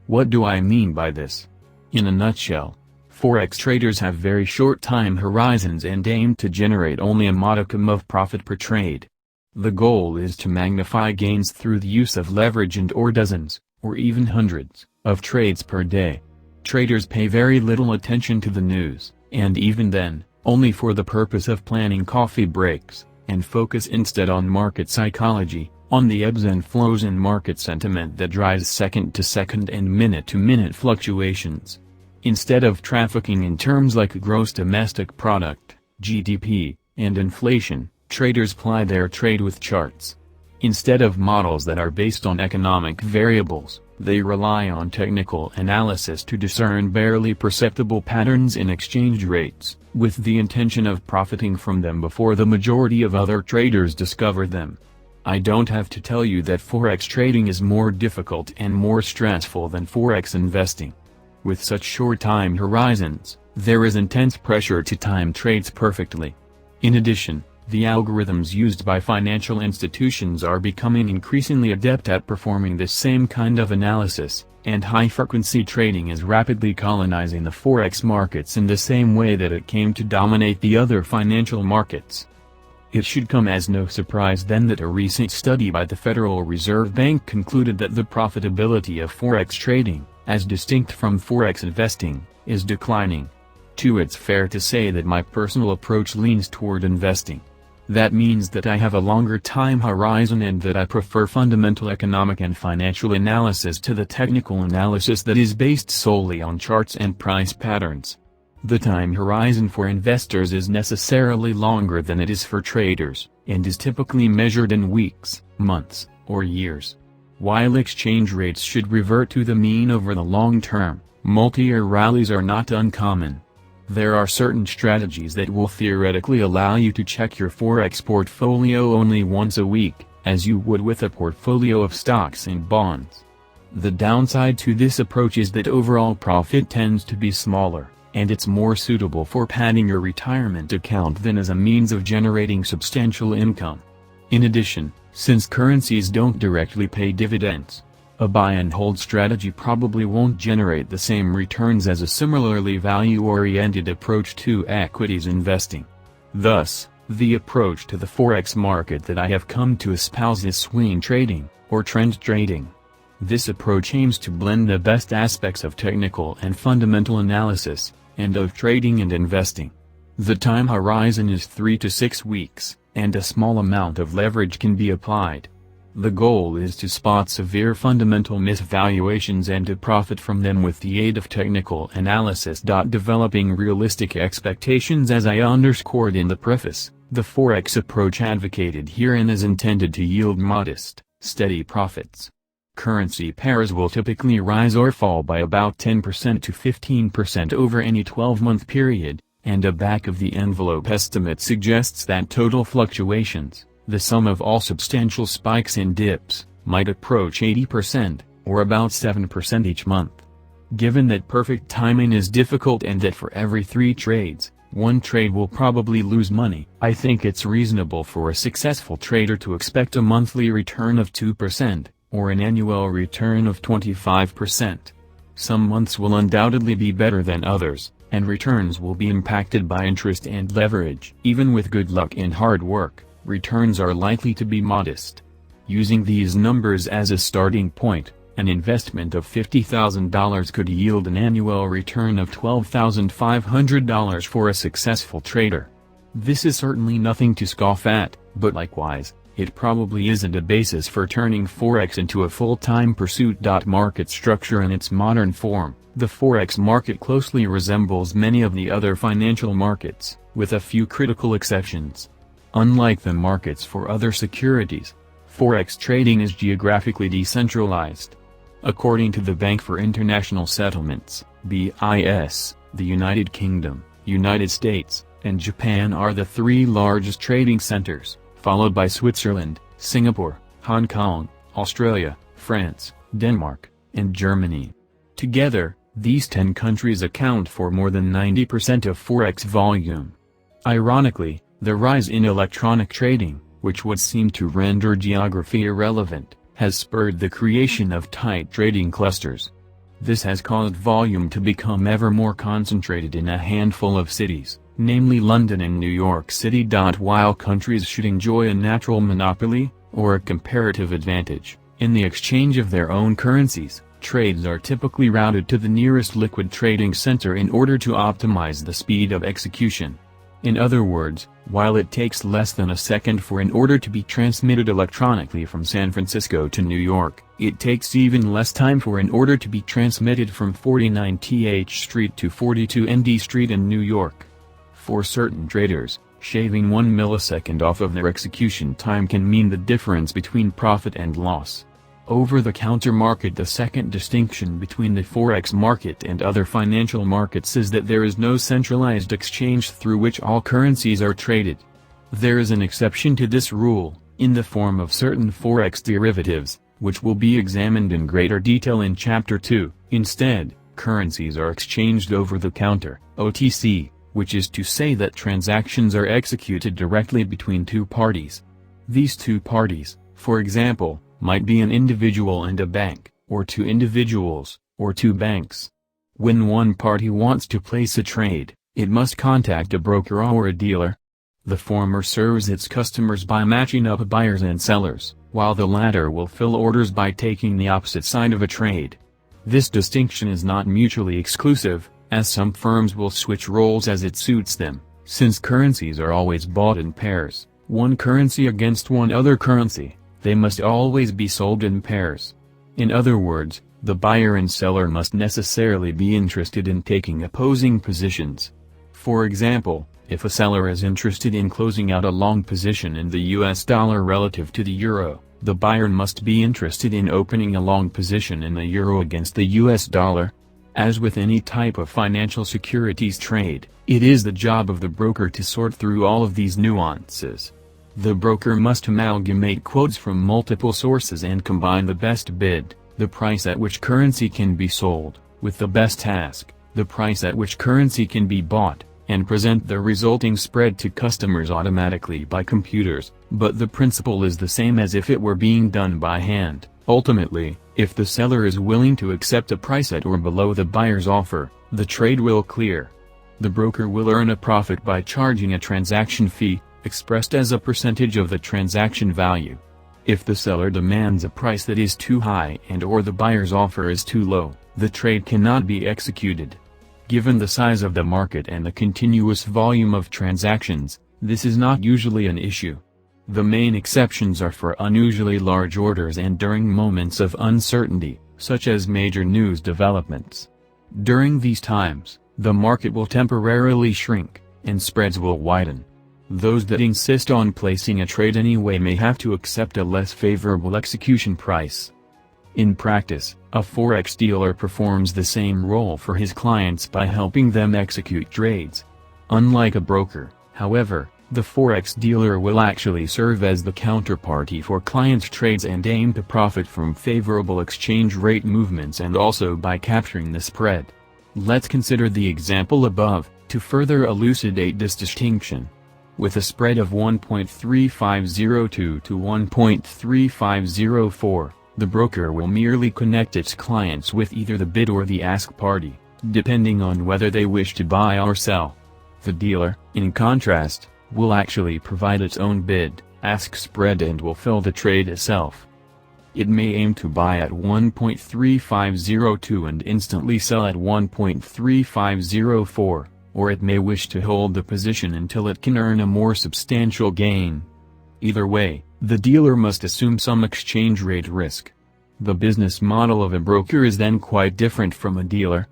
What do I mean by this? In a nutshell, Forex traders have very short time horizons and aim to generate only a modicum of profit per trade. The goal is to magnify gains through the use of leverage and/or dozens, or even hundreds, of trades per day. Traders pay very little attention to the news, and even then, only for the purpose of planning coffee breaks, and focus instead on market psychology, on the ebbs and flows in market sentiment that drives second-to-second and minute-to-minute fluctuations. Instead of trafficking in terms like gross domestic product, GDP, and inflation, traders ply their trade with charts. Instead of models that are based on economic variables, they rely on technical analysis to discern barely perceptible patterns in exchange rates, with the intention of profiting from them before the majority of other traders discover them. I don't have to tell you that Forex trading is more difficult and more stressful than Forex investing. With such short time horizons, there is intense pressure to time trades perfectly. In addition, the algorithms used by financial institutions are becoming increasingly adept at performing this same kind of analysis, and high-frequency trading is rapidly colonizing the Forex markets in the same way that it came to dominate the other financial markets. It should come as no surprise then that a recent study by the Federal Reserve Bank concluded that the profitability of Forex trading, as distinct from Forex investing, is declining. Too, it's fair to say that my personal approach leans toward investing. That means that I have a longer time horizon and that I prefer fundamental economic and financial analysis to the technical analysis that is based solely on charts and price patterns. The time horizon for investors is necessarily longer than it is for traders, and is typically measured in weeks, months, or years. While exchange rates should revert to the mean over the long term, multi-year rallies are not uncommon. There are certain strategies that will theoretically allow you to check your forex portfolio only once a week, as you would with a portfolio of stocks and bonds. The downside to this approach is that overall profit tends to be smaller, and it's more suitable for padding your retirement account than as a means of generating substantial income. In addition, since currencies don't directly pay dividends, a buy-and-hold strategy probably won't generate the same returns as a similarly value-oriented approach to equities investing. Thus, the approach to the forex market that I have come to espouse is swing trading, or trend trading. This approach aims to blend the best aspects of technical and fundamental analysis, and of trading and investing. The time horizon is 3 to 6 weeks, and a small amount of leverage can be applied. The goal is to spot severe fundamental misvaluations and to profit from them with the aid of technical analysis. Developing realistic expectations. As I underscored in the preface, the forex approach advocated herein is intended to yield modest, steady profits. Currency pairs will typically rise or fall by about 10% to 15% over any 12-month period, and a back-of-the-envelope estimate suggests that total fluctuations, the sum of all substantial spikes and dips, might approach 80%, or about 7% each month. Given that perfect timing is difficult and that for every 3 trades, 1 trade will probably lose money, I think it's reasonable for a successful trader to expect a monthly return of 2%, or an annual return of 25%. Some months will undoubtedly be better than others, and returns will be impacted by interest and leverage. Even with good luck and hard work, returns are likely to be modest. Using these numbers as a starting point, an investment of $50,000 could yield an annual return of $12,500 for a successful trader. This is certainly nothing to scoff at, but likewise, it probably isn't a basis for turning forex into a full-time pursuit. Market structure. In its modern form, the forex market closely resembles many of the other financial markets, with a few critical exceptions. Unlike the markets for other securities, forex trading is geographically decentralized. According to the Bank for International Settlements, BIS, the United Kingdom, United States, and Japan are the 3 largest trading centers, followed by Switzerland, Singapore, Hong Kong, Australia, France, Denmark, and Germany. Together, these 10 countries account for more than 90% of forex volume. Ironically, the rise in electronic trading, which would seem to render geography irrelevant, has spurred the creation of tight trading clusters. This has caused volume to become ever more concentrated in a handful of cities, namely London and New York City. While countries should enjoy a natural monopoly, or a comparative advantage, in the exchange of their own currencies, trades are typically routed to the nearest liquid trading center in order to optimize the speed of execution. In other words, while it takes less than a second for an order to be transmitted electronically from San Francisco to New York, it takes even less time for an order to be transmitted from 49 Th Street to 42 ND Street in New York. For certain traders, shaving 1 millisecond off of their execution time can mean the difference between profit and loss. Over-the-counter market. The second distinction between the forex market and other financial markets is that there is no centralized exchange through which all currencies are traded. There is an exception to this rule, in the form of certain forex derivatives, which will be examined in greater detail in Chapter 2. Instead, currencies are exchanged over the counter, OTC, which is to say that transactions are executed directly between 2 parties. These 2 parties, for example, might be an individual and a bank, or 2 individuals, or 2 banks. When one party wants to place a trade, it must contact a broker or a dealer. The former serves its customers by matching up buyers and sellers, while the latter will fill orders by taking the opposite side of a trade. This distinction is not mutually exclusive, as some firms will switch roles as it suits them, since currencies are always bought in pairs, one currency against one other currency. They must always be sold in pairs. In other words, the buyer and seller must necessarily be interested in taking opposing positions. For example, if a seller is interested in closing out a long position in the US dollar relative to the euro, the buyer must be interested in opening a long position in the euro against the US dollar. As with any type of financial securities trade, it is the job of the broker to sort through all of these nuances. The broker must amalgamate quotes from multiple sources and combine the best bid, the price at which currency can be sold, with the best ask, the price at which currency can be bought, and present the resulting spread to customers automatically by computers, but the principle is the same as if it were being done by hand. Ultimately, if the seller is willing to accept a price at or below the buyer's offer, the trade will clear. The broker will earn a profit by charging a transaction fee, expressed as a percentage of the transaction value. If the seller demands a price that is too high and/or the buyer's offer is too low, the trade cannot be executed. Given the size of the market and the continuous volume of transactions, this is not usually an issue. The main exceptions are for unusually large orders and during moments of uncertainty, such as major news developments. During these times, the market will temporarily shrink, and spreads will widen. Those that insist on placing a trade anyway may have to accept a less favorable execution price. In practice, a forex dealer performs the same role for his clients by helping them execute trades. Unlike a broker, however, the forex dealer will actually serve as the counterparty for clients' trades and aim to profit from favorable exchange rate movements and also by capturing the spread. Let's consider the example above, to further elucidate this distinction. With a spread of 1.3502 to 1.3504, the broker will merely connect its clients with either the bid or the ask party, depending on whether they wish to buy or sell. The dealer, in contrast, will actually provide its own bid, ask spread and will fill the trade itself. It may aim to buy at 1.3502 and instantly sell at 1.3504, or it may wish to hold the position until it can earn a more substantial gain. Either way, the dealer must assume some exchange rate risk. The business model of a broker is then quite different from a dealer.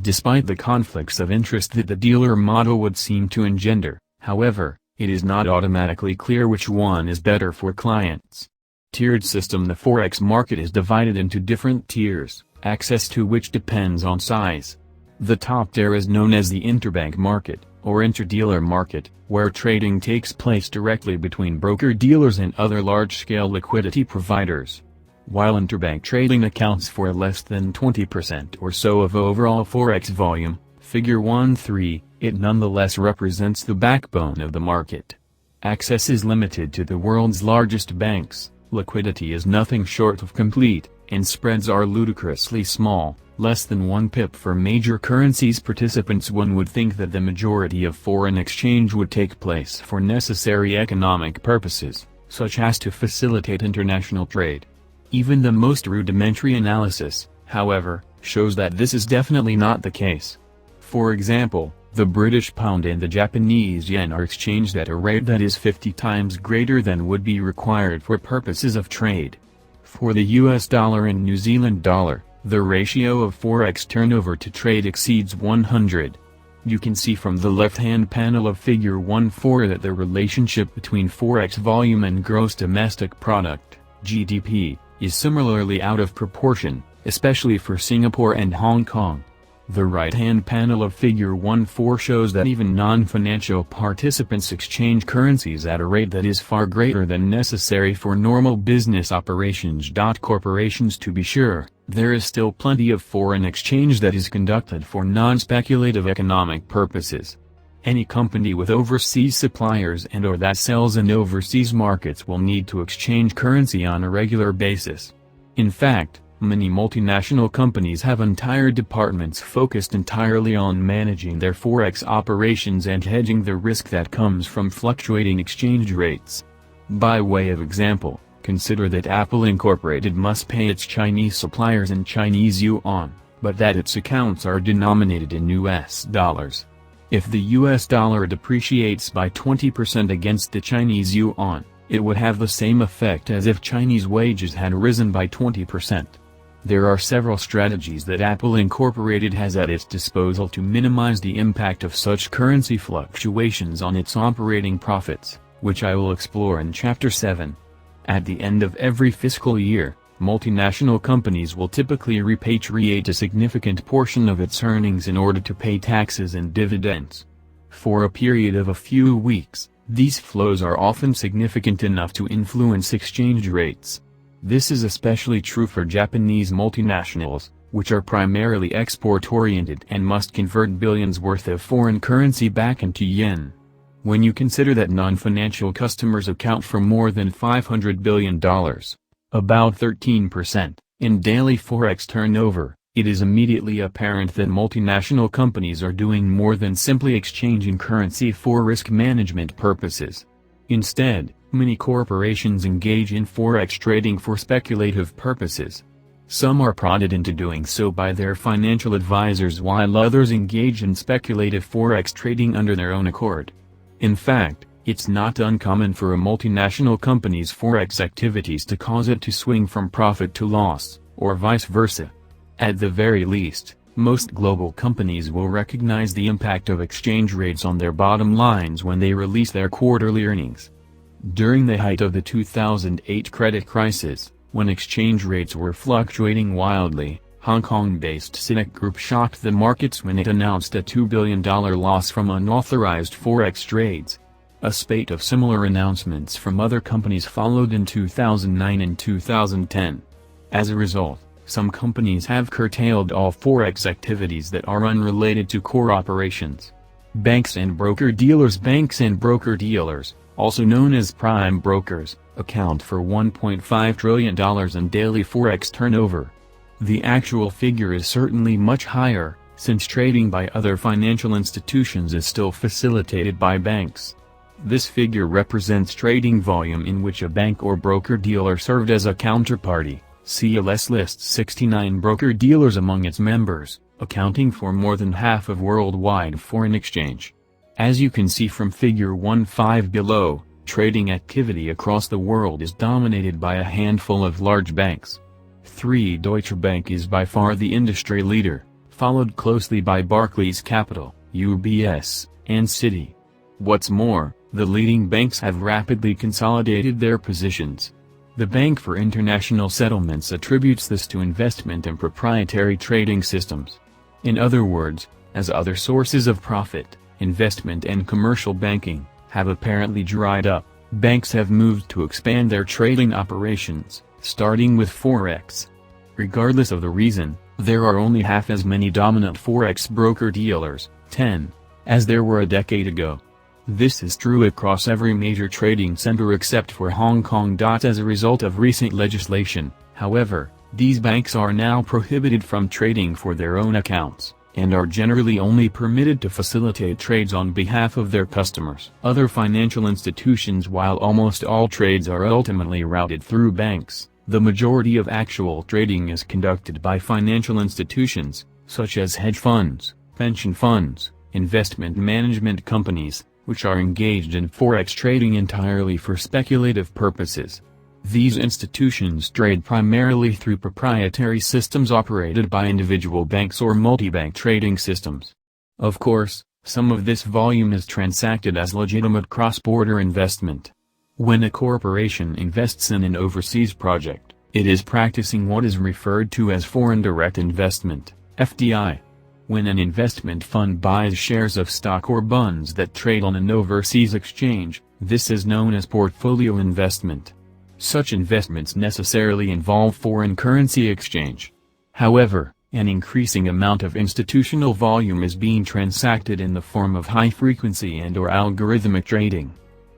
Despite the conflicts of interest that the dealer model would seem to engender, however, it is not automatically clear which one is better for clients. Tiered system. The forex market is divided into different tiers, access to which depends on size. The top tier is known as the interbank market, or interdealer market, where trading takes place directly between broker-dealers and other large-scale liquidity providers. While interbank trading accounts for less than 20% or so of overall forex volume, Figure 1.3, it nonetheless represents the backbone of the market. Access is limited to the world's largest banks, liquidity is nothing short of complete, and spreads are ludicrously small, less than 1 pip for major currencies. Participants. One would think that the majority of foreign exchange would take place for necessary economic purposes, such as to facilitate international trade. Even the most rudimentary analysis, however, shows that this is definitely not the case. For example, the British pound and the Japanese yen are exchanged at a rate that is 50 times greater than would be required for purposes of trade. For the US dollar and New Zealand dollar, the ratio of forex turnover to trade exceeds 100. You can see from the left-hand panel of Figure 1.4 that the relationship between forex volume and gross domestic product, GDP, is similarly out of proportion, especially for Singapore and Hong Kong. The right-hand panel of Figure 1.4 shows that even non-financial participants exchange currencies at a rate that is far greater than necessary for normal business operations. Corporations. To be sure, there is still plenty of foreign exchange that is conducted for non-speculative economic purposes. Any company with overseas suppliers and/or that sells in overseas markets will need to exchange currency on a regular basis. In fact, many multinational companies have entire departments focused entirely on managing their forex operations and hedging the risk that comes from fluctuating exchange rates. By way of example, consider that Apple Incorporated must pay its Chinese suppliers in Chinese yuan, but that its accounts are denominated in US dollars. If the US dollar depreciates by 20% against the Chinese yuan, it would have the same effect as if Chinese wages had risen by 20%. There are several strategies that Apple Incorporated has at its disposal to minimize the impact of such currency fluctuations on its operating profits, which I will explore in Chapter 7. At the end of every fiscal year, multinational companies will typically repatriate a significant portion of its earnings in order to pay taxes and dividends. For a period of a few weeks, these flows are often significant enough to influence exchange rates. This is especially true for Japanese multinationals, which are primarily export-oriented and must convert billions worth of foreign currency back into yen. When you consider that non-financial customers account for more than $500 billion, about 13%, in daily forex turnover, it is immediately apparent that multinational companies are doing more than simply exchanging currency for risk management purposes. Instead, many corporations engage in forex trading for speculative purposes. Some are prodded into doing so by their financial advisors while others engage in speculative forex trading under their own accord. In fact, it's not uncommon for a multinational company's forex activities to cause it to swing from profit to loss, or vice versa. At the very least, most global companies will recognize the impact of exchange rates on their bottom lines when they release their quarterly earnings. During the height of the 2008 credit crisis, when exchange rates were fluctuating wildly, Hong Kong-based CITIC Group shocked the markets when it announced a $2 billion loss from unauthorized forex trades. A spate of similar announcements from other companies followed in 2009 and 2010. As a result, some companies have curtailed all forex activities that are unrelated to core operations. Banks and broker-dealers, also known as prime brokers, account for $1.5 trillion in daily forex turnover. The actual figure is certainly much higher, since trading by other financial institutions is still facilitated by banks. This figure represents trading volume in which a bank or broker-dealer served as a counterparty. CLS lists 69 broker-dealers among its members, accounting for more than half of worldwide foreign exchange. As you can see from Figure 1.5 below, trading activity across the world is dominated by a handful of large banks. Deutsche Bank is by far the industry leader, followed closely by Barclays Capital, UBS, and Citi. What's more, the leading banks have rapidly consolidated their positions. The Bank for International Settlements attributes this to investment in proprietary trading systems. In other words, as other sources of profit, investment and commercial banking, have apparently dried up, banks have moved to expand their trading operations, starting with forex. Regardless of the reason, there are only half as many dominant forex broker-dealers, 10, as there were a decade ago. This is true across every major trading center except for Hong Kong. As a result of recent legislation, however, these banks are now prohibited from trading for their own accounts, and are generally only permitted to facilitate trades on behalf of their customers. Other financial institutions. While almost all trades are ultimately routed through banks, the majority of actual trading is conducted by financial institutions, such as hedge funds, pension funds, investment management companies, which are engaged in forex trading entirely for speculative purposes. These institutions trade primarily through proprietary systems operated by individual banks or multi-bank trading systems. Of course, some of this volume is transacted as legitimate cross-border investment. When a corporation invests in an overseas project, it is practicing what is referred to as foreign direct investment, FDI. When an investment fund buys shares of stock or bonds that trade on an overseas exchange, this is known as portfolio investment. Such investments necessarily involve foreign currency exchange. However, an increasing amount of institutional volume is being transacted in the form of high-frequency and/or algorithmic trading.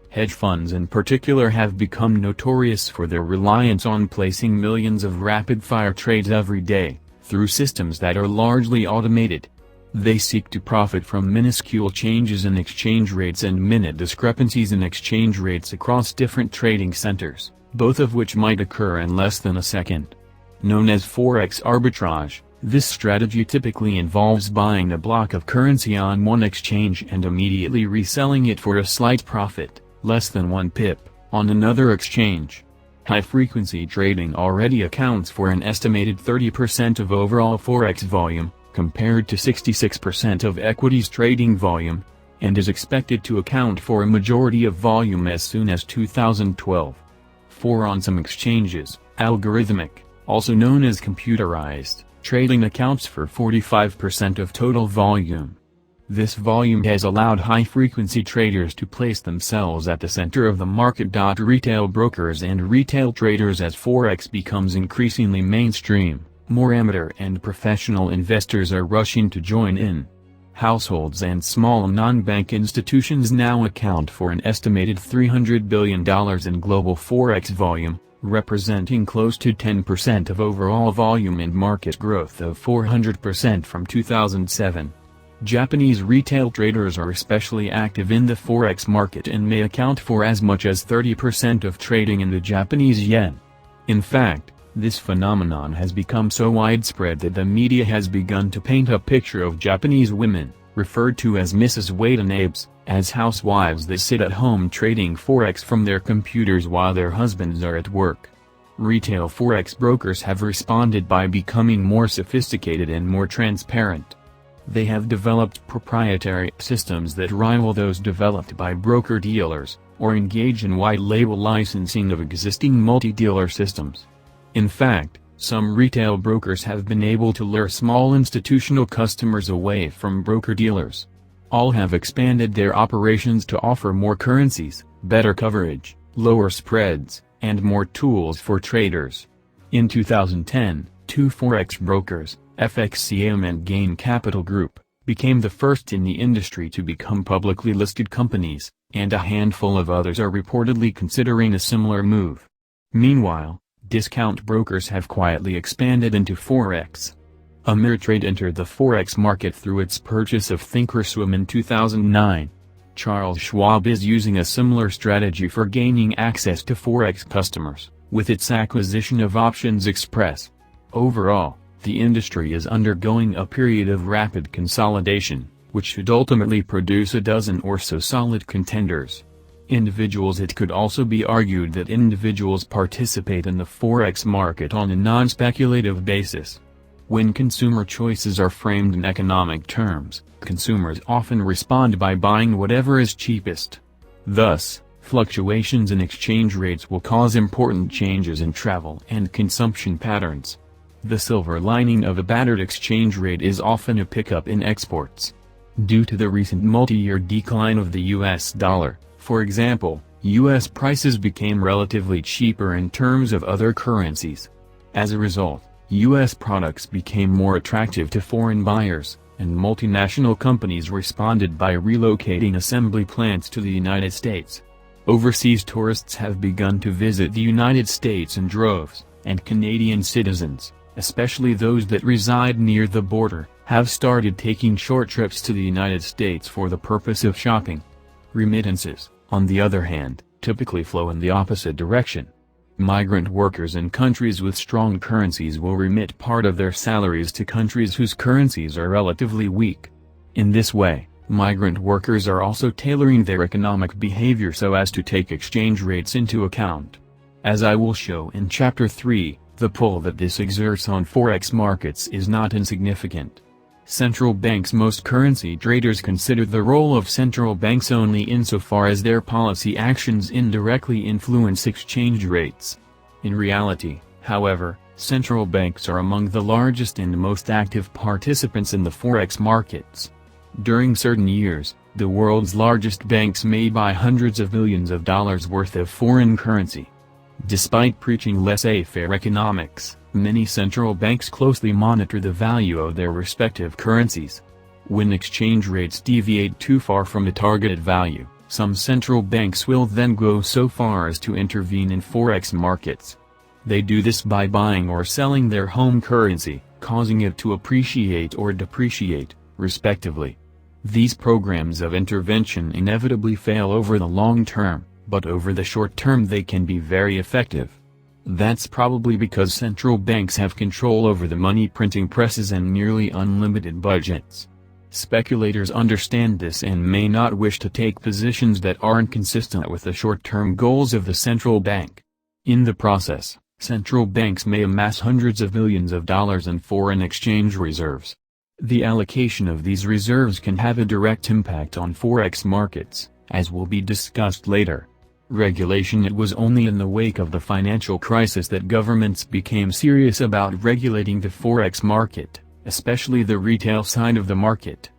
Hedge funds in particular have become notorious for their reliance on placing millions of rapid-fire trades every day, through systems that are largely automated. They seek to profit from minuscule changes in exchange rates and minute discrepancies in exchange rates across different trading centers, both of which might occur in less than a second. Known as forex arbitrage, this strategy typically involves buying a block of currency on one exchange and immediately reselling it for a slight profit, less than 1 pip, on another exchange. High-frequency trading already accounts for an estimated 30% of overall forex volume, compared to 66% of equities trading volume, and is expected to account for a majority of volume as soon as 2012. On some exchanges, algorithmic, also known as computerized, trading accounts for 45% of total volume. This volume has allowed high-frequency traders to place themselves at the center of the market. Retail brokers and retail traders. As forex becomes increasingly mainstream, more amateur and professional investors are rushing to join in. Households and small non-bank institutions now account for an estimated $300 billion in global forex volume, representing close to 10% of overall volume and market growth of 400% from 2007. Japanese retail traders are especially active in the forex market and may account for as much as 30% of trading in the Japanese yen. In fact, this phenomenon has become so widespread that the media has begun to paint a picture of Japanese women, referred to as Mrs. Watanabes, as housewives that sit at home trading forex from their computers while their husbands are at work. Retail forex brokers have responded by becoming more sophisticated and more transparent. They have developed proprietary systems that rival those developed by broker-dealers, or engage in white-label licensing of existing multi-dealer systems. In fact, some retail brokers have been able to lure small institutional customers away from broker-dealers. All have expanded their operations to offer more currencies, better coverage, lower spreads, and more tools for traders. In 2010, two forex brokers, FXCM and Gain Capital Group, became the first in the industry to become publicly listed companies, and a handful of others are reportedly considering a similar move. Meanwhile, discount brokers have quietly expanded into forex. Ameritrade entered the forex market through its purchase of Thinkorswim in 2009. Charles Schwab is using a similar strategy for gaining access to forex customers, with its acquisition of Options Express. Overall, the industry is undergoing a period of rapid consolidation, which should ultimately produce a dozen or so solid contenders. It could also be argued that individuals participate in the forex market on a non-speculative basis. When consumer choices are framed in economic terms, consumers often respond by buying whatever is cheapest. Thus, fluctuations in exchange rates will cause important changes in travel and consumption patterns. The silver lining of a battered exchange rate is often a pickup in exports. Due to the recent multi-year decline of the US dollar, for example, US prices became relatively cheaper in terms of other currencies. As a result, US products became more attractive to foreign buyers, and multinational companies responded by relocating assembly plants to the United States. Overseas tourists have begun to visit the United States in droves, and Canadian citizens, especially those that reside near the border, have started taking short trips to the United States for the purpose of shopping. Remittances, on the other hand, typically flow in the opposite direction. Migrant workers in countries with strong currencies will remit part of their salaries to countries whose currencies are relatively weak. In this way, migrant workers are also tailoring their economic behavior so as to take exchange rates into account. As I will show in Chapter 3, the pull that this exerts on forex markets is not insignificant. Central banks. Most currency traders consider the role of central banks only insofar as their policy actions indirectly influence exchange rates. In reality, however, central banks are among the largest and most active participants in the forex markets. During certain years, the world's largest banks may buy hundreds of billions of dollars worth of foreign currency. Despite preaching laissez-faire economics, many central banks closely monitor the value of their respective currencies. When exchange rates deviate too far from the targeted value, some central banks will then go so far as to intervene in forex markets. They do this by buying or selling their home currency, causing it to appreciate or depreciate, respectively. These programs of intervention inevitably fail over the long term, but over the short term they can be very effective. That's probably because central banks have control over the money printing presses and nearly unlimited budgets. Speculators understand this and may not wish to take positions that aren't consistent with the short-term goals of the central bank. In the process, central banks may amass hundreds of billions of dollars in foreign exchange reserves. The allocation of these reserves can have a direct impact on forex markets, as will be discussed later. Regulation. It was only in the wake of the financial crisis that governments became serious about regulating the forex market, especially the retail side of the market.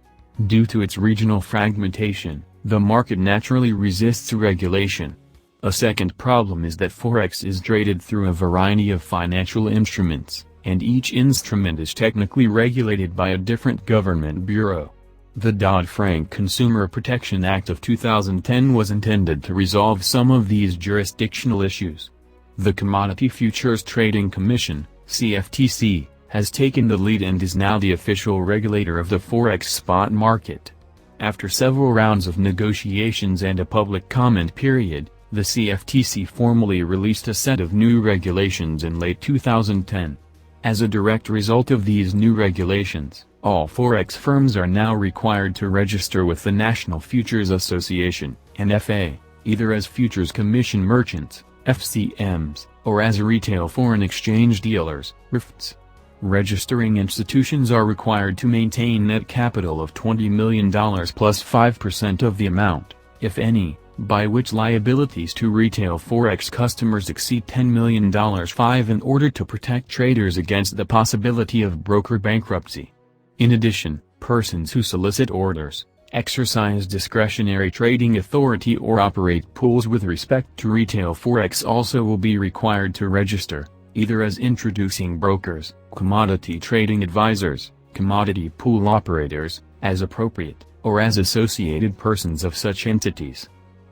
Due to its regional fragmentation, the market naturally resists regulation. A second problem is that forex is traded through a variety of financial instruments, and each instrument is technically regulated by a different government bureau. The Dodd-Frank Consumer Protection Act of 2010 was intended to resolve some of these jurisdictional issues. The Commodity Futures Trading Commission, CFTC, has taken the lead and is now the official regulator of the forex spot market. After several rounds of negotiations and a public comment period, the CFTC formally released a set of new regulations in late 2010. As a direct result of these new regulations, all forex firms are now required to register with the National Futures Association, NFA, either as Futures Commission Merchants, FCMs, or as retail foreign exchange dealers, RFTs. Registering institutions are required to maintain net capital of $20 million plus 5% of the amount, if any, by which liabilities to retail forex customers exceed $10 million 5 in order to protect traders against the possibility of broker bankruptcy. In addition, persons who solicit orders, exercise discretionary trading authority or operate pools with respect to retail forex also will be required to register, either as introducing brokers, commodity trading advisors, commodity pool operators, as appropriate, or as associated persons of such entities.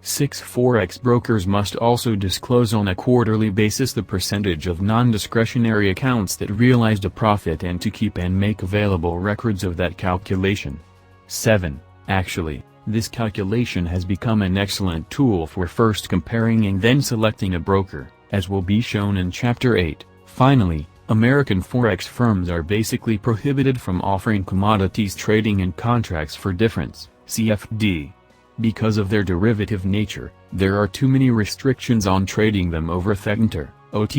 6. Forex brokers must also disclose on a quarterly basis the percentage of non-discretionary accounts that realized a profit and to keep and make available records of that calculation. 7. Actually, this calculation has become an excellent tool for first comparing and then selecting a broker, as will be shown in Chapter 8. Finally, American forex firms are basically prohibited from offering commodities trading in contracts for difference, CFD. Because of their derivative nature, there are too many restrictions on trading them over Theta, OT.